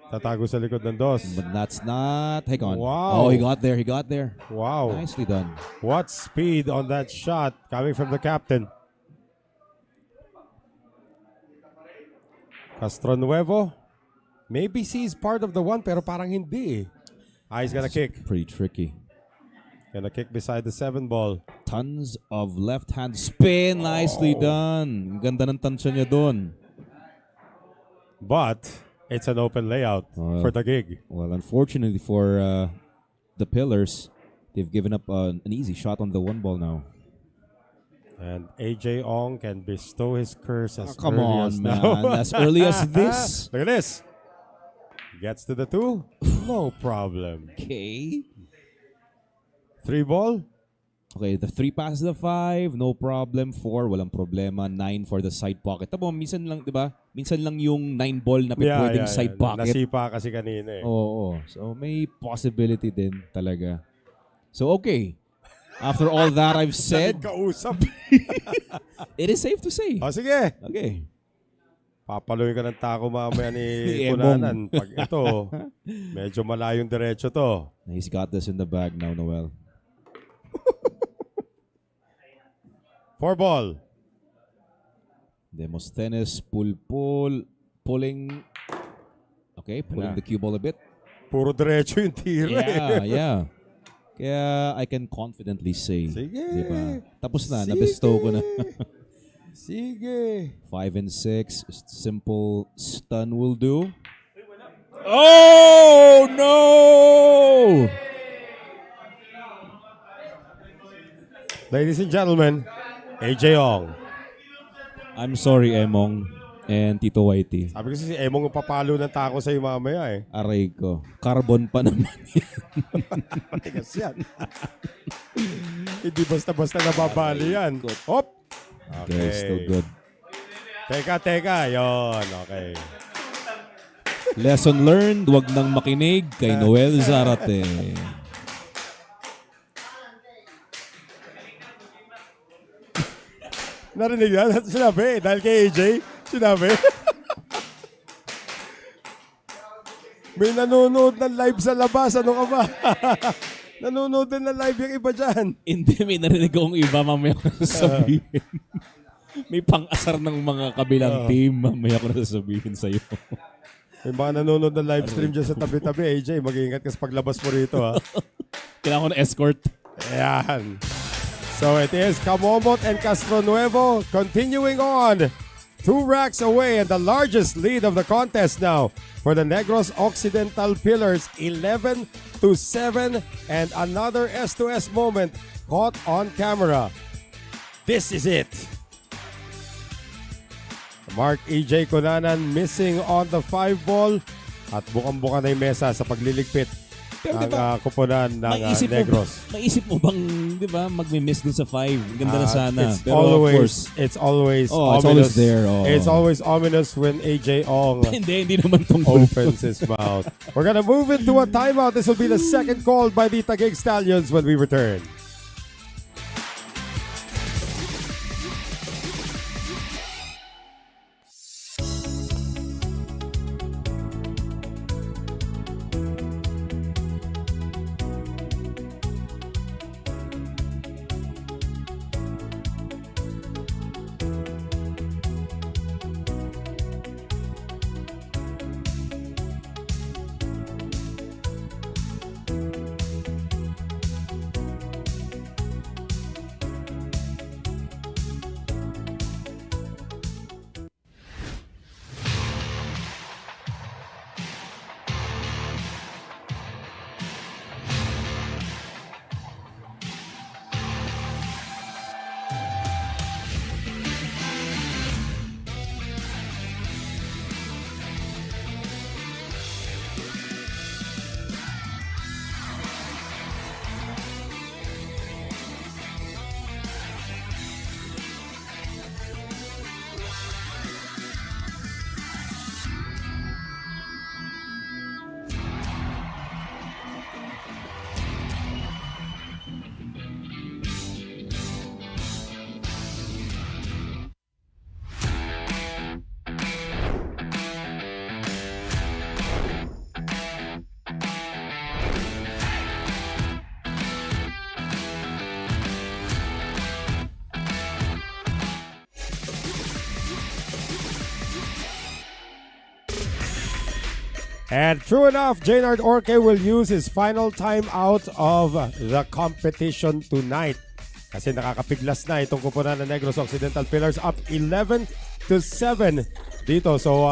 Tatago sa likod ng dos. But that's not. Hang on. Wow. Oh, he got there. Wow. Nicely done. What speed on that shot coming from the captain. Castronuevo. Maybe sees part of the 1 pero parang hindi eh. He's gonna kick. Pretty tricky. Gonna kick beside the 7 ball. Tons of left-hand spin. Nicely done. Ang ganda ng tansya niya doon. But it's an open layout for Taguig. Well, unfortunately for the Pillars, they've given up an easy shot on the 1 ball now. And AJ Ong can bestow his curse as Come early on, as man. now. As early as this. Look at this. Gets to the 2. No problem. Okay. 3 ball. Okay, the 3 passes the 5, no problem. 4, walang problema. 9 for the side pocket. Tabo, minsan lang, di ba? Minsan lang yung 9 ball na pwedeng side pocket. Nasipa kasi kanina eh. Oo. So, may possibility din talaga. So, okay. After all that I've said, Kausap. it is safe to say. O sige. Okay. Papaluin ka ng tako mamaya ni Ni Kunanan. Pag ito, medyo malayong diretso to. He's got this in the bag now, Noel. 4 ball. Demosthenes, pulling. Okay, pulling the cue ball a bit. Puro diretso yung tira eh. Yeah. Kaya I can confidently say. Sige. Diba? Tapos na, Sige. nabestow ko na. Sige. 5 and 6, simple stun will do. Oh, no! Ladies and gentlemen, AJ Ong. I'm sorry, Emong and Tito Whitey. Sabi ko si Emong ang papalo ng tako sa'yo mamaya eh. Aray ko. Carbon pa naman yan. Matigas yan. Hindi basta-basta nababali yan. Hop! Okay, still good. Teka. Yon, okay. Lesson learned, wag nang makinig kay Noel Zarate. Narinig yan? Sinabi eh. Dahil kay AJ, sinabi. May nanonood ng live sa labas. Ano ka ba? Nanonood din ng live yung iba dyan. Hindi, may narinig akong iba, mamaya ko na sasabihin. May pang-asar ng mga kabilang team, mamaya ko na sasabihin sa'yo. May mga nanonood ng live stream dyan sa tabi-tabi. AJ, mag-iingat ka sa paglabas mo rito ha. Kailangan ko na escort. Ayan. So it is Camomot and Castronuevo continuing on. 2 racks away and the largest lead of the contest now for the Negros Occidental Pillars, 11-7, and another S2S moment caught on camera. This is it. Mark E.J. Cunanan missing on the 5 ball at bukang-buka na yung mesa sa pagliligpit ng kupunan ng Negros. Maisip mo bang, di ba, magmi-miss dun sa 5? Ganda na sana. It's Pero always, of course, it's always it's ominous. always there. Oh. It's always ominous when AJ Ong hindi naman tong opens his mouth. We're gonna move into a timeout. This will be the second call by the Taguig Stallions when we return. And true enough, Jaynard Orque will use his final timeout of the competition tonight. Kasi nakakapiglas na itong kupunan ng Negros Occidental Pillars, up 11-7 dito. So,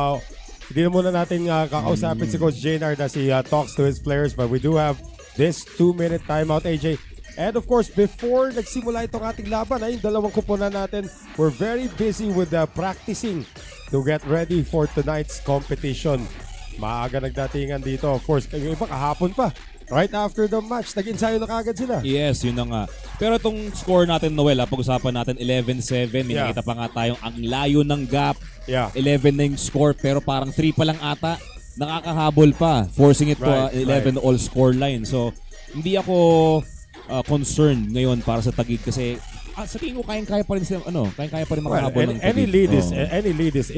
hindi na muna natin kakausapin si Coach Jaynard as he talks to his players, but we do have this 2-minute timeout, AJ. And of course, before nagsimula itong ating laban, yung dalawang kupunan natin, we're very busy with practicing to get ready for tonight's competition. Maaga nagdatingan dito. Of course, yung iba kahapon pa. Right after the match, nag-ensayo na kagad sila. Yes, yun na nga. Pero itong score natin, Noel, pag-usapan natin 11-7. May nakita pa nga tayong ang layo ng gap. Yeah. 11 na yung score, pero parang 3 pa lang ata. Nakakahabol pa, forcing it to 11 all score line. So, hindi ako concerned ngayon para sa Taguig kasi sa tingin ko kayang-kaya pa rin sila, kayang-kaya pa rin makahabol ng Taguig. Any lead is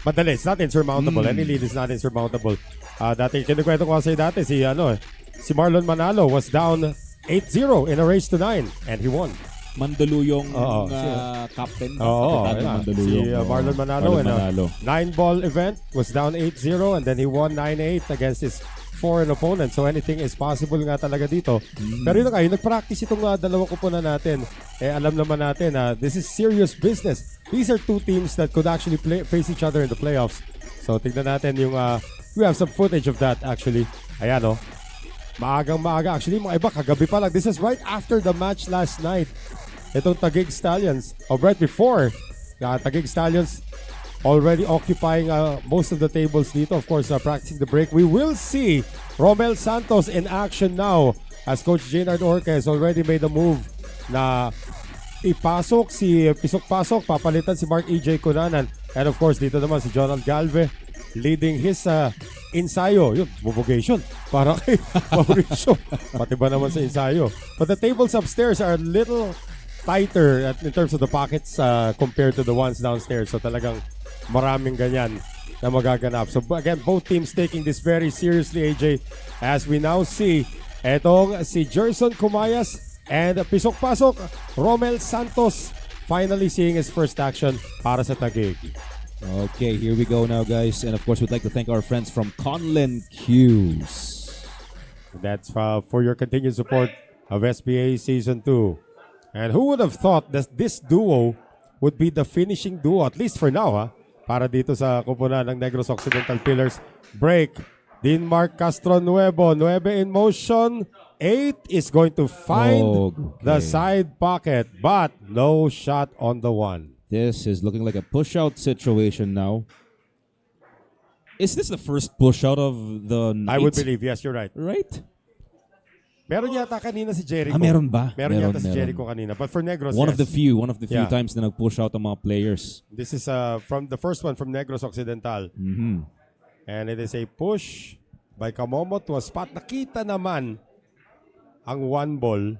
madali. It's not insurmountable. Any lead is not insurmountable. Dati, kinukwento ko kasi dati, si Marlon Manalo was down 8-0 in a race to 9 and he won. Mandaluyong captain. Si Marlon Manalo in a 9-ball event was down 8-0 and then he won 9-8 against his foreign opponent. So anything is possible nga talaga dito. Pero yun nga, yung nag-practice itong dalawang kupunan natin, alam naman natin this is serious business. These are two teams that could actually face each other in the playoffs. So tignan natin yung we have some footage of that actually. Ayan maagang-maaga. Actually, mga iba kagabi pa lang. This is right after the match last night. Itong Taguig Stallions. Right before, Taguig Stallions already occupying most of the tables dito. Of course, practicing the break. We will see Romel Santos in action now as Coach Jaynard Orque has already made a move na ipasok si Pisok Pasok, papalitan si Mark E.J. Cunanan. And of course, dito naman si Jonald Galve leading his ensayo. Yun, bubugation. Para kay Mauricio. Pati ba naman sa ensayo. But the tables upstairs are a little tighter in terms of the pockets compared to the ones downstairs. So talagang maraming ganyan na magaganap. So again, both teams taking this very seriously, AJ, as we now see etong si Jerson Cumayas and Pisok Pasok, Romel Santos finally seeing his first action para sa Taguig. Okay, here we go now, guys. And of course, we'd like to thank our friends from Conlin Q's. That's for your continued support of SBA Season 2. And who would have thought that this duo would be the finishing duo, at least for now, para dito sa kupunan ng Negros Occidental Pillars. Break. Dinmark Castro Nuevo. 9 in motion. 8 is going to find the side pocket, but no shot on the 1. This is looking like a push-out situation now. Is this the first push-out of the night? I would believe, yes, you're right. Right? Meron yata kanina si Jericho. Meron ba? Meron yata si Jericho kanina. But for Negros, one of the few times na nag-push out ang mga players. This is from the first one from Negros Occidental. And it is a push by Kamomo to a spot. Nakita naman ang 1 ball.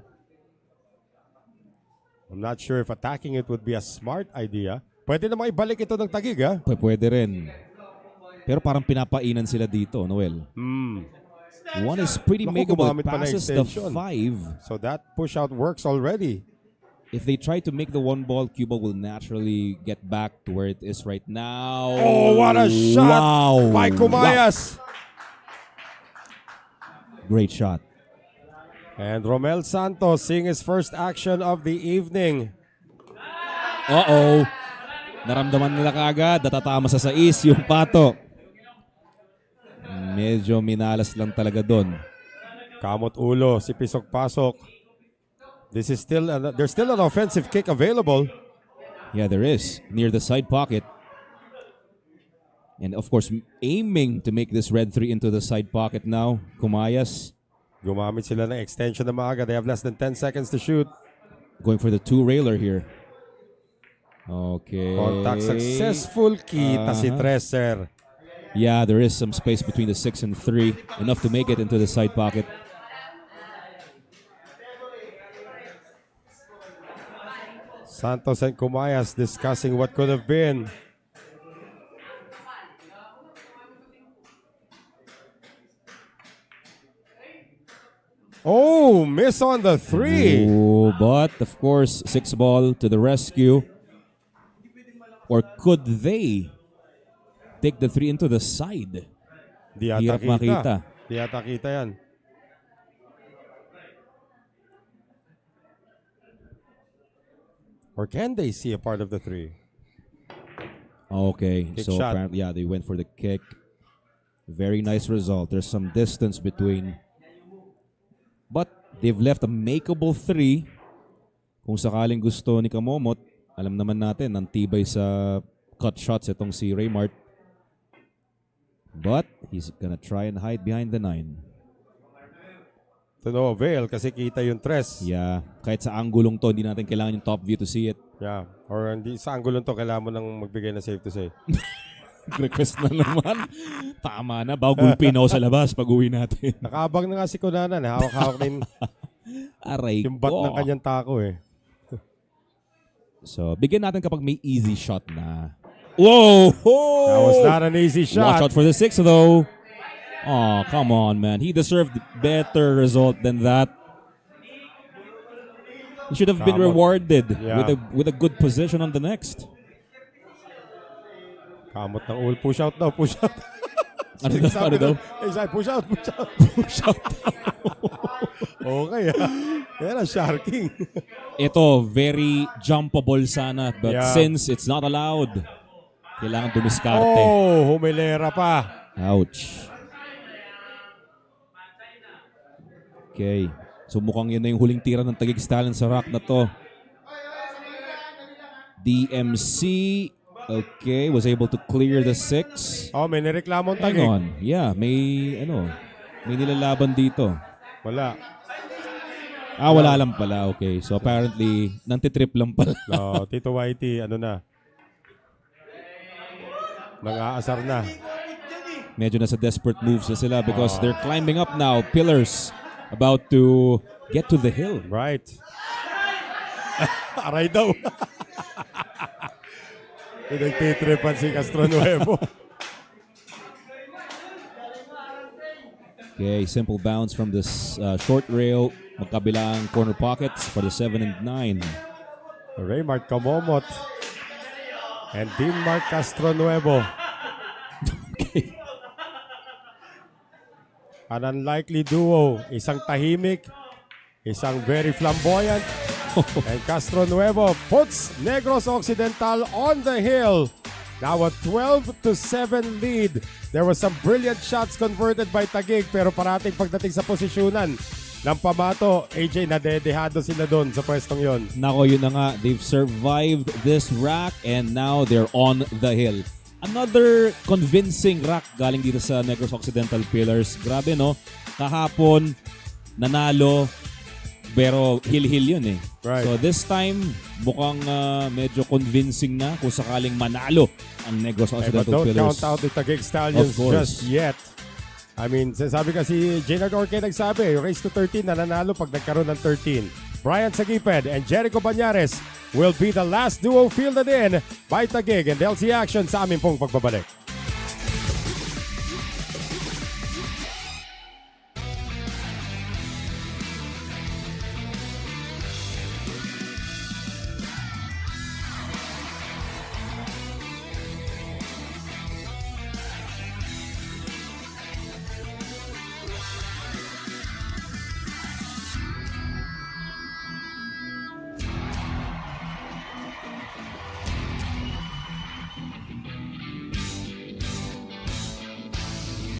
I'm not sure if attacking it would be a smart idea. Pwede namang ibalik ito ng Taguig, Pwede rin. Pero parang pinapainan sila dito, Noel. One is pretty makeable. Passes the 5. So that push out works already. If they try to make the 1 ball, Cuba will naturally get back to where it is right now. Oh, what a shot by Cumayas. Great shot. And Romel Santos seeing his first action of the evening. Naramdaman nila kagad, natatama sa 6 yung pato. Medyo minalas lang talaga doon. Kamot ulo si Pisok Pasok. This is still there's still an offensive kick available. Yeah, there is near the side pocket. And of course, aiming to make this red 3 into the side pocket now, Cumayas. Gumamit sila ng extension na maaga. They have less than 10 seconds to shoot. Going for the 2-railer here. Okay. Contact successful. Kita si Treser. Yeah, there is some space between the 6 and 3. Enough to make it into the side pocket. Santos and Cumayas discussing what could have been. Oh, miss on the 3. Oh, but of course, 6 ball to the rescue. Or could they take the 3 into the side? Di ata Hirap makita. Di ata kita yan. Or can they see a part of the 3? Okay, Kick so shot. apparently, yeah, they went for the kick. Very nice result. There's some distance between. But they've left a makeable 3. Kung sakaling gusto ni Kamomot, alam naman natin, ang tibay sa cut shots itong si Raymart. But he's gonna try and hide behind the 9. To no avail kasi kita yung 3. Yeah, kahit sa anggulong to, hindi natin kailangan yung top view to see it. Yeah. Or hindi sa angulo to, kailangan mo nang magbigay na safe to say. Request na naman. Tama na, bagong pinaw sa labas pag uwi natin. Nakaabang na nga si Kunanan. Hawak-hawak na Aray yung bat ko. ng kanyang tako eh. So, bigyan natin kapag may easy shot na. Whoa! That was not an easy shot. Watch out for the 6 though. Oh, come on, man. He deserved better result than that. He should have been Kamot. rewarded Yeah. with a good position on the next. Kamot ng ul. Push out daw. Push out. Ano daw? Ano daw? Exactly. Push out. Push out. Push out. Okay ah. Yan ang sharking. Ito, very jumpable sana. But Yeah. since it's not allowed, kailangan dumiskarte. Oh, humilera pa. Ouch. Okay. So mukhang yun na yung huling tira ng Taguig Stallions sa rack na to. DMC, okay, was able to clear the 6. Oh, may nireklamong Hang Taguig. on. Yeah, may nilalaban dito. Wala. Wala lang pala. Okay. So apparently, nantitrip lang pala. No, Tito Whitey, ano na. Nang-aasar na. Medyo nasa desperate moves na sila because they're climbing up now. Pillars about to get to the hill. Right. Aray daw. Nagtitripan si Castro Nuevo. Okay, simple bounce from this short rail. Magkabilang corner pockets for the 7 and 9. Raymart Kamomot and Dinmark Castro Nuevo. Okay. An unlikely duo. Isang tahimik, isang very flamboyant. And Castro Nuevo puts Negros Occidental on the hill. Now a 12-7 lead. There was some brilliant shots converted by Taguig pero parating pagdating sa posisyonan ng pamato, AJ, nadedehado sila doon sa pwestong yon. Nako, yun na nga. They've survived this rack and now they're on the hill. Another convincing rack galing dito sa Negros Occidental Pillars. Grabe, no? Kahapon, nanalo, pero hill-hill yun eh. Right. So this time, mukhang medyo convincing na kung sakaling manalo ang Negros But Occidental don't Pillars. count out the Taguig Stallions Of course. just yet. I mean, sabi kasi Jaynard Orque nagsabi, race to 13 na nanalo pag nagkaroon ng 13. Brian Sagiped and Jericho Banyares will be the last duo fielded in by Taguig, and they'll see action sa aming pong pagbabalik.